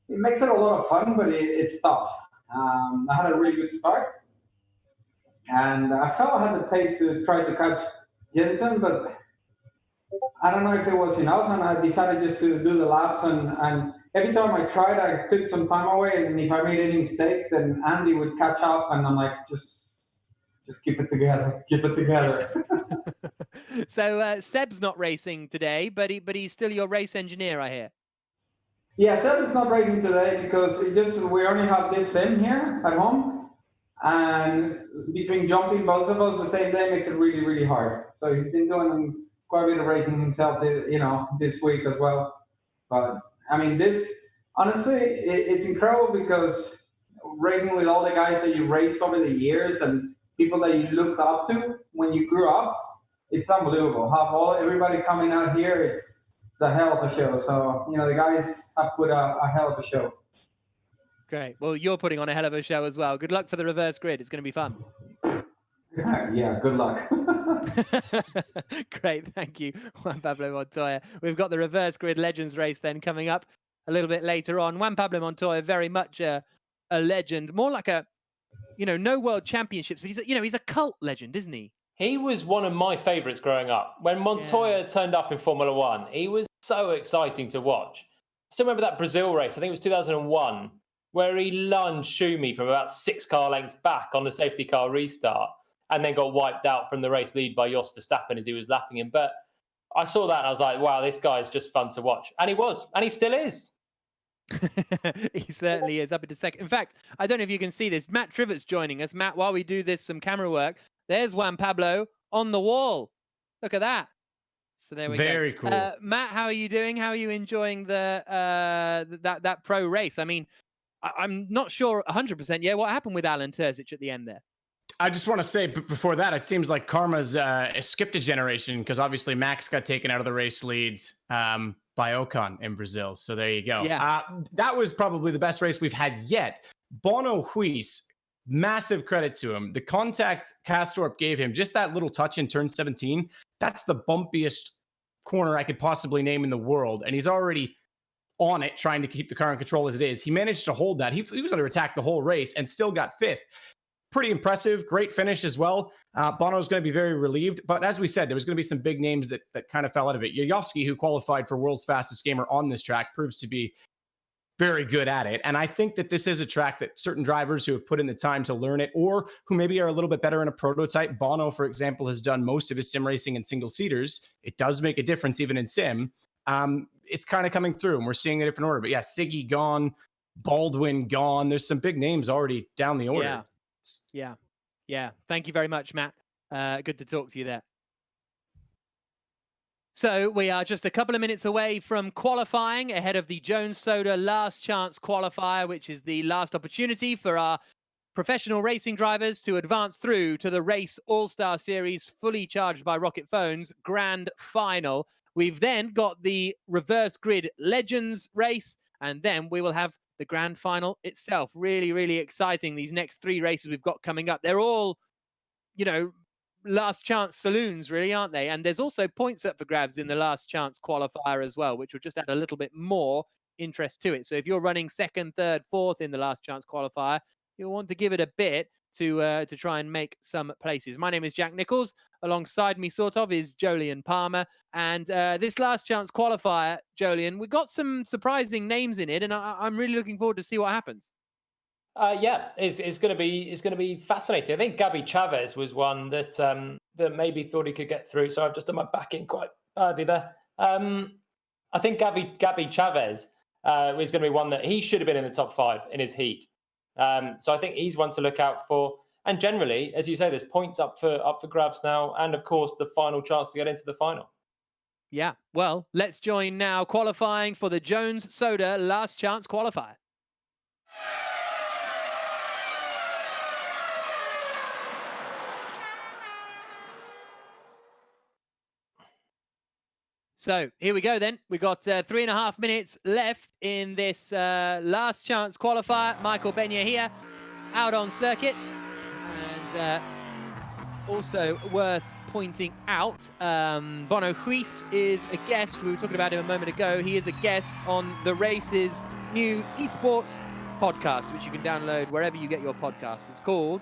it makes it a lot of fun, but it's tough. I had a really good start. And I felt I had the pace to try to catch Jenson, but I don't know if it was enough, and I decided just to do the laps. And every time I tried, I took some time away, and if I made any mistakes, then Andy would catch up, and I'm like, just keep it together, keep it together. So Seb's not racing today, but he's still your race engineer, I hear. Yeah, Seb is not racing today because we only have this sim here at home. And between jumping both of us the same day makes it really, really hard. So he's been doing quite a bit of racing himself, this week as well. But I mean, honestly, it's incredible because racing with all the guys that you raced over the years and people that you looked up to when you grew up, it's unbelievable. Have everybody coming out here, it's a hell of a show. So the guys have put a hell of a show. Great. Well, you're putting on a hell of a show as well. Good luck for the reverse grid. It's going to be fun. Yeah, good luck. Great. Thank you, Juan Pablo Montoya. We've got the reverse grid Legends race then coming up a little bit later on. Juan Pablo Montoya, very much a legend, more like no world championships, but he's a cult legend, isn't he? He was one of my favourites growing up. When Montoya turned up in Formula One, he was so exciting to watch. I still remember that Brazil race, I think it was 2001, where he lunged Schumi from about 6 car lengths back on the safety car restart and then got wiped out from the race lead by Jos Verstappen as he was lapping him. But I saw that and I was like, wow, this guy is just fun to watch. And he was, and he still is. He certainly is, up into second. In fact, I don't know if you can see this. Matt Trivett's joining us. Matt, while we do some camera work, there's Juan Pablo on the wall. Look at that. So there we go. Very cool. Matt, how are you doing? How are you enjoying that pro race? I mean, I'm not sure 100% yet what happened with Alan Terzic at the end there. I just want to say, before that, it seems like karma's skipped a generation, because obviously Max got taken out of the race leads by Ocon in Brazil. So there you go. Yeah. That was probably the best race we've had yet. Bono Huis, massive credit to him. The contact Castorp gave him, just that little touch in turn 17, that's the bumpiest corner I could possibly name in the world. And he's already on it, trying to keep the car in control as it is. He managed to hold that. He was under attack the whole race and still got fifth. Pretty impressive. Great finish as well. Bono's going to be very relieved. But as we said, there was going to be some big names that kind of fell out of it. Yayovsky, who qualified for world's fastest gamer on this track, proves to be very good at it. And I think that this is a track that certain drivers who have put in the time to learn it, or who maybe are a little bit better in a prototype. Bono, for example, has done most of his sim racing in single seaters. It does make a difference even in sim. It's kind of coming through, and we're seeing a different order. But yeah, Siggy gone, Baldwin gone. There's some big names already down the order. Yeah. Thank you very much, Matt. Good to talk to you there. So we are just a couple of minutes away from qualifying ahead of the Jones Soda Last Chance Qualifier, which is the last opportunity for our professional racing drivers to advance through to the Race All-Star Series Fully Charged by Rocket Phones Grand Final. We've then got the Reverse Grid Legends race, and then we will have the Grand Final itself. Really, really exciting. These next three races we've got coming up. They're all, last chance saloons, really, aren't they? And there's also points up for grabs in the last chance qualifier as well, which will just add a little bit more interest to it. So if you're running second, third, fourth in the last chance qualifier, you'll want to give it a bit to try and make some places. My name is Jack Nichols. Alongside me, sort of, is Jolyon Palmer. And this last chance qualifier, Jolyon, we've got some surprising names in it, and I'm really looking forward to see what happens. It's going to be fascinating. I think Gabi Chavez was one that that maybe thought he could get through. So I've just done my back in quite badly there. I think Gabi Chavez is going to be one that he should have been in the top 5 in his heat. So I think he's one to look out for. And generally, as you say, there's points up for grabs now, and of course the final chance to get into the final. Yeah, well, let's join now qualifying for the Jones Soda Last Chance Qualifier. So here we go then. We've got 3.5 minutes left in this last chance qualifier. Michael Benya here, out on circuit. And also worth pointing out, Bono Huis is a guest. We were talking about him a moment ago. He is a guest on the race's new esports podcast, which you can download wherever you get your podcasts. It's called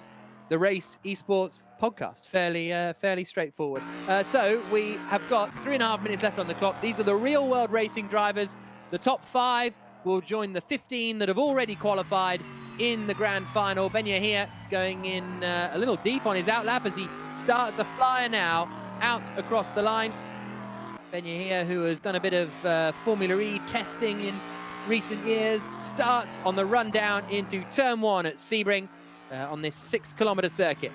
the Race Esports Podcast. Fairly straightforward. So we have got 3.5 minutes left on the clock. These are the real world racing drivers. The top 5 will join the 15 that have already qualified in the grand final. Benya here going in a little deep on his outlap as he starts a flyer now out across the line. Benya here, who has done a bit of Formula E testing in recent years, starts on the run down into turn 1 at Sebring on this 6-kilometer circuit.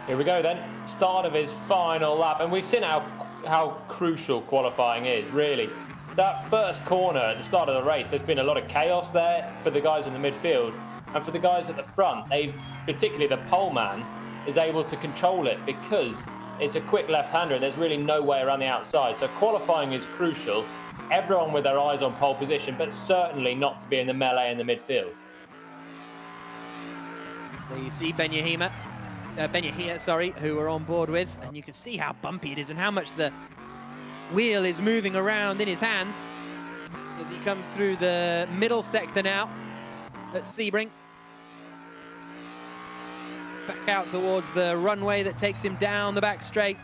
Here we go then, start of his final lap, and we've seen how crucial qualifying is, really. That first corner at the start of the race, there's been a lot of chaos there for the guys in the midfield, and for the guys at the front, particularly the pole man, is able to control it because it's a quick left-hander and there's really no way around the outside. So qualifying is crucial. Everyone with their eyes on pole position, but certainly not to be in the melee in the midfield. There you see Benya here, who we're on board with, and you can see how bumpy it is and how much the wheel is moving around in his hands as he comes through the middle sector now at Sebring. Back out towards the runway that takes him down the back straight.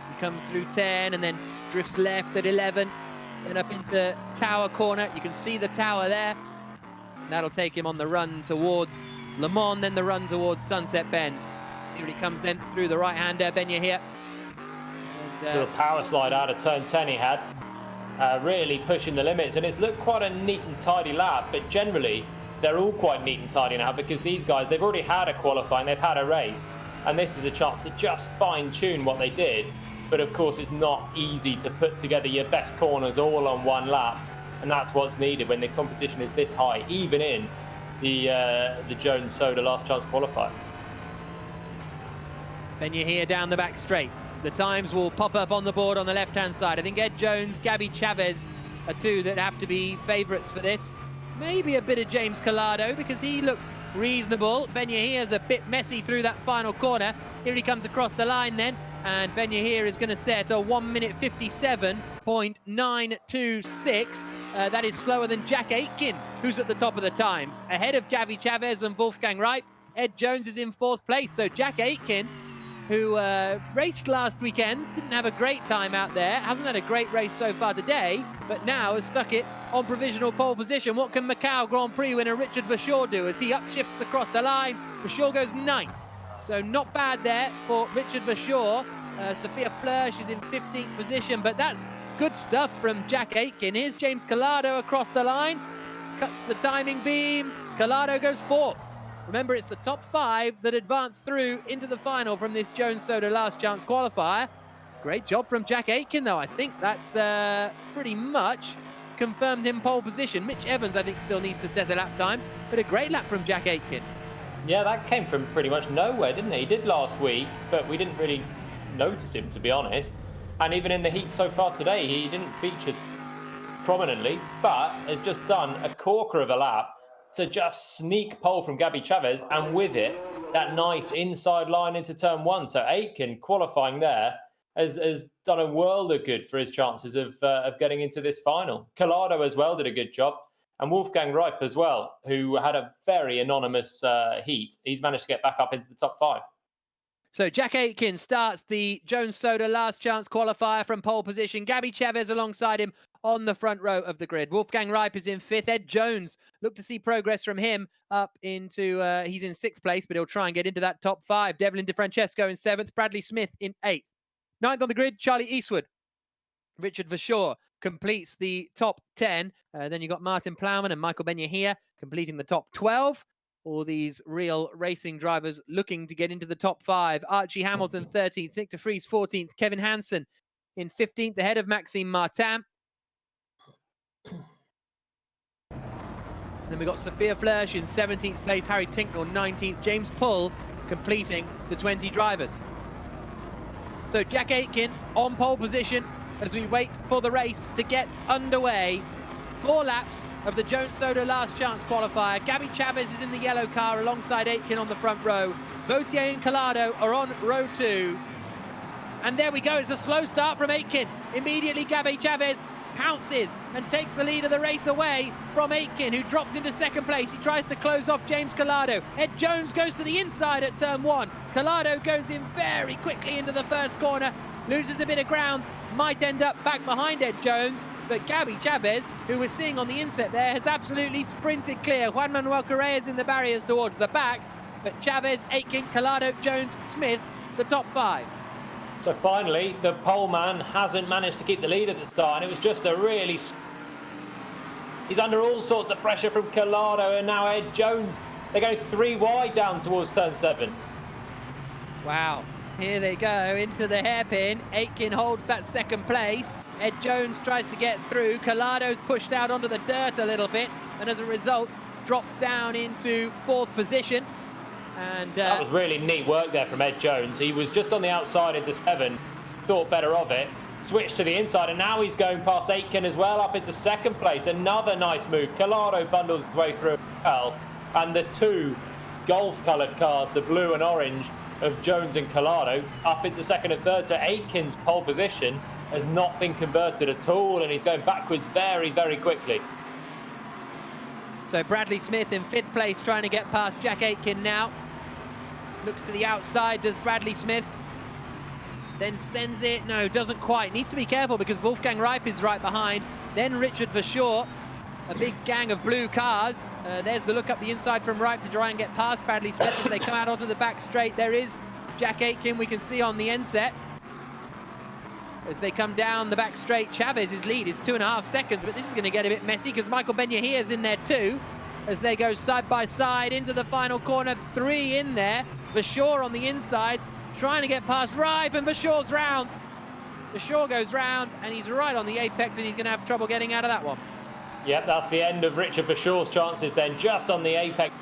He comes through 10 and then drifts left at 11, then up into Tower Corner. You can see the tower there. And that'll take him on the run towards Le Mans, then the run towards Sunset Bend. Here he comes then through the right-hander, Benya here. Little power slide out of turn 10 he had, really pushing the limits, and it's looked quite a neat and tidy lap, but generally they're all quite neat and tidy now because these guys, they've already had a qualifying, they've had a race, and this is a chance to just fine-tune what they did. But of course it's not easy to put together your best corners all on one lap, And that's what's needed when the competition is this high, even in the Jones Soda last chance qualifier. Then you hear down the back straight. The times will pop up on the board on the left-hand side. I think Ed Jones, Gabby Chavez are two that have to be favourites for this. Maybe a bit of James Collado because he looked reasonable. Ben Yahir's a bit messy through that final corner. Here he comes across the line then. And Ben Yahir is going to set a 1 minute 57.926. That is slower than Jack Aitken, who's at the top of the times. Ahead of Gabby Chavez and Wolfgang Reip, Ed Jones is in 4th place. So Jack Aitken, who raced last weekend, didn't have a great time out there, hasn't had a great race so far today, but now has stuck it on provisional pole position. What can Macau Grand Prix winner Richard Verschoor do as he upshifts across the line? Verschoor goes 9th. So not bad there for Richard Verschoor. Sophia Flörsch is in 15th position, but that's good stuff from Jack Aitken. Here's James Collado across the line, cuts the timing beam. Collado goes 4th. Remember, it's the top 5 that advance through into the final from this Jones Soda last chance qualifier. Great job from Jack Aitken, though. I think that's pretty much confirmed him pole position. Mitch Evans, I think, still needs to set the lap time, but a great lap from Jack Aitken. Yeah, that came from pretty much nowhere, didn't it? He did last week, but we didn't really notice him, to be honest. And even in the heat so far today, he didn't feature prominently, but has just done a corker of a lap to just sneak pole from Gabby Chavez, and with it, that nice inside line into turn 1. So Aitken qualifying there has done a world of good for his chances of getting into this final. Collado as well did a good job, and Wolfgang Reip as well, who had a very anonymous heat. He's managed to get back up into the top 5. So Jack Aitken starts the Jones Soda last chance qualifier from pole position. Gabby Chavez alongside him on the front row of the grid. Wolfgang Reip is in 5th. Ed Jones, look to see progress from him up into, he's in 6th place, but he'll try and get into that top 5. Devlin DeFrancesco in 7th. Bradley Smith in 8th. 9th on the grid, Charlie Eastwood. Richard Verschoor completes the top 10. Then you've got Martin Plowman and Michael Ben Yahir completing the top 12. All these real racing drivers looking to get into the top 5. Archie Hamilton 13th, Victor Fries 14th, Kevin Hansen in 15th, ahead of Maxime Martin. And then we've got Sophia Flörsch in 17th place, Harry Tinknell 19th, James Pull completing the 20 drivers. So Jack Aitken on pole position as we wait for the race to get underway. 4 laps of the Jones Soda last chance qualifier. Gabby Chavez is in the yellow car alongside Aitken on the front row. Vautier and Collado are on row 2. And there we go, it's a slow start from Aitken. Immediately Gabby Chavez pounces and takes the lead of the race away from Aitken, who drops into 2nd place. He tries to close off James Collado. Ed Jones goes to the inside at turn 1. Collado goes in very quickly into the first corner, loses a bit of ground, might end up back behind Ed Jones, but Gabby Chavez, who we're seeing on the inset there, has absolutely sprinted clear. Juan Manuel Correa is in the barriers towards the back, but Chavez, Aitken, Collado, Jones, Smith, the top 5. So finally, the pole man hasn't managed to keep the lead at the start, and it was just a really... He's under all sorts of pressure from Collado, and now Ed Jones. They go 3 wide down towards turn 7. Wow. Here they go into the hairpin. Aitken holds that 2nd place. Ed Jones tries to get through. Collado's pushed out onto the dirt a little bit, and as a result, drops down into 4th position. And that was really neat work there from Ed Jones. He was just on the outside into 7, thought better of it, switched to the inside, and now he's going past Aitken as well, up into 2nd place. Another nice move. Collado bundles his way through as well, and the 2 golf-coloured cars, the blue and orange, of Jones and Collado up into 2nd and 3rd. So Aitken's pole position has not been converted at all, and he's going backwards very, very quickly. So Bradley Smith in 5th place, trying to get past Jack Aitken now. Looks to the outside, does Bradley Smith. Then sends it, no, doesn't quite. Needs to be careful because Wolfgang Reip is right behind. Then Richard Verschoor, a big gang of blue cars. There's the look up the inside from Reip to try and get past Bradley Smith as they come out onto the back straight. There is Jack Aitken, we can see on the inset. As they come down the back straight, Chavez's lead is 2.5 seconds, but this is going to get a bit messy because Michael Ben Yahir is in there too, as they go side by side into the final corner. 3 in there. Verschoor on the inside, trying to get past Reip, and Verschoor's round. Verschoor goes round, and he's right on the apex, and he's going to have trouble getting out of that one. Yep, that's the end of Richard Verschoor's chances then, just on the apex.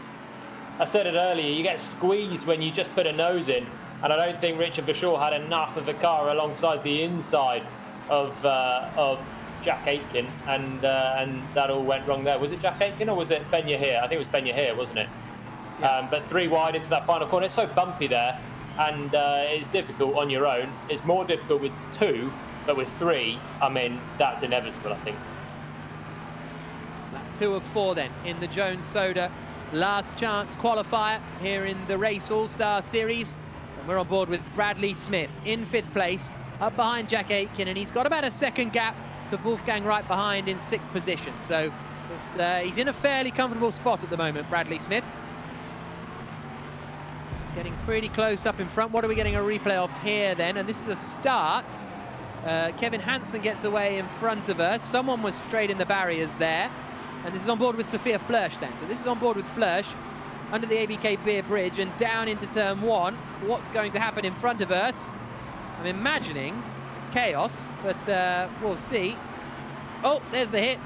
I said it earlier, you get squeezed when you just put a nose in, and I don't think Richard Verschoor had enough of a car alongside the inside of Jack Aitken, and that all went wrong there. Was it Jack Aitken or was it Ben Yahir? I think it was Ben Yahir, wasn't it? Yeah. But 3 wide into that final corner. It's so bumpy there, and it's difficult on your own. It's more difficult with 2, but with 3, I mean, that's inevitable, I think. Lap 2 of 4 then in the Jones Soda last chance qualifier here in the Race All-Star Series. And we're on board with Bradley Smith in 5th place, up behind Jack Aitken, and he's got about a second gap to Wolfgang right behind in 6th position. So it's he's in a fairly comfortable spot at the moment, Bradley Smith. Getting pretty close up in front. What are we getting a replay of here then? And this is a start. Kevin Hansen gets away in front of us. Someone was straight in the barriers there. And this is on board with Sophia Flörsch then. So this is on board with Flörsch under the ABK Beer Bridge and down into turn 1. What's going to happen in front of us? I'm imagining chaos, but we'll see. Oh, there's the hit.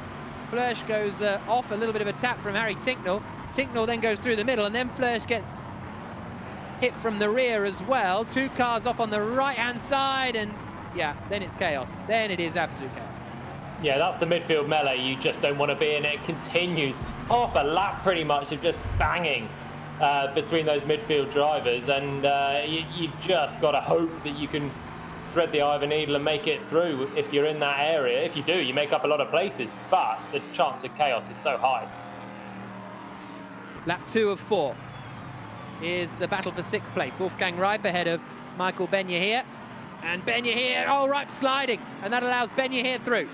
Flörsch goes off, a little bit of a tap from Harry Tincknell. Tincknell then goes through the middle, and then Flörsch gets hit from the rear as well. 2 cars off on the right-hand side, and yeah, then it's chaos. Then it is absolute chaos. Yeah, that's the midfield melee you just don't want to be in. It continues half a lap pretty much of just banging between those midfield drivers, and you just got to hope that you can thread the eye of a needle and make it through if you're in that area. If you do, you make up a lot of places, but the chance of chaos is so high. Lap 2 of 4 is the battle for 6th place. Wolfgang Reip ahead of Michael Ben Yahir, and Ben Yahir, oh, Reip sliding, and that allows Ben Yahir through.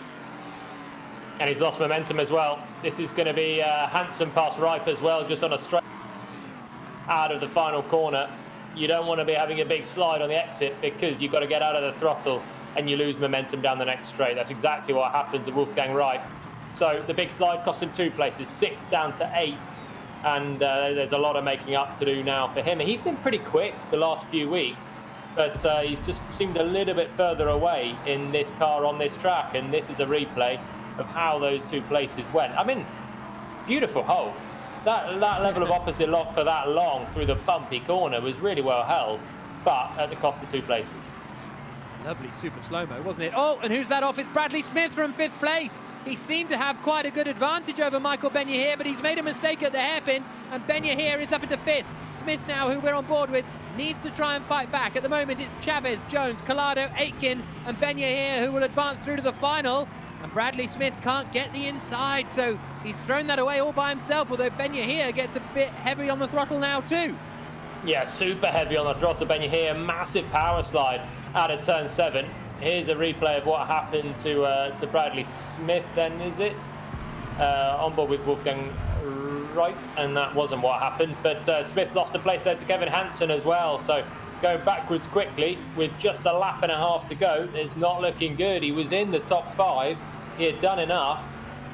And he's lost momentum as well. This is going to be Hansen past Reip as well, just on a straight out of the final corner. You don't want to be having a big slide on the exit because you've got to get out of the throttle and you lose momentum down the next straight. That's exactly what happened to Wolfgang Reip. So the big slide cost him 2 places, 6th down to 8th. And there's a lot of making up to do now for him. He's been pretty quick the last few weeks, but he's just seemed a little bit further away in this car on this track. And this is a replay of how those 2 places went. I mean, beautiful hole. That level of opposite lock for that long through the bumpy corner was really well held, but at the cost of 2 places. Lovely super slow-mo, wasn't it? Oh, and who's that off? It's Bradley Smith from 5th place. He seemed to have quite a good advantage over Michael Ben Yahir, but he's made a mistake at the hairpin, and Ben Yahir is up into 5th. Smith now, who we're on board with, needs to try and fight back. At the moment, it's Chavez, Jones, Collado, Aitken, and Ben Yahir who will advance through to the final. And Bradley Smith can't get the inside, so he's thrown that away all by himself, although Ben Yahir gets a bit heavy on the throttle now too. Yeah, super heavy on the throttle. Ben Yahir, massive power slide out of turn 7. Here's a replay of what happened to Bradley Smith then, is it? On board with Wolfgang Reip, and that wasn't what happened. But Smith lost a place there to Kevin Hansen as well, so going backwards quickly with just a lap and a half to go is not looking good. He was in the top 5. He had done enough,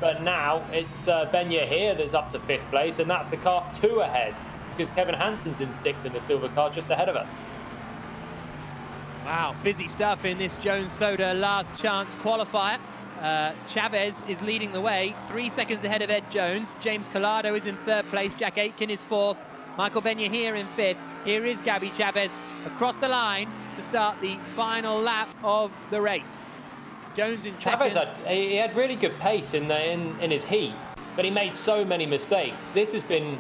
but now it's Ben Yahir that's up to 5th place, and that's the car 2 ahead, because Kevin Hansen's in 6th in the silver car just ahead of us. Wow, busy stuff in this Jones Soda last chance qualifier. Chavez is leading the way, 3 seconds ahead of Ed Jones. James Collado is in 3rd place, Jack Aitken is 4th, Michael Ben Yahir in 5th. Here is Gabby Chavez across the line to start the final lap of the race. Jones in second. Chavez he had really good pace in his heat, but he made so many mistakes. This has been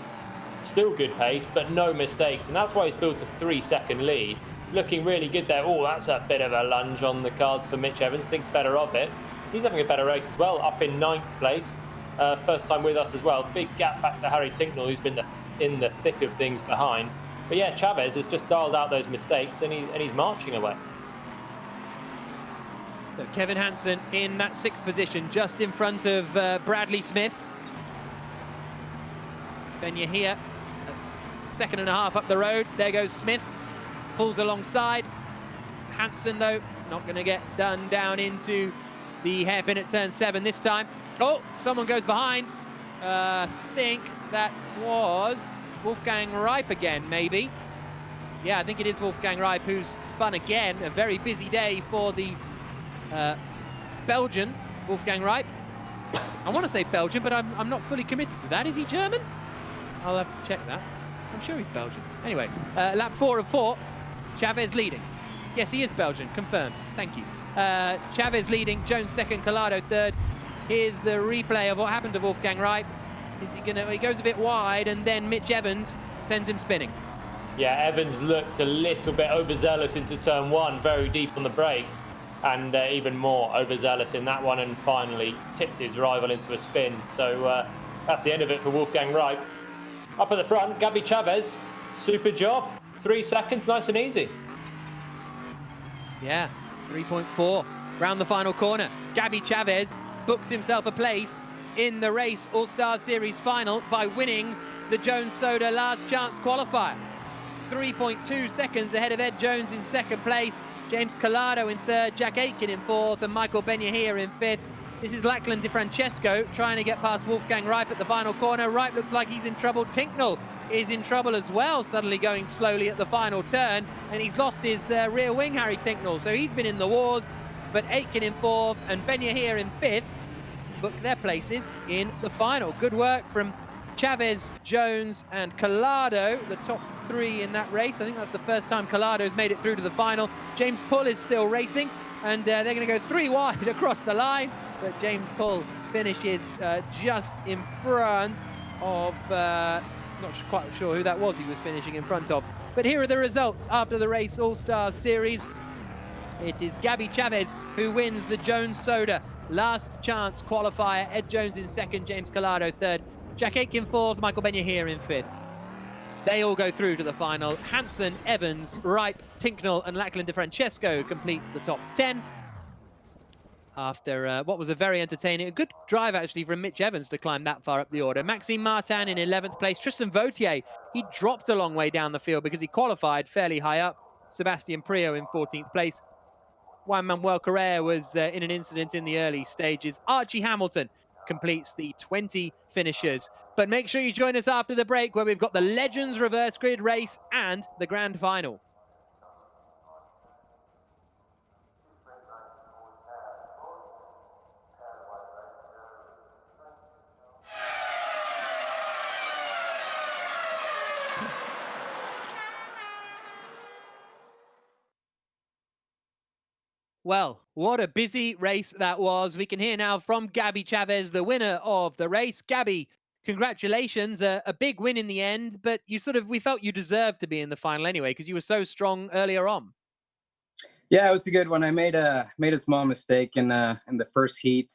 still good pace, but no mistakes, and that's why he's built a 3-second lead. Looking really good there. Oh, that's a bit of a lunge on the cards for Mitch Evans. Thinks better of it. He's having a better race as well, up in 9th place. First time with us as well. Big gap back to Harry Tincknell, who's been in the thick of things behind. But yeah, Chavez has just dialed out those mistakes, and he's marching away. So Kevin Hansen in that 6th position, just in front of Bradley Smith. Ben Yahir, that's 2.5 up the road. There goes Smith, pulls alongside. Hansen, though, not going to get done down into the hairpin at turn 7 this time. Oh, someone goes behind. I think that was Wolfgang Reip again, maybe. Yeah, I think it is Wolfgang Reip who's spun again. A very busy day for the Belgian, Wolfgang Reip. I want to say Belgian, but I'm not fully committed to that. Is he German? I'll have to check that. I'm sure he's Belgian. Anyway, lap 4 of 4. Chavez leading. Yes, he is Belgian. Confirmed. Thank you. Chavez leading. Jones second. Collado third. Here's the replay of what happened to Wolfgang Reip. Is he gonna? He goes a bit wide, and then Mitch Evans sends him spinning. Yeah, Evans looked a little bit overzealous into turn 1, very deep on the brakes, and even more overzealous in that one, and finally tipped his rival into a spin. So that's the end of it for Wolfgang Reip. Up at the front, Gabi Chavez, super job. 3 seconds, nice and easy. Yeah, 3.4 round the final corner. Gabi Chavez books himself a place in the race All-Star Series final by winning the Jones Soda last chance qualifier. 3.2 seconds ahead of Ed Jones in second place, James Collado in third, Jack Aitken in fourth, and Michael Benyahir in fifth. This is Lachlan Di Francesco trying to get past Wolfgang Reip at the final corner. Reip looks like he's in trouble. Tinknell is in trouble as well, suddenly going slowly at the final turn, and he's lost his rear wing, Harry Tinknell, so he's been in the wars. But Aitken in fourth and Benyahir in fifth booked their places in the final. Good work from Chavez, Jones, and Collado, the top 3 in that race. I think that's the first time Collado's made it through to the final. James Pull is still racing, and they're going to go 3 wide across the line, but James Pull finishes just in front of, not quite sure who that was he was finishing in front of. But here are the results after the race All-Star Series. It is Gabi Chavez who wins the Jones Soda last chance qualifier. Ed Jones in second, James Collado third, Jack Aitken fourth, Michael Benyahir in fifth. They all go through to the final. Hansen, Evans, Reip, Tinknell, and Lachlan Di Francesco complete the top 10. After what was a very entertaining, a good drive actually from Mitch Evans to climb that far up the order. Maxime Martin in 11th place. Tristan Vautier, he dropped a long way down the field because he qualified fairly high up. Sebastian Priaulx in 14th place. Juan Manuel Correa was in an incident in the early stages. Archie Hamilton completes the 20 finishers. But make sure you join us after the break where we've got the Legends Reverse Grid race and the grand final. Well, what a busy race that was. We can hear now from Gabi Chavez, the winner of the race. Gabi, congratulations. A big win in the end, but we felt you deserved to be in the final anyway because you were so strong earlier on. Yeah, it was a good one. I made a small mistake in the first heat,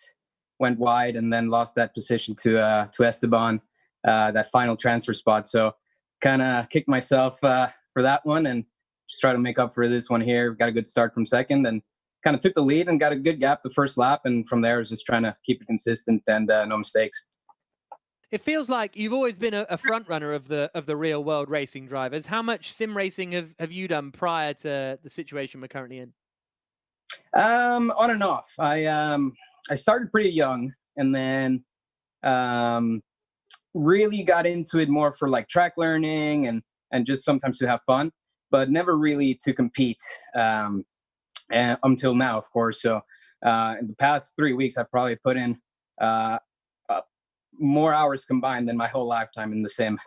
went wide, and then lost that position to Esteban, that final transfer spot. So kind of kicked myself for that one and just try to make up for this one here. Got a good start from second and kind of took the lead and got a good gap the first lap. And from there, I was just trying to keep it consistent and no mistakes. It feels like you've always been a front runner of the real world racing drivers. How much sim racing have you done prior to the situation we're currently in? On and off. I started pretty young and then really got into it more for like track learning and just sometimes to have fun, but never really to compete until now, of course. So in the past 3 weeks, I've probably put in more hours combined than my whole lifetime in the sim.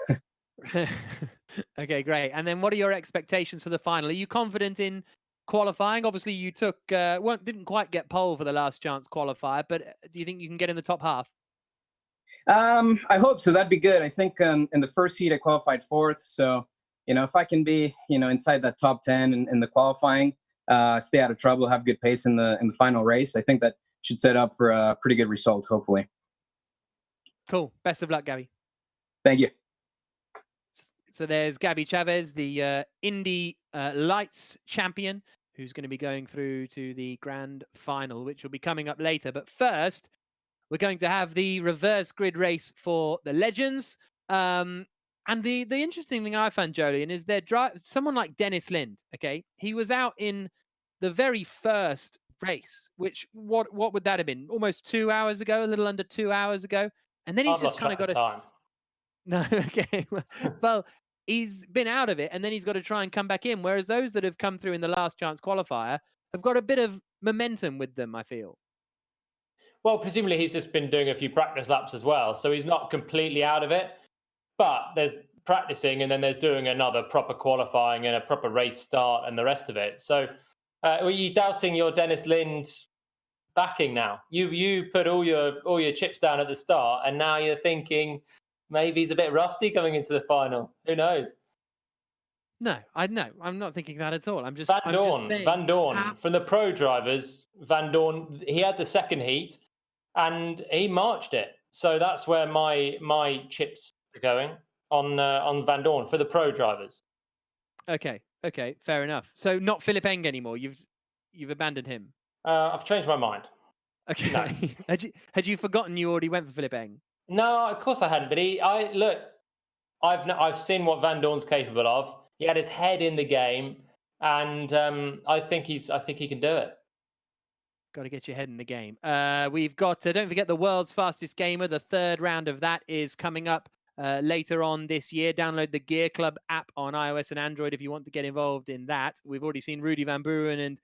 Okay, great. And then what are your expectations for the final? Are you confident in qualifying? Obviously, you didn't quite get pole for the last chance qualifier, but do you think you can get in the top half? I hope so. That'd be good. I think in the first heat, I qualified 4th. So, if I can be, inside that top 10 in the qualifying, stay out of trouble, have good pace in the final race, I think that should set up for a pretty good result, hopefully. Cool. Best of luck, Gabi. Thank you. So there's Gabi Chavez, the Indy Lights champion, who's going to be going through to the grand final, which will be coming up later. But first, we're going to have the reverse grid race for the Legends. And the interesting thing I found, Jolien, is someone like Dennis Lind, okay? He was out in the very first race, which, what would that have been? Almost 2 hours ago, a little under 2 hours ago. And then he's just kind of got time. No, okay. Well, he's been out of it, and then he's got to try and come back in. Whereas those that have come through in the last chance qualifier have got a bit of momentum with them, I feel. Well, presumably he's just been doing a few practice laps as well, so he's not completely out of it. But there's practicing, and then there's doing another proper qualifying and a proper race start and the rest of it. So are you doubting your Dennis Lind backing now? You put all your chips down at the start, and now you're thinking maybe he's a bit rusty coming into the final. Who knows? No, I'm not thinking that at all. I'm just saying. Van Dorn from the pro drivers. Van Dorn, he had the second heat, and he marched it. So that's where my chips are going on Van Dorn for the pro drivers. Okay, fair enough. So not Philip Eng anymore. You've abandoned him. I've changed my mind. Okay. No. had you forgotten you already went for Philip Eng? No, of course I hadn't. But I've seen what Van Dorn's capable of. He had his head in the game, and I think he can do it. Got to get your head in the game. We've got, don't forget, the world's fastest gamer. The third round of that is coming up later on this year. Download the Gear Club app on iOS and Android if you want to get involved in that. We've already seen Rudy Van Buren and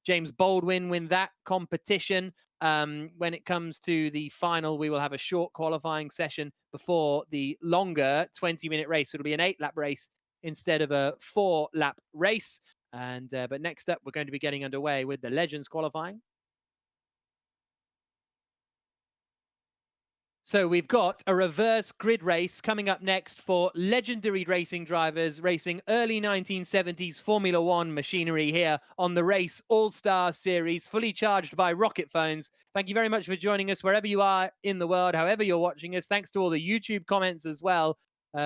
James Baldwin win that competition. When it comes to the final, we will have a short qualifying session before the longer 20-minute race. It'll be an 8-lap race instead of a 4-lap race. And but next up, we're going to be getting underway with the Legends qualifying. So we've got a reverse grid race coming up next for legendary racing drivers racing early 1970s Formula One machinery here on the Race All-Star Series, fully charged by Rocket Phones. Thank you very much for joining us wherever you are in the world, however you're watching us. Thanks to all the YouTube comments as well.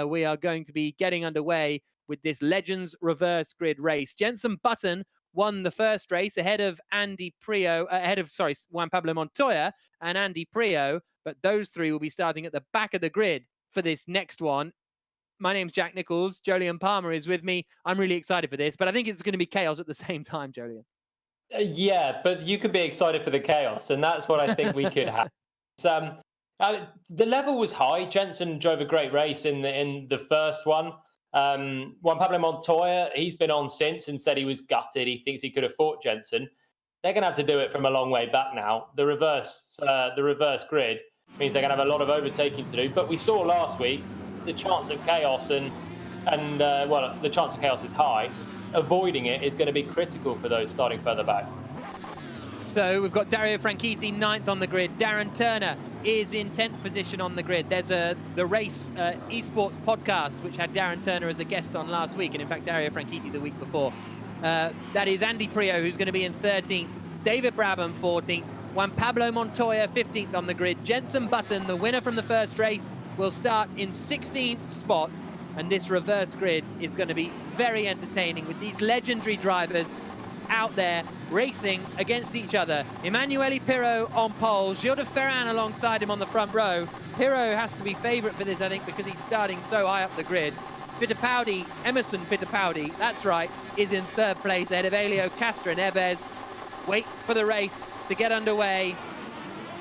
We are going to be getting underway with this Legends reverse grid race. Jenson Button won the first race ahead of Juan Pablo Montoya and Andy Priaulx. But those three will be starting at the back of the grid for this next one. My name's Jack Nichols. Jolyon Palmer is with me. I'm really excited for this, but I think it's going to be chaos at the same time, Jolyon. Yeah, but you could be excited for the chaos, and that's what I think we could have. The level was high. Jenson drove a great race in the first one. Juan Pablo Montoya, he's been on since and said he was gutted. He thinks he could have fought Jenson. They're going to have to do it from a long way back now. The reverse grid means they're going to have a lot of overtaking to do. But we saw last week the chance of chaos and the chance of chaos is high. Avoiding it is going to be critical for those starting further back. So we've got Dario Franchitti 9th on the grid. Darren Turner is in 10th position on the grid. There's the Race Esports podcast, which had Darren Turner as a guest on last week, and in fact Dario Franchitti the week before. That is Andy Priaulx, who's going to be in 13th. David Brabham 14th. Juan Pablo Montoya 15th on the grid. Jenson Button, the winner from the first race, will start in 16th spot. And this reverse grid is going to be very entertaining with these legendary drivers out there racing against each other. Emanuele Pirro on pole, Gilles de Ferran alongside him on the front row. Pirro has to be favourite for this, I think, because he's starting so high up the grid. Fittipaldi, Emerson Fittipaldi, that's right, is in third place ahead of Hélio Castroneves. Wait for the race to get underway.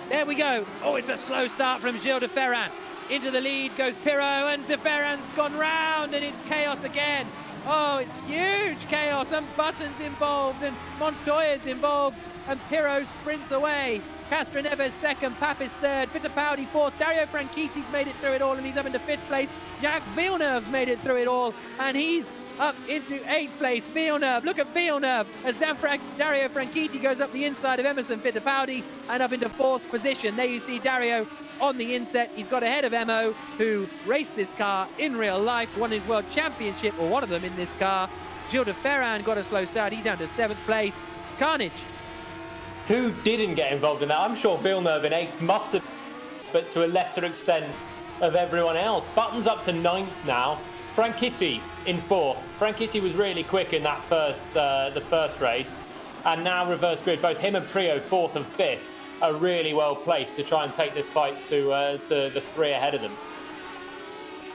There we go. Oh, it's a slow start from Gilles de Ferran. Into the lead goes Pirro, and de Ferran's gone round, and it's chaos again. Oh, it's huge chaos, and Button's involved, and Montoya's involved, and Pirro sprints away. Castroneves second, Papis third, Fittipaldi fourth, Dario Franchitti's made it through it all, and he's up into fifth place. Jacques Villeneuve's made it through it all, and he's up into 8th place. Villeneuve, look at Villeneuve as Dario Franchitti goes up the inside of Emerson Fittipaldi and up into 4th position. There you see Dario on the inset. He's got ahead of Emo, who raced this car in real life, won his world championship, or one of them in this car. Gilles de Ferran got a slow start. He's down to 7th place. Carnage. Who didn't get involved in that? I'm sure Villeneuve in 8th must have, but to a lesser extent of everyone else. Button's up to 9th now. Franchitti in 4th. Franchitti was really quick in that the first race, and now reverse grid. Both him and Priaulx 4th and 5th are really well placed to try and take this fight to the 3 ahead of them.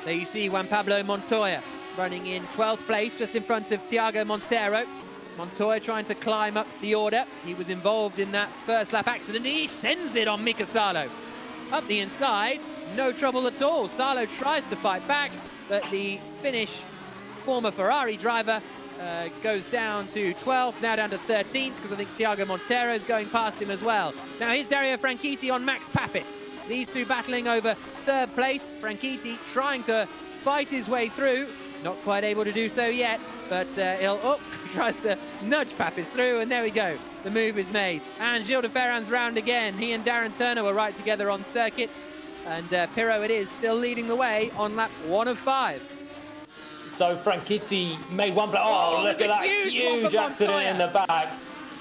There you see Juan Pablo Montoya running in 12th place, just in front of Tiago Monteiro. Montoya trying to climb up the order. He was involved in that first lap accident, and he sends it on Mika Salo. Up the inside, no trouble at all. Salo tries to fight back, but the Finnish former Ferrari driver goes down to 12th, now down to 13th, because I think Tiago Monteiro is going past him as well. Now here's Dario Franchitti on Max Papis. These two battling over 3rd place. Franchitti trying to fight his way through. Not quite able to do so yet, but tries to nudge Papis through, and there we go. The move is made. And Gilles de Ferran's round again. He and Darren Turner were right together on circuit. And Pirro it is, still leading the way on lap 1 of 5. So Franchitti made one blow. Oh, look at that huge accident in the back.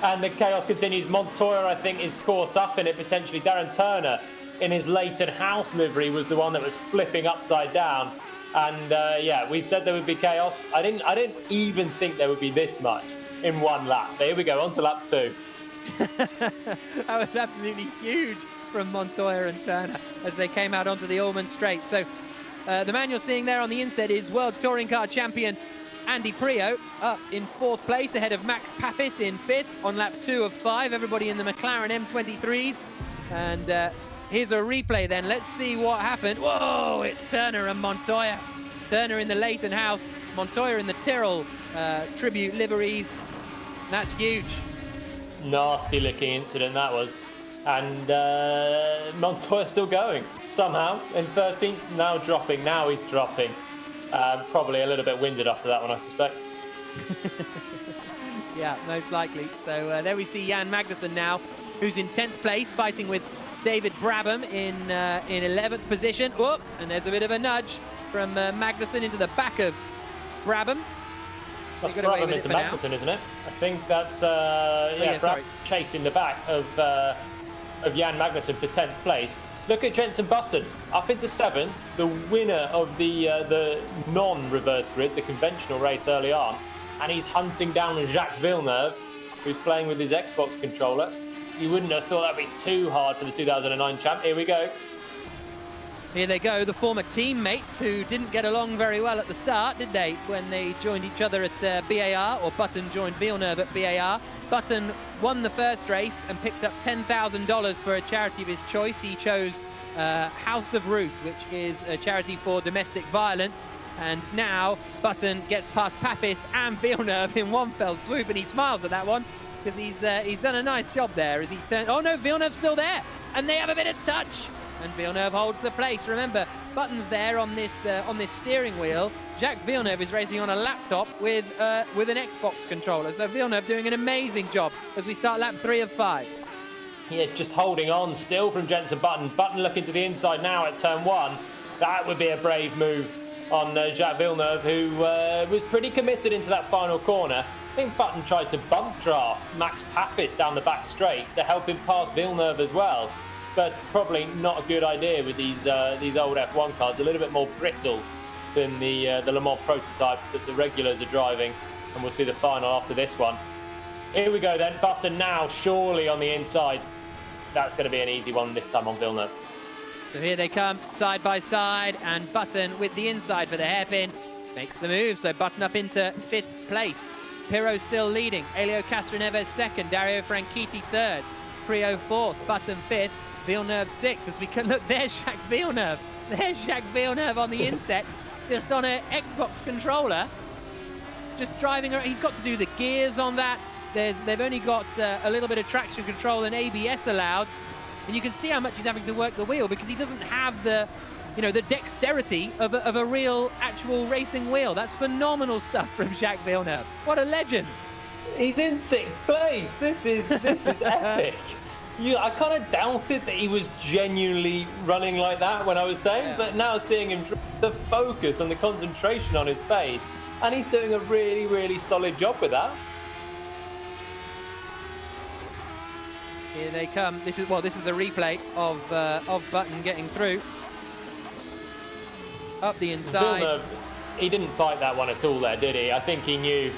And the chaos continues. Montoya, I think, is caught up in it potentially. Darren Turner, in his Leighton House livery, was the one that was flipping upside down. And yeah, we said there would be chaos. I didn't even think there would be this much in one lap. But here we go, on to lap 2. That was absolutely huge from Montoya and Turner as they came out onto the Allman Straight. So the man you're seeing there on the inset is World Touring Car Champion Andy Priaulx, up in 4th place ahead of Max Papis in 5th on lap 2 of 5. Everybody in the Mclaren M23s. And here's a replay then. Let's see what happened. Whoa, it's Turner and Montoya. Turner in the Leighton House, Montoya in the Tyrrell tribute liveries. That's huge. Nasty looking incident that was. And Montoya still going somehow in 13th, now dropping. Now he's dropping. Probably a little bit winded after that one, I suspect. Yeah, most likely. So there we see Jan Magnussen now, who's in 10th place, fighting with David Brabham in 11th position. Oh, and there's a bit of a nudge from Magnussen into the back of Brabham. That's Brabham into Magnussen, isn't it? I think that's Brabham chasing the back of Jan Magnussen for 10th place. Look at Jenson Button up into 7th, the winner of the non-reverse grid, the conventional race early on, and he's hunting down Jacques Villeneuve, who's playing with his Xbox controller. You wouldn't have thought that'd be too hard for the 2009 champ. Here we go. Here they go, the former teammates who didn't get along very well at the start, did they, when they joined each other at BAR, or Button joined Villeneuve at BAR. Button won the first race and picked up $10,000 for a charity of his choice. He chose House of Ruth, which is a charity for domestic violence. And now Button gets past Papis and Villeneuve in one fell swoop, and he smiles at that one because he's done a nice job there as he turns. Oh no, Villeneuve's still there, and they have a bit of touch. And Villeneuve holds the place. Remember, Button's there on this steering wheel. Jacques Villeneuve is racing on a laptop with an Xbox controller. So Villeneuve doing an amazing job as we start lap 3 of 5. Yeah, just holding on still from Jenson Button. Button looking to the inside now at turn 1. That would be a brave move on Jacques Villeneuve, who was pretty committed into that final corner. I think Button tried to bump draft Max Papis down the back straight to help him pass Villeneuve as well. But probably not a good idea with these old F1 cars, a little bit more brittle than the Le Mans prototypes that the regulars are driving. And we'll see the final after this one. Here we go then, Button now surely on the inside. That's going to be an easy one this time on Villeneuve. So here they come, side by side, and Button with the inside for the hairpin makes the move. So Button up into 5th place. Pirro still leading. Hélio Castroneves 2nd, Dario Franchitti 3rd, Priaulx 4th, Button 5th, Villeneuve 6th. As we can look, there's Jacques Villeneuve. There's Jacques Villeneuve on the inset, just on an Xbox controller, just driving around. He's got to do the gears on that. They've only got a little bit of traction control and ABS allowed, and you can see how much he's having to work the wheel because he doesn't have the dexterity of a real, actual racing wheel. That's phenomenal stuff from Jacques Villeneuve. What a legend! He's in 6th place. This is epic. I kind of doubted that he was genuinely running like that when I was saying, but now seeing him, the focus and the concentration on his face, and he's doing a really, really solid job with that. Here they come. This is the replay of Button getting through. Up the inside. Villeneuve, he didn't fight that one at all there, did he? I think he knew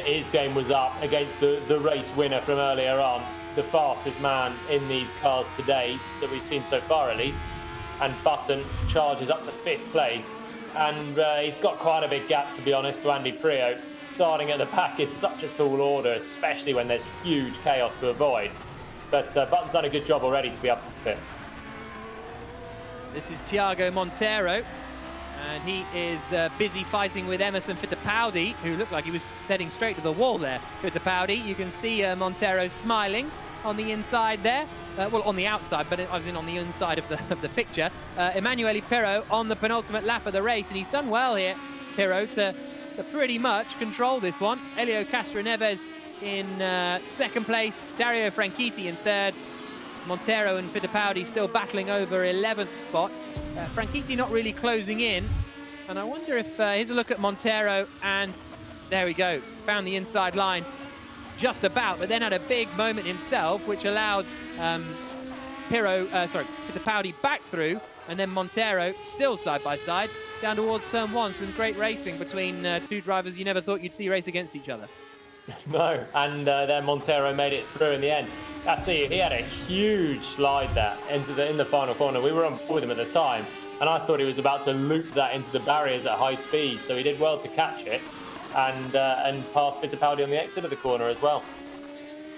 his game was up against the race winner from earlier on, the fastest man in these cars today that we've seen so far at least. And Button charges up to 5th place. And he's got quite a big gap, to be honest, to Andy Priaulx. Starting at the back is such a tall order, especially when there's huge chaos to avoid. But Button's done a good job already to be up to 5th. This is Tiago Monteiro, And he is busy fighting with Emerson Fittipaldi, who looked like he was heading straight to the wall there. Fittipaldi, you can see Monteiro smiling on the inside there. Well, on the outside, but I was on the inside of the picture. Emanuele Pirro on the penultimate lap of the race, and he's done well here, Pirro, to pretty much control this one. Hélio Castroneves in second place, Dario Franchitti in third, Monteiro and Fittipaldi still battling over 11th spot. Franchitti not really closing in, and I wonder if here's a look at Monteiro, and there we go, found the inside line just about, but then had a big moment himself, which allowed Fittipaldi back through, and then Monteiro still side by side down towards turn one. Some great racing between two drivers you never thought you'd see race against each other. No, and then Monteiro made it through in the end. I tell you, he had a huge slide there in the final corner. We were on board with him at the time, and I thought he was about to loop that into the barriers at high speed. So he did well to catch it and pass Fittipaldi on the exit of the corner as well.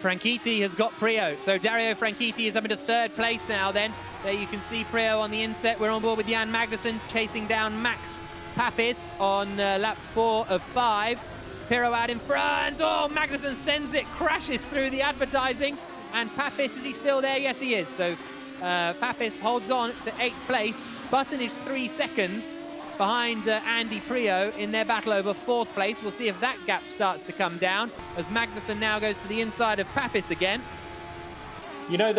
Franchitti has got Priaulx, so Dario Franchitti is up into third place now. Then there you can see Priaulx on the inset. We're on board with Jan Magnussen chasing down Max Papis on lap 4 of 5. Pirro out in front. Oh, Magnussen sends it, crashes through the advertising. And Papis, is he still there? Yes, he is. So Papis holds on to 8th place. Button is 3 seconds behind Andy Priaulx in their battle over 4th place. We'll see if that gap starts to come down as Magnussen now goes to the inside of Papis again. You know,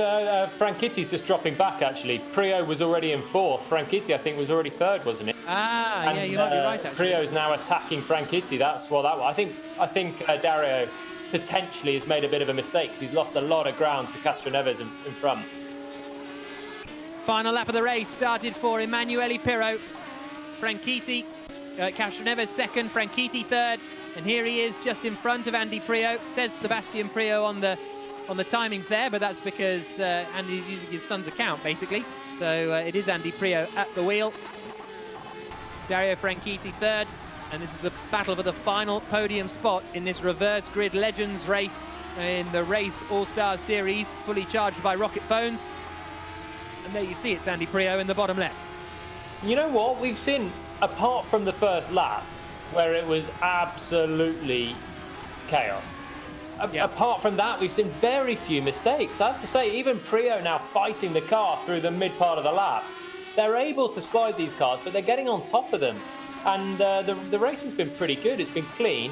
Franchitti's just dropping back, actually. Priaulx was already in 4th. Franchitti, I think, was already 3rd, wasn't it? And, yeah, you might be right, actually. Priaulx's now attacking Franchitti. That's what that was. I think Dario potentially has made a bit of a mistake because he's lost a lot of ground to Castroneves in front. Final lap of the race started for Emanuele Pirro. Franchitti, Castroneves second, Franchitti third, and here he is just in front of Andy Priaulx. Says Sebastian Priaulx on the timings there, but that's because Andy's using his son's account, basically. So it is Andy Priaulx at the wheel. Dario Franchitti third, and this is the battle for the final podium spot in this reverse grid Legends race in the Race All-Star Series, fully charged by Rocket phones. And there you see it's Andy Priaulx in the bottom left. You know what? We've seen, apart from the first lap, where it was absolutely chaos. Apart from that, we've seen very few mistakes. I have to say, even Priaulx now fighting the car through the mid part of the lap. They're able to slide these cars, but they're getting on top of them. And the racing's been pretty good. It's been clean.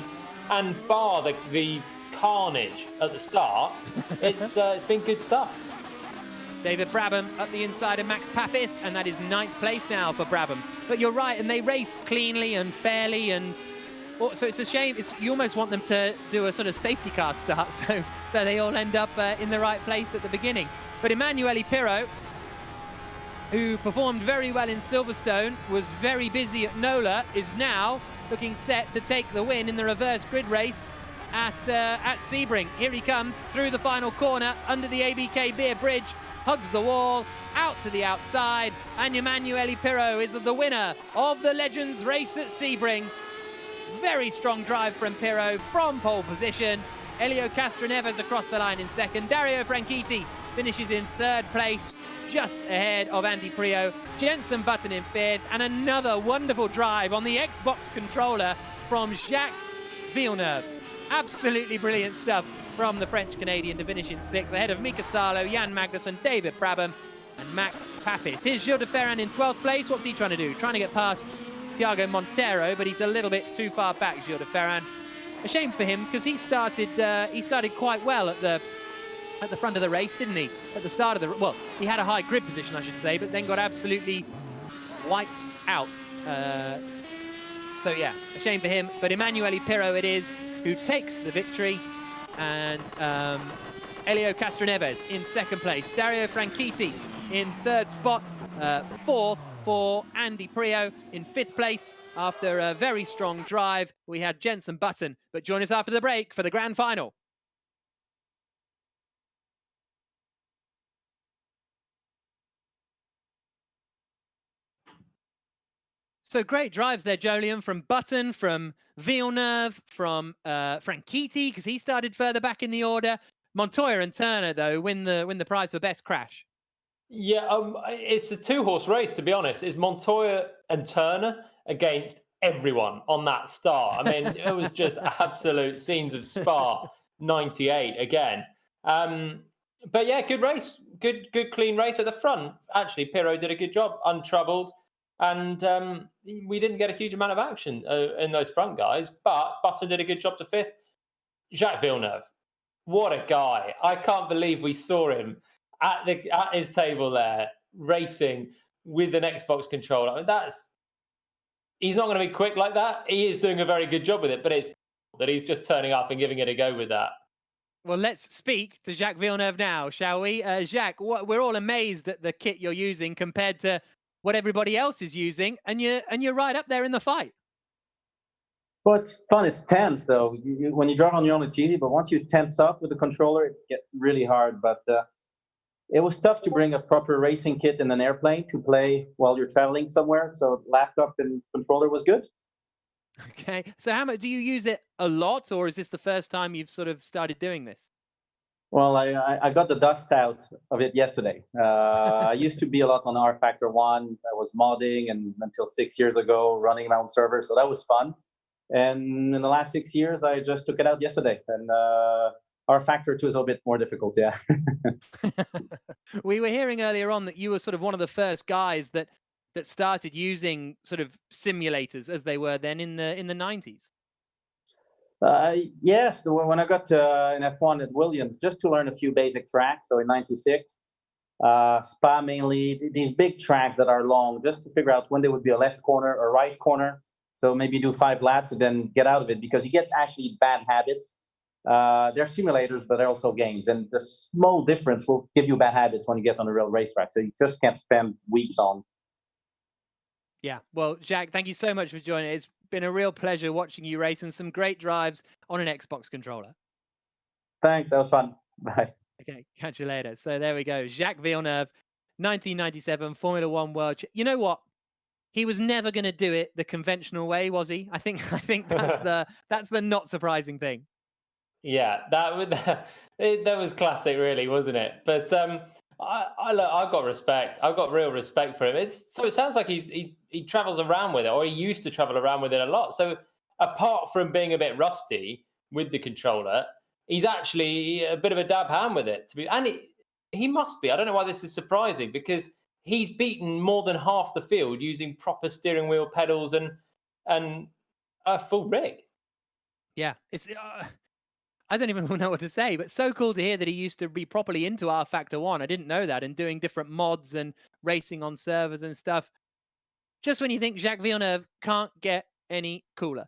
And bar the carnage at the start, it's been good stuff. David Brabham up the inside of Max Papis, and that is 9th place now for Brabham. But you're right, and they race cleanly and fairly, and so it's a shame. You almost want them to do a sort of safety car start, so they all end up in the right place at the beginning. But Emanuele Pirro, who performed very well in Silverstone, was very busy at Nola, is now looking set to take the win in the reverse grid race at Sebring. Here he comes through the final corner under the ABK Beer Bridge, hugs the wall, out to the outside, and Emanuele Pirro is the winner of the Legends race at Sebring. Very strong drive from Pirro from pole position. Hélio Castroneves across the line in second. Dario Franchitti finishes in 3rd place, just ahead of Andy Priaulx. Jenson Button in 5th, and another wonderful drive on the Xbox controller from Jacques Villeneuve. Absolutely brilliant stuff from the French-Canadian to finish in 6th, ahead of Mika Salo, Jan Magnussen, David Brabham, and Max Papis. Here's Gilles de Ferran in 12th place. What's he trying to do? Trying to get past Tiago Monteiro, but he's a little bit too far back, Gilles de Ferran. A shame for him, because he started quite well at the front of the race, didn't he? At the start of the... Well, he had a high grid position, I should say, but then got absolutely wiped out. So, yeah, a shame for him. But Emanuele Pirro it is who takes the victory. And Hélio Castroneves in 2nd place. Dario Franchitti in 3rd spot. 4th for Andy Priaulx in 5th place. After a very strong drive, we had Jenson Button. But join us after the break for the grand final. So great drives there, Jolyon, from Button, from Villeneuve, from Franchitti, because he started further back in the order. Montoya and Turner, though, win the prize for best crash. Yeah, it's a two-horse race, to be honest. It's Montoya and Turner against everyone on that start. I mean, it was just absolute scenes of Spa 98 again. But yeah, good race. Good clean race at the front. Actually, Pirro did a good job, untroubled. And we didn't get a huge amount of action in those front guys. But Button did a good job to fifth. Jacques Villeneuve, what a guy. I can't believe we saw him at his table there, racing with an Xbox controller. I mean, he's not going to be quick like that. He is doing a very good job with it, but it's that he's just turning up and giving it a go with that. Well, let's speak to Jacques Villeneuve now, shall we? Jacques, we're all amazed at the kit you're using compared to what everybody else is using, and you're right up there in the fight. Well, it's fun. It's tense, though. When you drive on your own, it's easy, but once you tense up with the controller, it gets really hard. But it was tough to bring a proper racing kit in an airplane to play while you're traveling somewhere. So laptop and controller was good. Okay. So how much do you use it a lot, or is this the first time you've sort of started doing this? Well, I got the dust out of it yesterday. I used to be a lot on R Factor 1. I was modding and until 6 years ago running my own server. So that was fun. And in the last 6 years, I just took it out yesterday. And R Factor 2 is a little bit more difficult, yeah. We were hearing earlier on that you were sort of one of the first guys that started using sort of simulators as they were then in the 90s. Yes, when I got in F1 at Williams, just to learn a few basic tracks. So in '96, Spa mainly, these big tracks that are long, just to figure out when there would be a left corner or right corner. So maybe do 5 laps and then get out of it, because you get actually bad habits. They're simulators, but they're also games. And the small difference will give you bad habits when you get on a real racetrack. So you just can't spend weeks on. Yeah. Well, Jacques, thank you so much for joining. It's been a real pleasure watching you race and some great drives on an Xbox controller. Thanks. That was fun. Bye. Okay. Catch you later. So there we go. Jacques Villeneuve, 1997 Formula One World. You know what? He was never going to do it the conventional way, was he? I think that's the not surprising thing. Yeah, that was classic, really, wasn't it? But I've got respect. I've got real respect for him. It sounds like he travels around with it, or he used to travel around with it a lot. So apart from being a bit rusty with the controller, he's actually a bit of a dab hand with it. He must be. I don't know why this is surprising, because he's beaten more than half the field using proper steering wheel pedals and a full rig. Yeah, it's. I don't even know what to say, but so cool to hear that he used to be properly into R Factor 1. I didn't know that, and doing different mods and racing on servers and stuff. Just when you think Jacques Villeneuve can't get any cooler.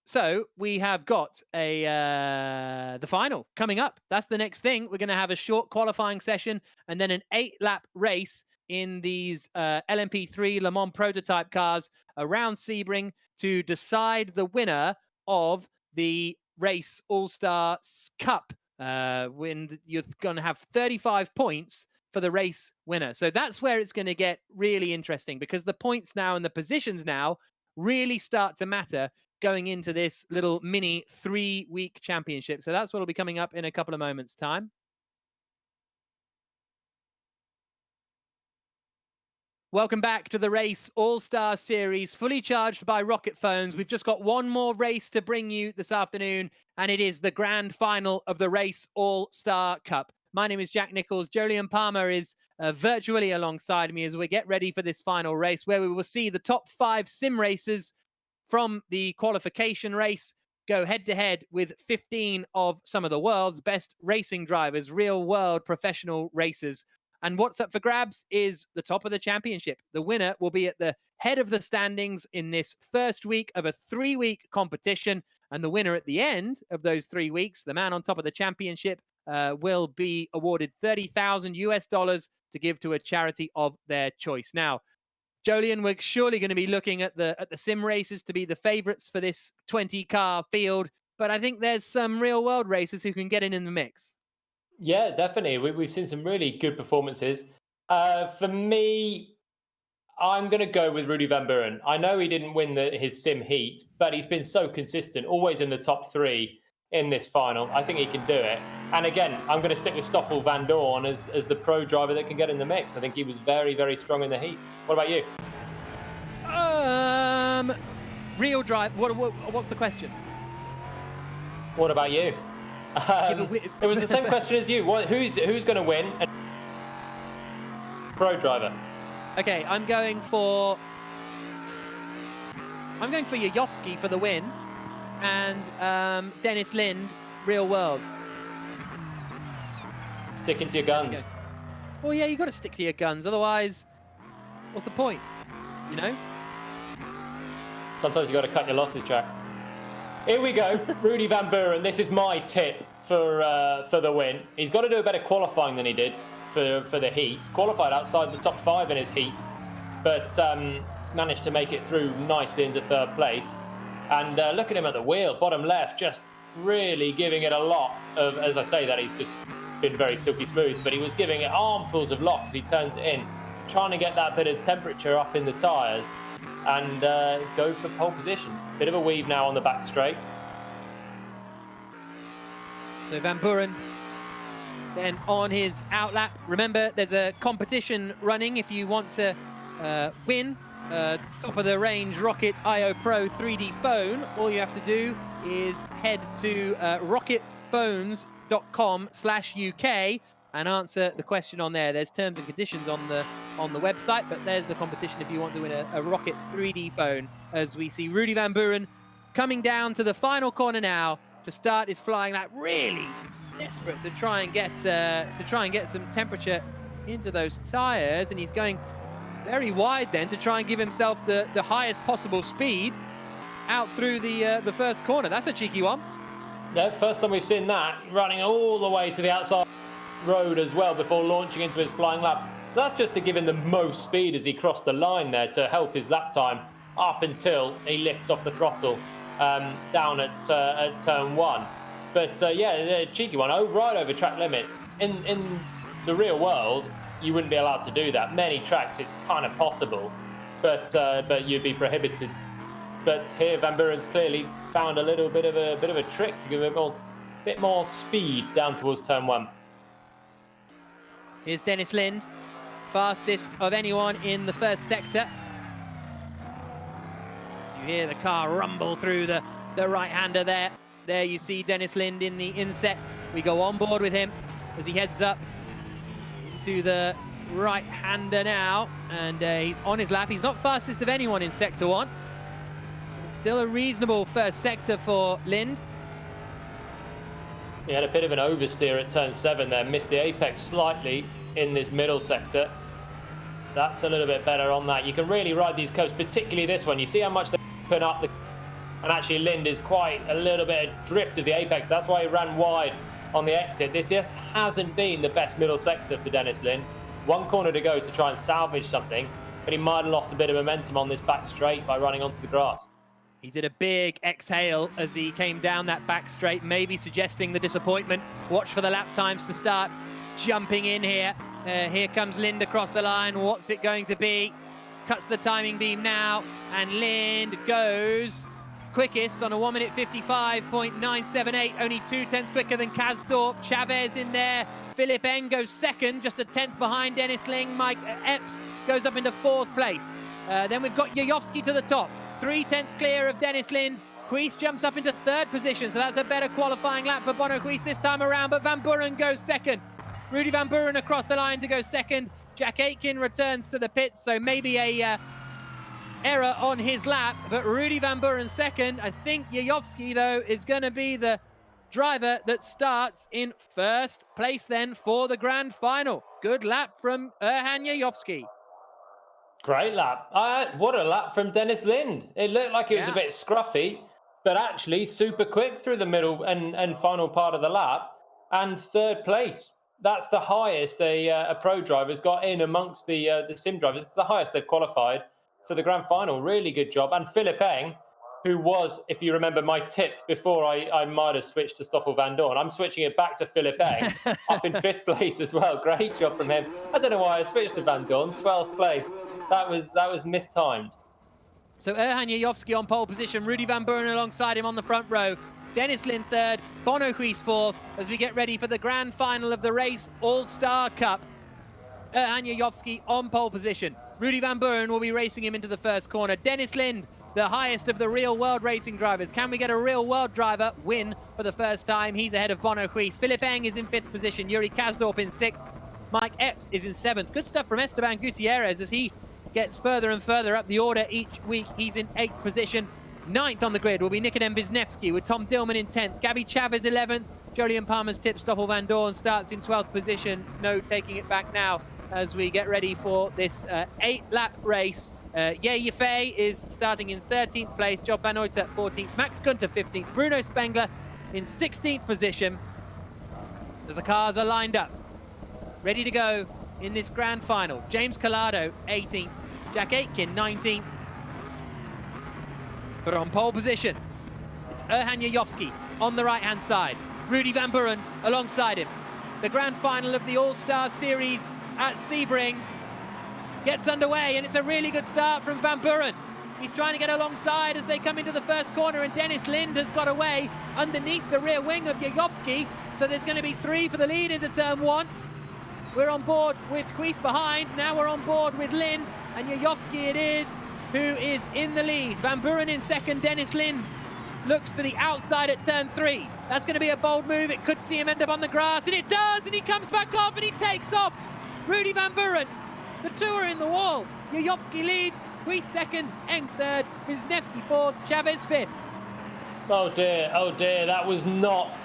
So we have got the final coming up. That's the next thing. We're going to have a short qualifying session and then an 8-lap race in these LMP3 Le Mans prototype cars around Sebring to decide the winner of the Race All-Star Cup. When you're going to have 35 points for the race winner. So that's where it's going to get really interesting, because the points now and the positions now really start to matter going into this little mini 3-week championship. So that's what will be coming up in a couple of moments' time. Welcome back to the Race All-Star Series, fully charged by Rocket Phones. We've just got one more race to bring you this afternoon, and it is the grand final of the Race All-Star Cup. My name is Jack Nichols. Jolyon Palmer is virtually alongside me as we get ready for this final race, where we will see the top 5 sim racers from the qualification race go head-to-head with 15 of some of the world's best racing drivers, real-world professional racers. And what's up for grabs is the top of the championship. The winner will be at the head of the standings in this first week of a 3-week competition. And the winner at the end of those 3 weeks, the man on top of the championship, will be awarded $30,000 to give to a charity of their choice. Now, Jolyon, we're surely going to be looking at the sim races to be the favorites for this 20-car field. But I think there's some real-world racers who can get in the mix. Yeah, definitely. We've seen some really good performances. For me, I'm going to go with Rudy Van Buren. I know he didn't win his sim heat, but he's been so consistent, always in the top 3. in this final. I think he can do it. And again, I'm going to stick with Stoffel Vandoorne as the pro driver that can get in the mix. I think he was very, very strong in the heat. What about you? Real drive. What's the question? What about you? It was the same question as you. Who's going to win? Pro driver. Okay, I'm going for Yayovsky for the win, and Dennis Lind, real world. Sticking to your guns. Well, yeah, you got to stick to your guns. Otherwise, what's the point? You know. Sometimes you got to cut your losses, Jack. Here we go, Rudy Van Buren. This is my tip for the win. He's got to do a better qualifying than he did for the heat. Qualified outside the top 5 in his heat, but managed to make it through nicely into 3rd place. And look at him at the wheel, bottom left, just really giving it a lot of, as I say that, he's just been very silky smooth, but he was giving it armfuls of lock as he turns it in, trying to get that bit of temperature up in the tyres and go for pole position. Bit of a weave now on the back straight. So Van Buren then on his outlap. Remember, there's a competition running if you want to win top of the range Rocket IO Pro 3D phone. All you have to do is head to rocketphones.com/UK and answer the question on there. There's terms and conditions on the website, but there's the competition if you want to win a Rocket 3D phone, as we see Rudy Van Buren coming down to the final corner now to start his flying lap, really desperate to try and get some temperature into those tires, and he's going very wide then to try and give himself the highest possible speed out through the first corner. That's a cheeky one. Yeah, first time we've seen that, running all the way to the outside road as well before launching into his flying lap. So that's just to give him the most speed as he crossed the line there to help his lap time up until he lifts off the throttle down at turn 1. But yeah, the cheeky one, right over track limits. In the real world, you wouldn't be allowed to do that. Many tracks it's kind of possible, but you'd be prohibited. But here Van Buren's clearly found a little bit of a trick to give him a bit more speed down towards turn 1. Here's Dennis Lind, fastest of anyone in the first sector. You hear the car rumble through the right-hander there. There you see Dennis Lind in the inset. We go on board with him as he heads up into the right-hander now, and he's on his lap. He's not fastest of anyone in sector 1. Still a reasonable first sector for Lind. He had a bit of an oversteer at turn 7 there, missed the apex slightly in this middle sector. That's a little bit better on that. You can really ride these curves, particularly this one. You see how much they open up, and actually Lind is quite a little bit adrift of the apex. That's why he ran wide on the exit. This just hasn't been the best middle sector for Dennis Lind. One corner to go to try and salvage something, but he might have lost a bit of momentum on this back straight by running onto the grass. He did a big exhale as he came down that back straight, maybe suggesting the disappointment. Watch for the lap times to start jumping in here. Here comes Lind across the line. What's it going to be? Cuts the timing beam now, and Lind goes quickest on a 1 minute 55.978, only 0.2 quicker than Kazdorp. Chavez in there. Philip Eng goes second, just a 10th behind Dennis Lind. Mike Epps goes up into 4th place. Then we've got Yayovsky to the top, 0.3 clear of Dennis Lind. Queese jumps up into 3rd position, so that's a better qualifying lap for Bono Queese this time around, but Van Buren goes second. Rudy Van Buren across the line to go second. Jack Aitken returns to the pits, so maybe a error on his lap, but Rudy Van Buren second. I think Yayovsky, though, is going to be the driver that starts in 1st place then for the grand final. Good lap from Erhan Yayovsky. Great lap. What a lap from Dennis Lind. It looked like it was a bit scruffy, but actually super quick through the middle and final part of the lap, and 3rd place. That's the highest a pro driver's got in amongst the sim drivers. It's the highest they've qualified for the grand final. Really good job. And Philip Eng, who was, if you remember my tip before I might have switched to Stoffel Vandoorne, I'm switching it back to Philip Eng, up in 5th place as well. Great job from him. I don't know why I switched to Vandoorne, 12th place. That was mistimed. So Erhan Yayovsky on pole position, Rudy Van Buren alongside him on the front row. Dennis Lind third, Bono Huis fourth, as we get ready for the grand final of the Race All-Star Cup. Erhan Jajovski on pole position. Rudy Van Buren will be racing him into the first corner. Dennis Lind, the highest of the real world racing drivers. Can we get a real world driver win for the first time? He's ahead of Bono Huis. Philipp Eng is in 5th position. Yuri Kasdorp in 6th. Mike Epps is in 7th. Good stuff from Esteban Gutierrez as he gets further and further up the order each week. He's in 8th position. 9th on the grid will be Nikodem Wisniewski with Tom Dillman in 10th. Gabby Chavez 11th. Jolyon Palmer's tip Stoffel Van Dorn starts in 12th position. No taking it back now as we get ready for this 8-lap race. Ye Yifei is starting in 13th place. Job Van Uyter 14th. Max Gunter 15th. Bruno Spengler in 16th position as the cars are lined up, ready to go in this grand final. James Collado 18th. Jack Aitken 19th. But on pole position, it's Erhan Jajovski on the right-hand side. Rudy Van Buren alongside him. The grand final of the All-Star Series at Sebring gets underway, and it's a really good start from Van Buren. He's trying to get alongside as they come into the first corner, and Dennis Lind has got away underneath the rear wing of Jajovski. So there's going to be 3 for the lead into turn 1. We're on board with Huis behind. Now we're on board with Lind, and Jajovski it is who is in the lead. Van Buren in second. Dennis Lind looks to the outside at turn 3. That's going to be a bold move. It could see him end up on the grass, and it does, and he comes back off and he takes off. Rudy Van Buren, the two are in the wall. Jajovski leads, Huis second, Eng third, Wisniewski fourth, Chavez fifth. Oh dear, that was not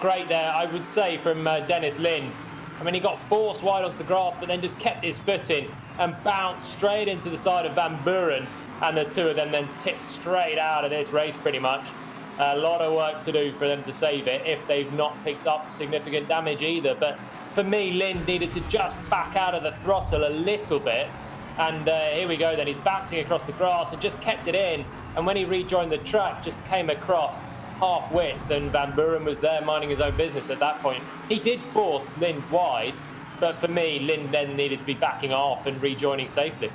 great there, I would say, from Dennis Lind. I mean, he got forced wide onto the grass, but then just kept his foot in and bounced straight into the side of Van Buren, and the two of them then tipped straight out of this race pretty much. A lot of work to do for them to save it if they've not picked up significant damage either. But for me, Lind needed to just back out of the throttle a little bit. And here we go then, he's bouncing across the grass and just kept it in. And when he rejoined the track, just came across half width, and Van Buren was there minding his own business at that point. He did force Lind wide, but for me, Lind then needed to be backing off and rejoining safely.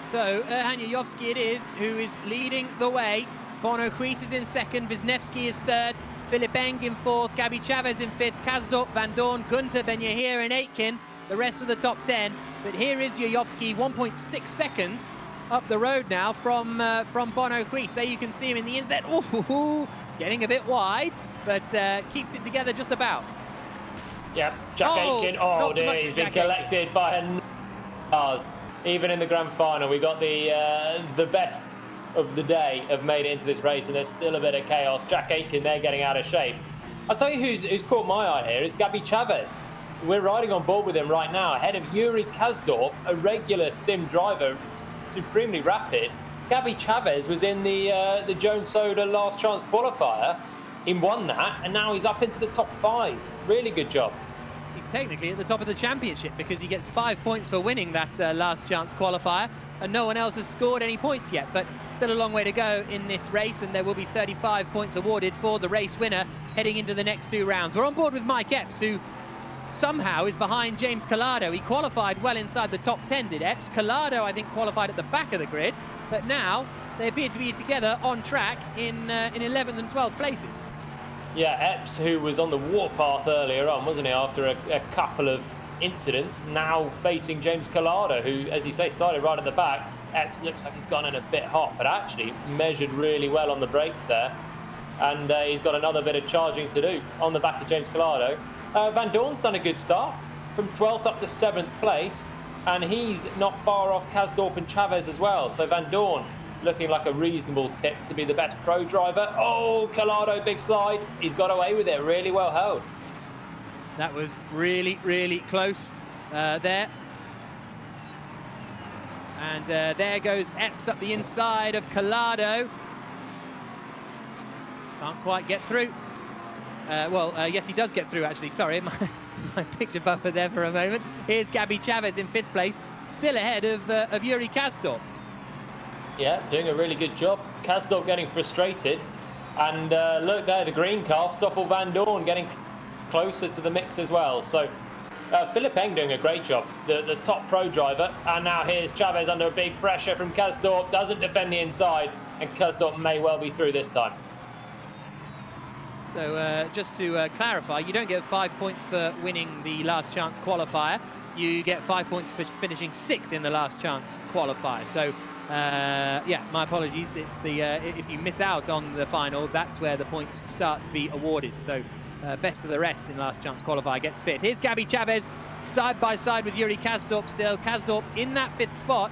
So Erhan Jajovski it is who is leading the way. Bono Huis is in second, Wisniewski is third, Philipp Eng in fourth, Gabby Chavez in fifth, Kasdorp, Van Dorn, Gunter, Ben Yahir and Aitken, the rest of the top 10. But here is Jajovski, 1.6 seconds up the road now from Bono Huis. There you can see him in the inset. Ooh, getting a bit wide, but keeps it together just about. Yeah, Jack Aitken, oh dear, he's been collected by a cars. Even in the grand final, we got the best of the day have made it into this race, and there's still a bit of chaos. Jack Aitken, they're getting out of shape. I'll tell you who's caught my eye here is Gabby Chavez. We're riding on board with him right now, ahead of Yuri Kasdorp, a regular sim driver, supremely rapid. Gabby Chavez was in the Jones Soda last chance qualifier. He won that, and now he's up into the top 5. Really good job. He's technically at the top of the championship because he gets 5 points for winning that last chance qualifier, and no one else has scored any points yet. But still a long way to go in this race, and there will be 35 points awarded for the race winner heading into the next 2 rounds. We're on board with Mike Epps, who somehow is behind James Collado. He qualified well inside the top 10, did Epps. Collado, I think, qualified at the back of the grid, but now they appear to be together on track in 11th and 12th places. Yeah, Epps, who was on the warpath earlier on, wasn't he, after a couple of incidents, now facing James Collado, who, as you say, started right at the back. Epps looks like he's gone in a bit hot, but actually measured really well on the brakes there. And he's got another bit of charging to do on the back of James Collado. Van Dorn's done a good start, from 12th up to 7th place, and he's not far off Kasdorp and Chavez as well. So Van Dorn looking like a reasonable tip to be the best pro driver. Oh, Collado, big slide. He's got away with it, really well held. That was really, really close there. And there goes Epps up the inside of Collado. Can't quite get through. Yes, he does get through, actually. Sorry, my picture buffer there for a moment. Here's Gabby Chavez in 5th place, still ahead of Yuri Kasdorp. Yeah, doing a really good job. Kasdorp getting frustrated. And look there, the green car, Stoffel Van Dorn getting closer to the mix as well. So Philipp Eng doing a great job, the top pro driver. And now here's Chavez under a big pressure from Kasdorp, doesn't defend the inside, and Kasdorp may well be through this time. So just to clarify, you don't get 5 points for winning the last chance qualifier. You get 5 points for finishing 6th in the last chance qualifier. So yeah, my apologies. It's the if you miss out on the final, that's where the points start to be awarded. So best of the rest in last chance qualifier gets 5th. Here's Gabi Chavez side by side with Yuri Kasdorp still. Kasdorp in that 5th spot.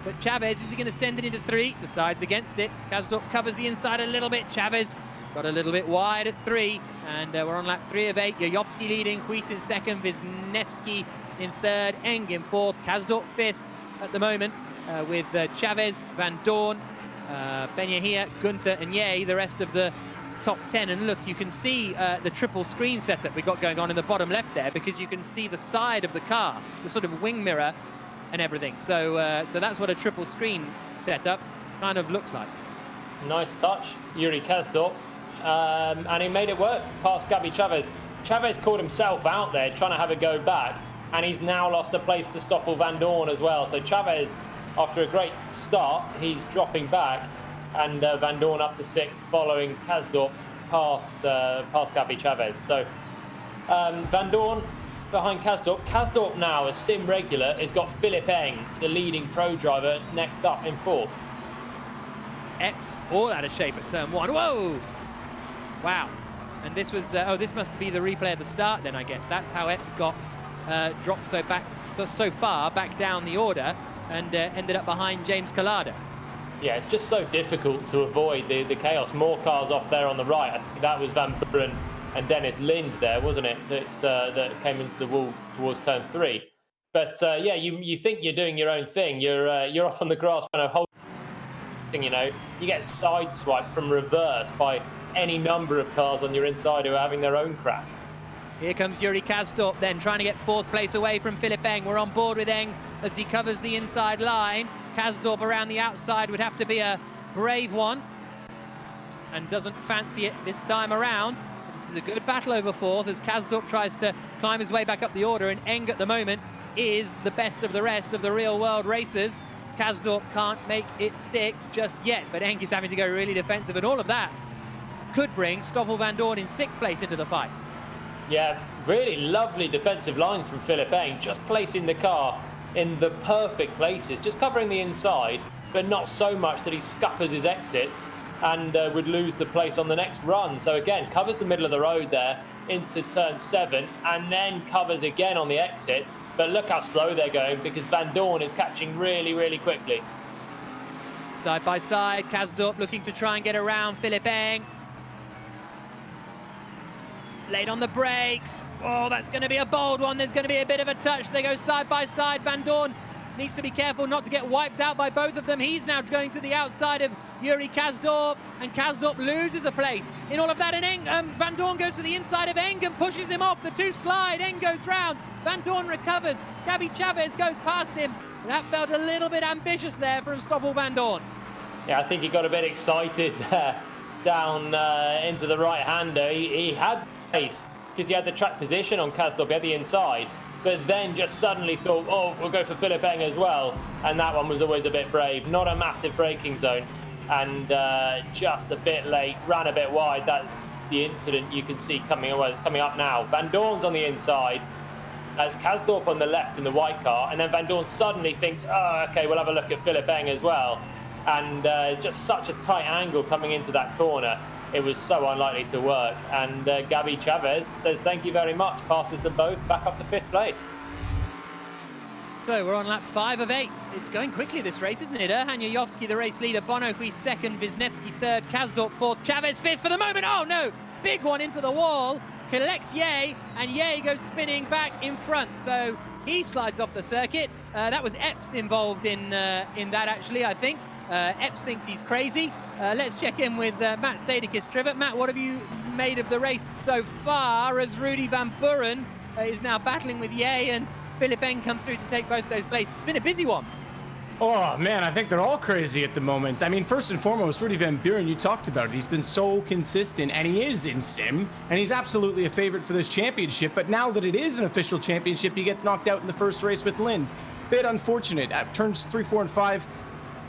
But Chavez, is he going to send it into 3? Decides against it. Kasdorp covers the inside a little bit. Chavez got a little bit wide at 3. And we're on lap 3 of 8. Jojowski leading, Huis in 2nd, Wisniewski in 3rd, Eng in 4th, Kasdorp 5th at the moment with Chavez, Van Dorn, Benahia, Gunter and Ye, the rest of the top 10. And look, you can see the triple screen setup we've got going on in the bottom left there, because you can see the side of the car, the sort of wing mirror and everything. So so that's what a triple screen setup kind of looks like. Nice touch, Yuri Kasdorp. And he made it work past Gabi Chavez. Chavez called himself out there trying to have a go back, and he's now lost a place to Stoffel Van Dorn as well. So Chavez, after a great start, he's dropping back, and Van Dorn up to 6th, following Kasdorp past Gabi Chavez. So Van Dorn behind Kasdorp. Kasdorp now, as sim regular, has got Philipp Eng, the leading pro driver, next up in 4th. Epps all out of shape at turn 1. Whoa! Wow. And this was, oh, this must be the replay at the start then, I guess. That's how Epps got dropped so far back down the order and ended up behind James Calada. Yeah, it's just so difficult to avoid the chaos. More cars off there on the right. I think that was Van Buren and Dennis Lind there, wasn't it? That came into the wall towards turn 3. But yeah, you think you're doing your own thing. You're off on the grass kind of holding, you know. You get sideswiped from reverse by any number of cars on your inside who are having their own crash. Here comes Yuri Kasdorp then, trying to get 4th place away from Philipp Eng. We're on board with Eng as he covers the inside line. Kasdorp around the outside would have to be a brave one, and doesn't fancy it this time around. This is a good battle over 4th as Kasdorp tries to climb his way back up the order, and Eng at the moment is the best of the rest of the real world racers. Kasdorp can't make it stick just yet, but Eng is having to go really defensive, and all of that could bring Stoffel Van Dorn in 6th place into the fight. Yeah, really lovely defensive lines from Philipp Eng, just placing the car in the perfect places, just covering the inside, but not so much that he scuppers his exit and would lose the place on the next run. So again, covers the middle of the road there into turn 7, and then covers again on the exit. But look how slow they're going, because Van Dorn is catching really, really quickly. Side by side, Kasdorp looking to try and get around Philipp Eng. Late on the brakes. Oh, that's going to be a bold one. There's going to be a bit of a touch. They go side by side. Van Dorn needs to be careful not to get wiped out by both of them. He's now going to the outside of Yuri Kasdorp, and Kasdorp loses a place in all of that. And Van Dorn goes to the inside of Eng and pushes him off. The two slide. Eng goes round. Van Dorn recovers. Gabi Chavez goes past him. That felt a little bit ambitious there from Stoffel Van Dorn. Yeah, I think he got a bit excited down into the right-hander. He had pace because he had the track position on Kasdorp, he had the inside, but then just suddenly thought, oh, we'll go for Philipp Eng as well, and that one was always a bit brave. Not a massive braking zone, and just a bit late, ran a bit wide. That's the incident you can see coming away. It's coming up now. Van Dorn's on the inside. That's Kasdorp on the left in the white car, and then Van Dorn suddenly thinks, oh, okay, we'll have a look at Philipp Eng as well. And just such a tight angle coming into that corner. It was so unlikely to work. And Gabi Chavez says thank you very much, passes them both back up to 5th place. So we're on lap 5 of 8. It's going quickly, this race, isn't it? Erhan Jojowski, the race leader. Bono Huis 2nd, Wisniewski 3rd, Kasdorp 4th, Chavez 5th for the moment. Oh no, big one into the wall. Collects Ye, and Ye goes spinning back in front. So he slides off the circuit. That was Epps involved in that, actually, I think. Epps thinks he's crazy. Let's check in with Matt Sadekis. Trevor, Matt, what have you made of the race so far as Rudy Van Buren is now battling with Ye and Philipp Eng comes through to take both those places? It's been a busy one. Oh, man, I think they're all crazy at the moment. I mean, first and foremost, Rudy Van Buren, you talked about it. He's been so consistent, and he is in sim, and he's absolutely a favorite for this championship. But now that it is an official championship, he gets knocked out in the first race with Lind. Bit unfortunate. At turns 3, 4, and 5,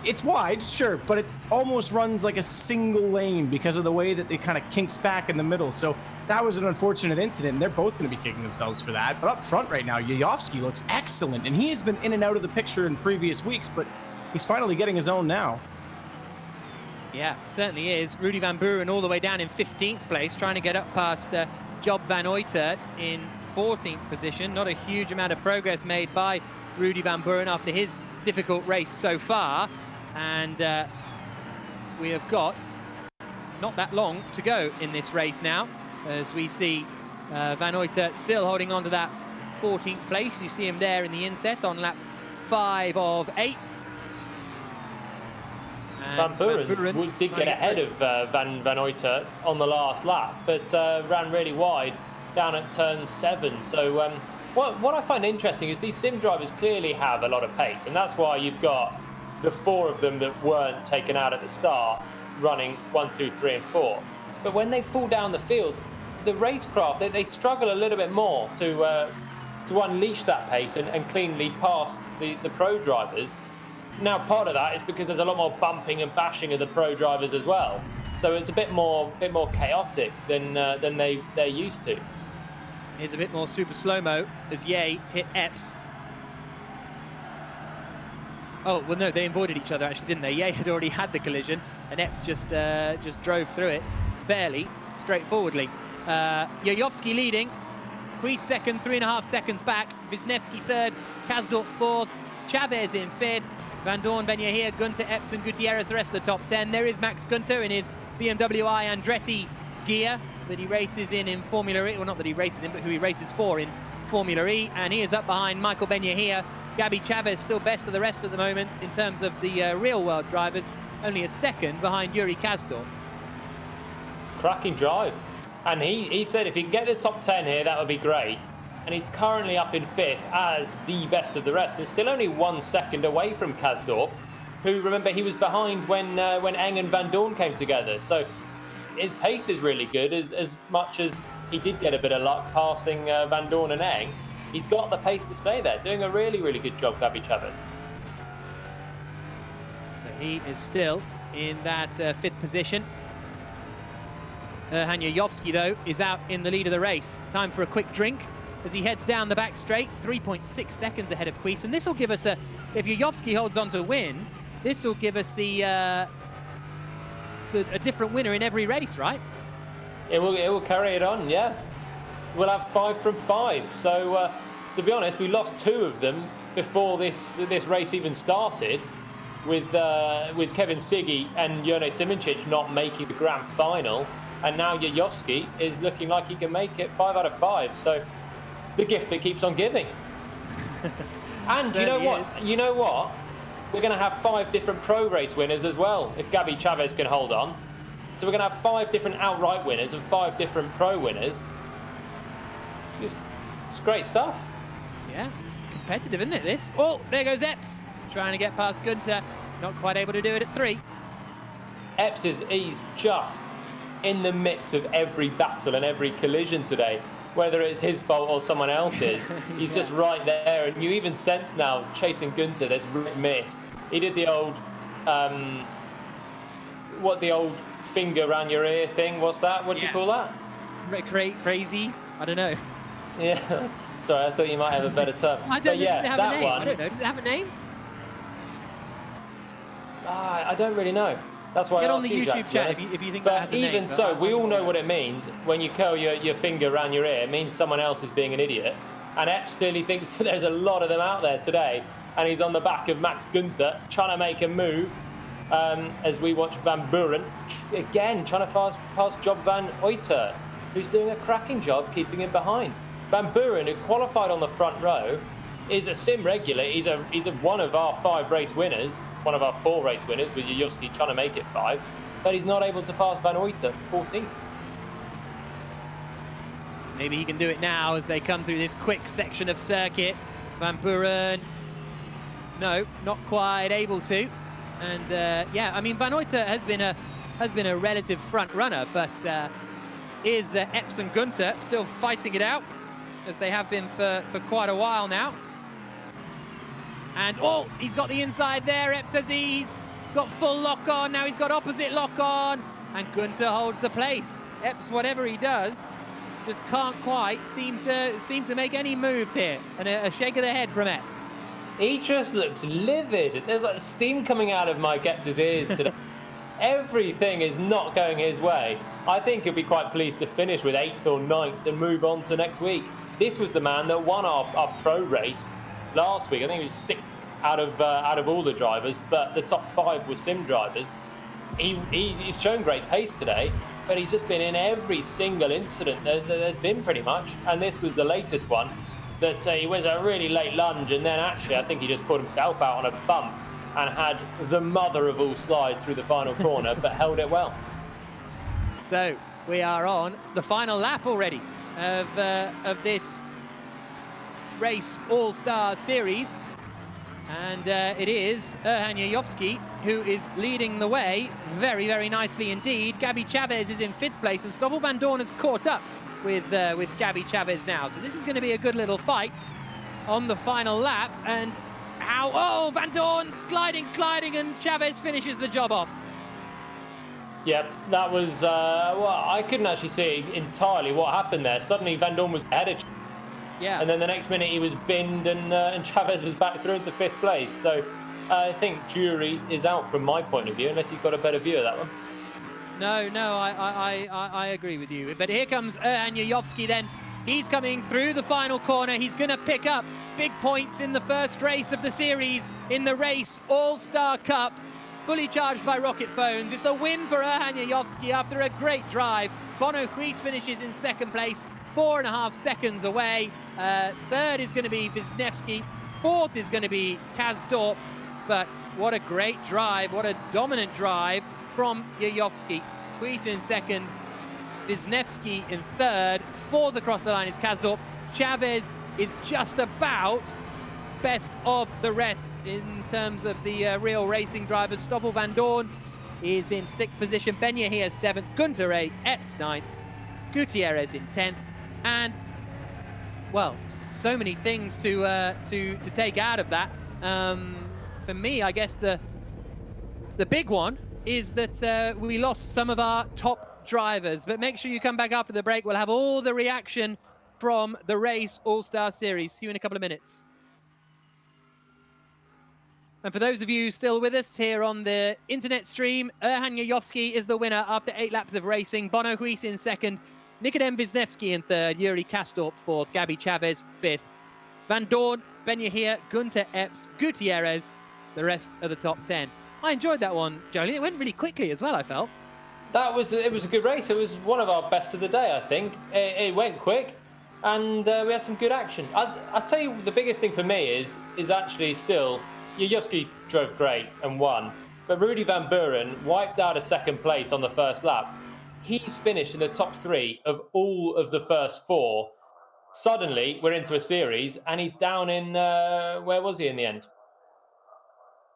It's wide, sure, but it almost runs like a single lane because of the way that it kind of kinks back in the middle. So that was an unfortunate incident, and they're both going to be kicking themselves for that. But up front right now, Yayovsky looks excellent, and he has been in and out of the picture in previous weeks, but he's finally getting his own now. Yeah, certainly is. Rudy Van Buren all the way down in 15th place, trying to get up past Job van Uytert in 14th position. Not a huge amount of progress made by Rudy Van Buren after his difficult race so far. And we have got not that long to go in this race now, as we see Van Uytert still holding on to that 14th place. You see him there in the inset on lap 5 of 8. Van Buren did get ahead of Van Uytert on the last lap, but ran really wide down at turn 7. So what I find interesting is these sim drivers clearly have a lot of pace, and that's why you've got the 4 of them that weren't taken out at the start running 1, 2, 3 and 4. But when they fall down the field, the racecraft, they struggle a little bit more to unleash that pace and cleanly pass the pro drivers. Now, part of that is because there's a lot more bumping and bashing of the pro drivers as well, so it's a bit more chaotic than they're used to. Here's a bit more super slow-mo as Ye hit Epps. Oh well, no, they avoided each other actually, didn't they? Ye had already had the collision, and Epps just drove through it fairly straightforwardly. Yayovsky leading, Kuis second, 3.5 seconds back. Wisniewski third, Kasdorp fourth, Chavez in fifth. Van Dorn, Ben Yahia, Gunter, Epps and Gutierrez, the rest of the top 10. There is Max Gunter in his BMW I Andretti gear that he races in Formula E. Well, not that he races in, but who he races for in Formula E. And he is up behind Michael Ben Yahia. Gabi Chavez still best of the rest at the moment in terms of the real-world drivers. Only a second behind Yuri Kasdorp. Cracking drive. And he said if he can get the top 10 here, that would be great. And he's currently up in 5th as the best of the rest. There's still only 1 second away from Kasdorp, who, remember, he was behind when Eng and Van Dorn came together. So his pace is really good, as much as he did get a bit of luck passing Van Dorn and Eng. He's got the pace to stay there, doing a really, really good job, Gabi Chavez. So he is still in that 5th position. Yayovsky, though, is out in the lead of the race. Time for a quick drink as he heads down the back straight, 3.6 seconds ahead of Kuis. And this will give us if Yayovsky holds on to a win, this will give us a different winner in every race, right? It will carry it on, yeah. We'll have 5 from 5. So, to be honest, we lost 2 of them before this race even started, with Kevin Siggy and Jone Simoncic not making the grand final, and now Yayovsky is looking like he can make it 5 out of 5. So it's the gift that keeps on giving. And you know what? You know what? We're going to have 5 different pro race winners as well, if Gabi Chavez can hold on. So we're going to have 5 different outright winners and 5 different pro winners. It's great stuff. Yeah, competitive, isn't it, this? Oh, there goes Epps, trying to get past Gunter. Not quite able to do it at 3. Epps he's just in the mix of every battle and every collision today. Whether it's his fault or someone else's, he's just right there. And you even sense now, chasing Gunter, there's missed. He did the old, the old finger around your ear thing, what's that? What do you call that? Crazy? I don't know. Yeah. Sorry, I thought you might have a better term. I don't know. Yeah, Does it have that a name? one. I don't know. Does it have a name? I don't really know. That's why Get I on the asked you, YouTube Jack, chat to be honest. if you think but that has a name. even so, we all know what it means when you curl your finger around your ear. It means someone else is being an idiot. And Epps clearly thinks that there's a lot of them out there today. And he's on the back of Max Gunter, trying to make a move. As we watch Van Buren, again, trying to pass Job van Uytert, who's doing a cracking job keeping him behind. Van Buren, who qualified on the front row, is a sim regular. He's one of our 5 race winners, one of our 4 race winners, with Yayovsky trying to make it 5, but he's not able to pass Van Uytert, 14th. Maybe he can do it now as they come through this quick section of circuit. Van Buren, no, not quite able to. And yeah, I mean, Van Uytert has been a relative front runner, but is Epps and Gunter still fighting it out, as they have been for quite a while now. And oh, he's got the inside there. Epps says he's got full lock on, now he's got opposite lock on, and Gunter holds the place. Epps, whatever he does, just can't quite seem to make any moves here. And a shake of the head from Epps. He just looks livid. There's like steam coming out of Mike Epps' ears today. Everything is not going his way. I think he'll be quite pleased to finish with 8th or 9th and move on to next week. This was the man that won our pro race last week. I think he was 6th out of all the drivers, but the top 5 were sim drivers. He's shown great pace today, but he's just been in every single incident there's been pretty much. And this was the latest one that he was a really late lunge, and then actually I think he just caught himself out on a bump and had the mother of all slides through the final corner, but held it well. So we are on the final lap already of this race All-Star Series. And it is Erhan Yayovski who is leading the way very, very nicely indeed. Gabby Chavez is in 5th place, and Stoffel Van Dorn has caught up with Gabby Chavez now. So this is going to be a good little fight on the final lap. And Van Dorn sliding, and Chavez finishes the job off. Yep, that was, well, I couldn't actually see entirely what happened there. Suddenly Van Dorn was ahead of Yeah. And then the next minute he was binned, and Chavez was back through into 5th place. So I think jury is out from my point of view, unless you've got a better view of that one. No, I agree with you. But here comes Erhan Yayovski then. He's coming through the final corner. He's going to pick up big points in the first race of the series in the Race All-Star Cup. Fully charged by Rocket Phones. It's the win for Erhan Yayovski after a great drive. Bono Huis finishes in 2nd place, 4.5 seconds away. 3rd is going to be Wisniewski. 4th is going to be Kazdorp. But what a great drive, what a dominant drive from Yayovski. Huis in 2nd, Wisniewski in 3rd. 4th across the line is Kazdorp. Chavez is just about best of the rest in terms of the real racing drivers. Stoffel Van Dorn is in 6th position. Ben Yahia 7th, Gunter 8th, Epps 9th, Gutierrez in 10th. And, well, so many things to take out of that. For me, I guess the big one is that we lost some of our top drivers. But make sure you come back after the break. We'll have all the reaction from the Race All-Star Series. See you in a couple of minutes. And for those of you still with us here on the internet stream, Erhan Yayovski is the winner after 8 laps of racing. Bono Huis in 2nd, Nikodem Wisniewski in 3rd, Yuri Kastorp 4th, Gabby Chavez 5th, Van Dorn, Ben Yahia, Gunter Epps, Gutierrez, the rest of the top 10. I enjoyed that one, Jolene. It went really quickly as well, I felt. It was a good race. It was one of our best of the day, I think. It went quick, and we had some good action. I'll tell you, the biggest thing for me is actually still, Yayovski drove great and won, but Rudy Van Buren wiped out a 2nd place on the first lap. He's finished in the top 3 of all of the first 4. Suddenly, we're into a series, and he's down in, where was he in the end?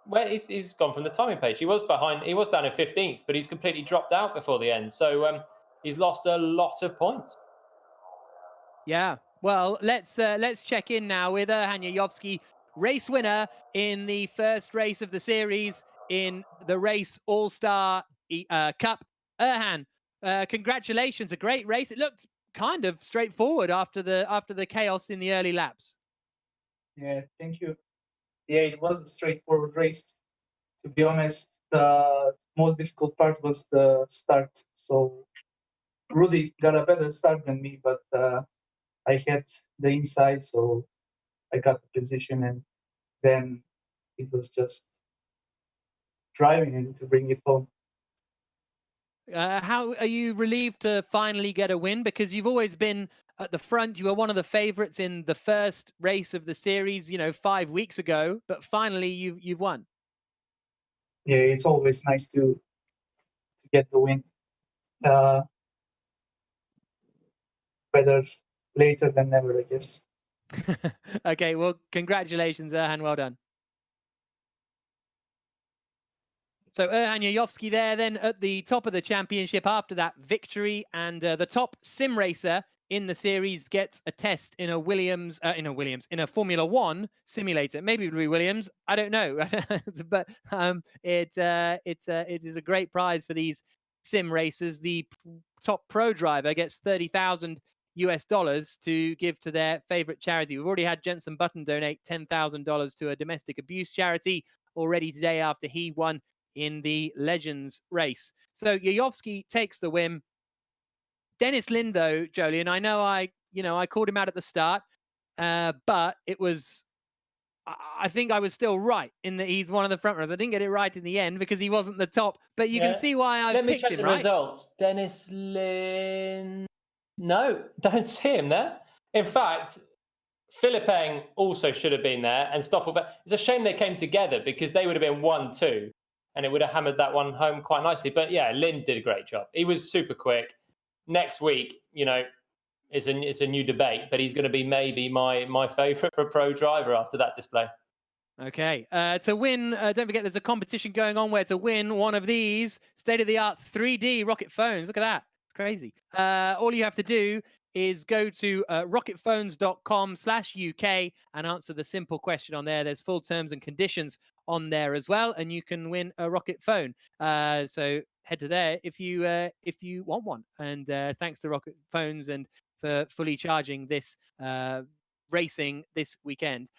Where he's gone from the timing page. He was down in 15th, but he's completely dropped out before the end. So he's lost a lot of points. Yeah, well, let's check in now with Erhan Yayovski, race winner in the first race of the series in the Race All-Star Cup. Erhan, congratulations, a great race. It looked kind of straightforward after the chaos in the early laps. Yeah, thank you. Yeah, it was a straightforward race. To be honest, the most difficult part was the start. So Rudy got a better start than me, but I had the inside, so I got the position, and then it was just driving and to bring it home. How are you relieved to finally get a win? Because you've always been at the front. You were one of the favorites in the first race of the series, 5 weeks ago, but finally you've won. Yeah, it's always nice to get the win. Better later than never, I guess. Okay, well, congratulations, Erhan. Well done. So Erhan Yayovski there then at the top of the championship after that victory, and the top sim racer in the series gets a test in a Formula One simulator. Maybe it would be Williams. I don't know, but it is a great prize for these sim racers. The top pro driver gets $30,000 to give to their favorite charity. We've already had Jenson Button donate $10,000 to a domestic abuse charity already today after he won in the Legends race. So Yayovsky takes the win. Dennis Lin, though, Jolien, I know I called him out at the start, but I think I was still right in that he's one of the front runners. I didn't get it right in the end because he wasn't the top, but you can see why I picked him, right? Let me check the results. Dennis Lin. No, don't see him there. In fact, Philippang also should have been there, and Stoffel. It's a shame they came together because they would have been 1-2, and it would have hammered that one home quite nicely. But yeah, Lin did a great job. He was super quick. Next week, it's a new debate, but he's going to be maybe my favourite for a pro driver after that display. Okay, to win, don't forget there's a competition going on where to win one of these state-of-the-art 3D rocket phones. Look at that. It's crazy. All you have to do is go to rocketphones.com/UK and answer the simple question on there. There's full terms and conditions on there as well, and you can win a rocket phone. So head to there if you want one. And thanks to Rocket Phones and for fully charging this racing this weekend.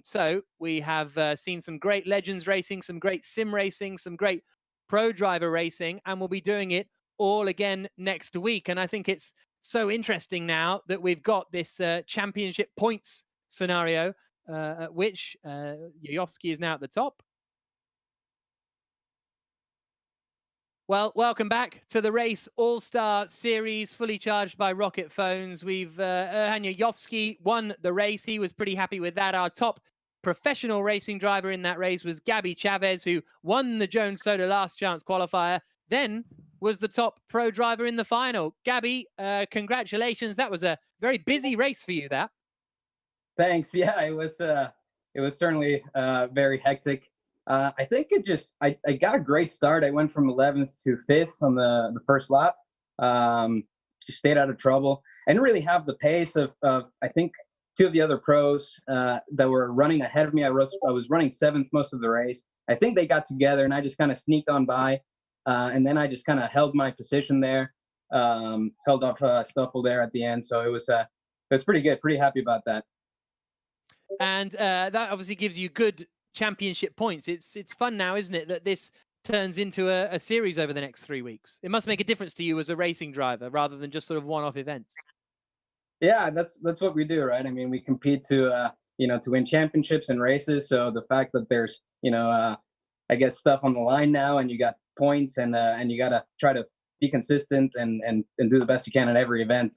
So we have seen some great Legends racing, some great sim racing, some great pro driver racing, and we'll be doing it all again next week. And I think it's so interesting now that we've got this championship points scenario, at which Yayovsky is now at the top. Well, welcome back to the Race All-Star Series, fully charged by Rocket Phones. We've Erhan Yayovsky won the race. He was pretty happy with that. Our top professional racing driver in that race was Gabby Chavez, who won the Jones Soda Last Chance qualifier, then was the top pro driver in the final. Gabby, congratulations. That was a very busy race for you, that. Thanks. Yeah, it was certainly very hectic. I think I got a great start. I went from 11th to 5th on the first lap. Just stayed out of trouble. I didn't really have the pace of I think two of the other pros that were running ahead of me. I was running 7th most of the race. I think they got together and I just kind of sneaked on by. And then I just kind of held my position there, held off Stoffel there at the end. So it was pretty good. Pretty happy about that. And that obviously gives you good championship points. It's fun now, isn't it, that this turns into a series over the next 3 weeks? It must make a difference to you as a racing driver rather than just sort of one-off events. Yeah, that's what we do, right? I mean, we compete to win championships and races. So the fact that there's I guess stuff on the line now, and you got points, and you got to try to be consistent and do the best you can at every event.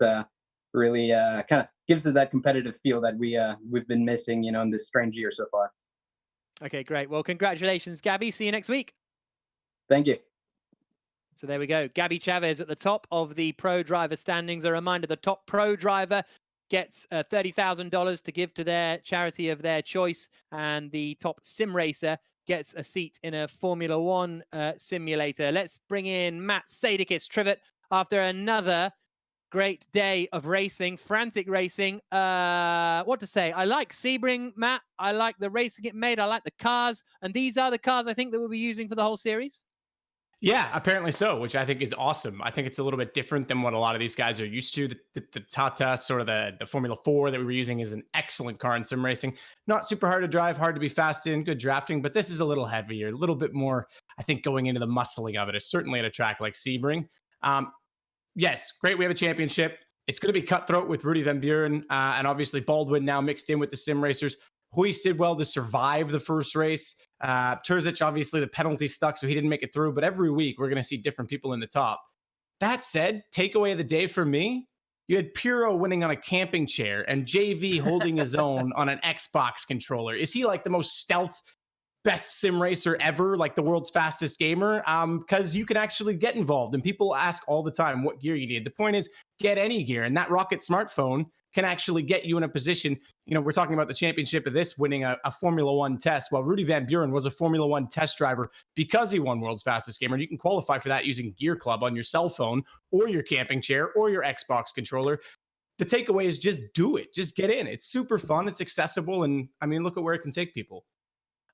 Really kind of gives it that competitive feel that we've been missing, in this strange year so far. Okay, great. Well, congratulations, Gabby. See you next week. Thank you. So there we go. Gabby Chavez at the top of the pro driver standings. A reminder, the top pro driver gets $30,000 to give to their charity of their choice, and the top sim racer gets a seat in a Formula One simulator. Let's bring in Matt Sadikis Trivet after another great day of racing, frantic racing. What to say? I like Sebring, Matt. I like the racing it made. I like the cars. And these are the cars I think that we'll be using for the whole series. Yeah, apparently so, which I think is awesome. I think it's a little bit different than what a lot of these guys are used to. The Tata, sort of the Formula 4 that we were using, is an excellent car in sim racing. Not super hard to drive, hard to be fast in, good drafting, but this is a little heavier, a little bit more, I think, going into the muscling of it, is certainly at a track like Sebring. Yes, great. We have a championship. It's going to be cutthroat with Rudy Van Buren and obviously Baldwin now mixed in with the sim racers. Huis did well to survive the first race. Terzic, obviously, the penalty stuck, so he didn't make it through. But every week, we're going to see different people in the top. That said, takeaway of the day for me, you had Pirro winning on a camping chair and JV holding his own on an Xbox controller. Is he like the most stealth, best sim racer ever, like the world's fastest gamer? Because you can actually get involved, and people ask all the time what gear you need. The point is, get any gear, and that Rocket smartphone can actually get you in a position. We're talking about the championship of this winning a Formula One test. Well, Rudy Van Buren was a Formula One test driver because he won World's Fastest Gamer. And you can qualify for that using Gear Club on your cell phone or your camping chair or your Xbox controller. the takeaway is just do it. Just get in. It's super fun. It's accessible. And I mean, look at where it can take people.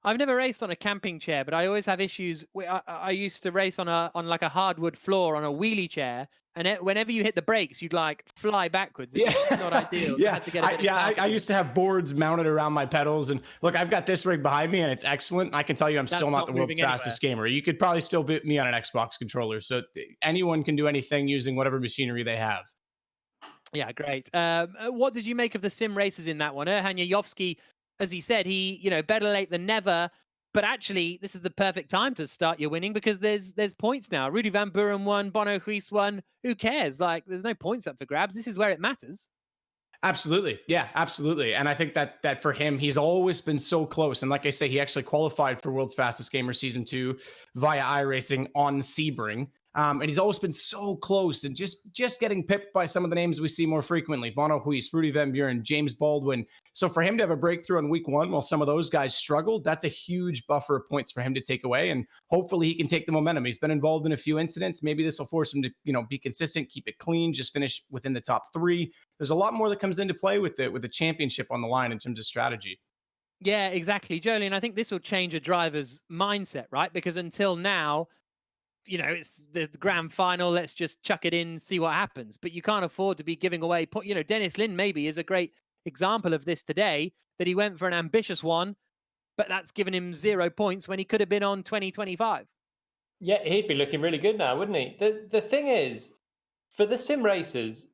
I've never raced on a camping chair, but I always have issues. I used to race on like a hardwood floor on a wheelie chair, and whenever you hit the brakes, you'd like fly backwards. It's not ideal. Yeah, I had to get I used to have boards mounted around my pedals, and look, I've got this rig behind me, and it's excellent. I can tell you, I'm still not the world's fastest gamer. You could probably still beat me on an Xbox controller. So anyone can do anything using whatever machinery they have. Yeah, great. What did you make of the sim races in that one? Erhan Yayovsky, as he said, better late than never. But actually, this is the perfect time to start your winning because there's points now. Rudy Van Buren won, Bono Huis won. Who cares? Like, there's no points up for grabs. This is where it matters. Absolutely. Yeah, absolutely. And I think that for him, he's always been so close. And like I say, he actually qualified for World's Fastest Gamer Season 2 via iRacing on Sebring. And he's always been so close and just getting pipped by some of the names we see more frequently. Bono Huis, Rudy Van Buren, James Baldwin. So for him to have a breakthrough on week 1 while some of those guys struggled, that's a huge buffer of points for him to take away. And hopefully he can take the momentum. He's been involved in a few incidents. Maybe this will force him to, be consistent, keep it clean, just finish within the top 3. There's a lot more that comes into play with the championship on the line in terms of strategy. Yeah, exactly. Jolien, I think this will change a driver's mindset, right? Because until now, it's the grand final. Let's just chuck it in, see what happens. But you can't afford to be giving away. Dennis Lin maybe is a great example of this today, that he went for an ambitious one, but that's given him 0 points when he could have been on 2025. Yeah, he'd be looking really good now, wouldn't he? The thing is, for the sim racers,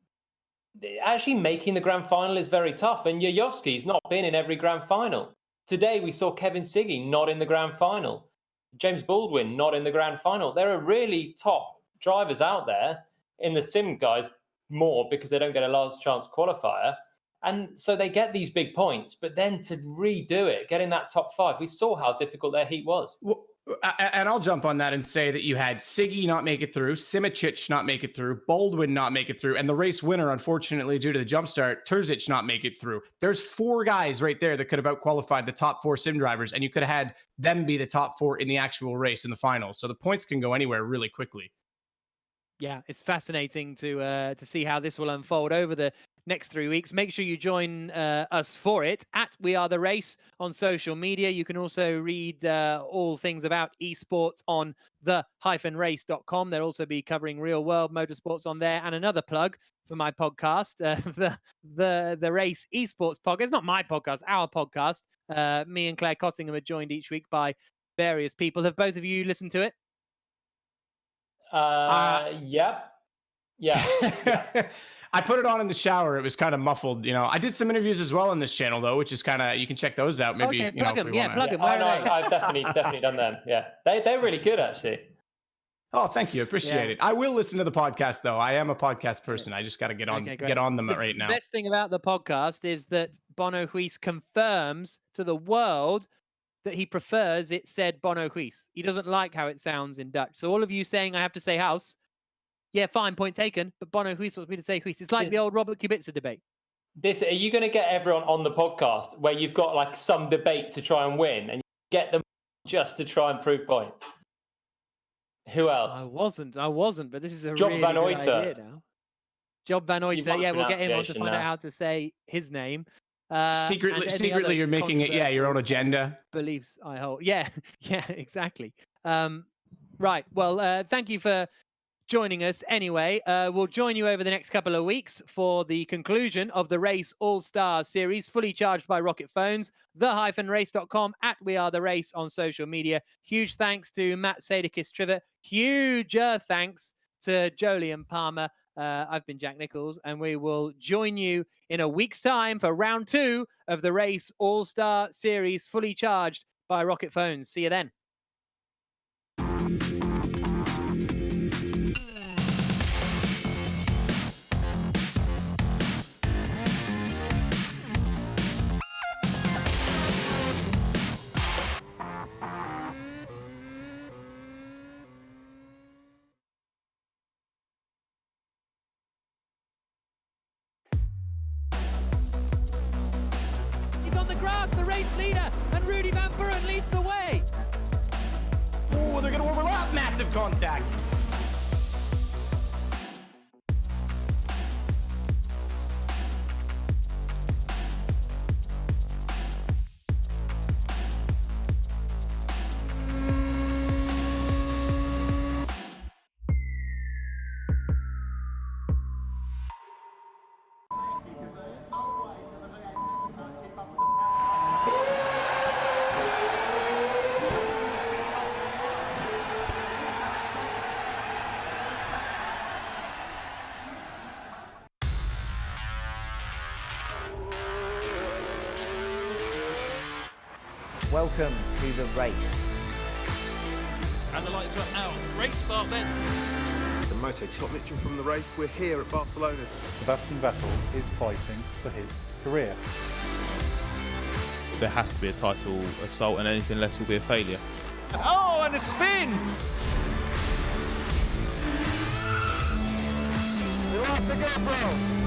actually making the grand final is very tough. And Yayovsky's not been in every grand final. Today we saw Kevin Siggy not in the grand final. James Baldwin not in the grand final. There are really top drivers out there in the sim guys more because they don't get a large chance qualifier. And so they get these big points, but then to redo it, getting that top 5, we saw how difficult their heat was. Well, and I'll jump on that and say that you had Siggy not make it through, Simic not make it through, Baldwin not make it through, and the race winner, unfortunately, due to the jump start, Terzic not make it through. There's 4 guys right there that could have outqualified the top 4 sim drivers, and you could have had them be the top 4 in the actual race in the final. So the points can go anywhere really quickly. Yeah, it's fascinating to see how this will unfold over the next 3 weeks. Make sure you join us for it at We Are The Race on social media. You can also read all things about esports on the-race.com. They'll also be covering real world motorsports on there. And another plug for my podcast, the Race Esports podcast. It's not my podcast, our podcast. Me and Claire Cottingham are joined each week by various people. Have both of you listened to it? Yep. Yeah. I put it on in the shower. It was kind of muffled. I did some interviews as well on this channel, though, which is kind of, you can check those out. Maybe, okay, plug them. Yeah, plug them. I've definitely done them. Yeah. They're really good, actually. Oh, thank you. Appreciate it. I will listen to the podcast, though. I am a podcast person. I just got to get on them right now. The best thing about the podcast is that Bono Huis confirms to the world that he prefers it said Bono Huis. He doesn't like how it sounds in Dutch. So all of you saying I have to say house, yeah, fine, point taken. But Bono Huis wants me to say Huis. It's like the old Robert Kubica debate. Are you going to get everyone on the podcast where you've got like some debate to try and win and you get them just to try and prove points? Who else? I wasn't, but this is a Job really Van good Oitert. idea now. Job Van Oitert. Yeah, we'll get him on to find out how to say his name. Secretly, you're making it, your own agenda. Beliefs I hold. Yeah, exactly. Right. Well, thank you for joining us anyway. We'll join you over the next couple of weeks for the conclusion of the Race All-Stars series, fully charged by Rocket Phones, the-race.com, at We Are The Race on social media. Huge thanks to Matt Sadekis-Trivet. Huge thanks to Jolien Palmer. I've been Jack Nichols, and we will join you in a week's time for round 2 of the Race All-Star series, fully charged by Rocket Phones. See you then. The race leader, and Rudy Van Buren leads the way. Oh, they're going to overlap. Massive contact. welcome to the race. And the lights are out. Great start then. The Moto top Mitchell from the race. We're here at Barcelona. Sebastian Vettel is fighting for his career. There has to be a title assault, and anything less will be a failure. Oh, and a spin! He lost the GoPro.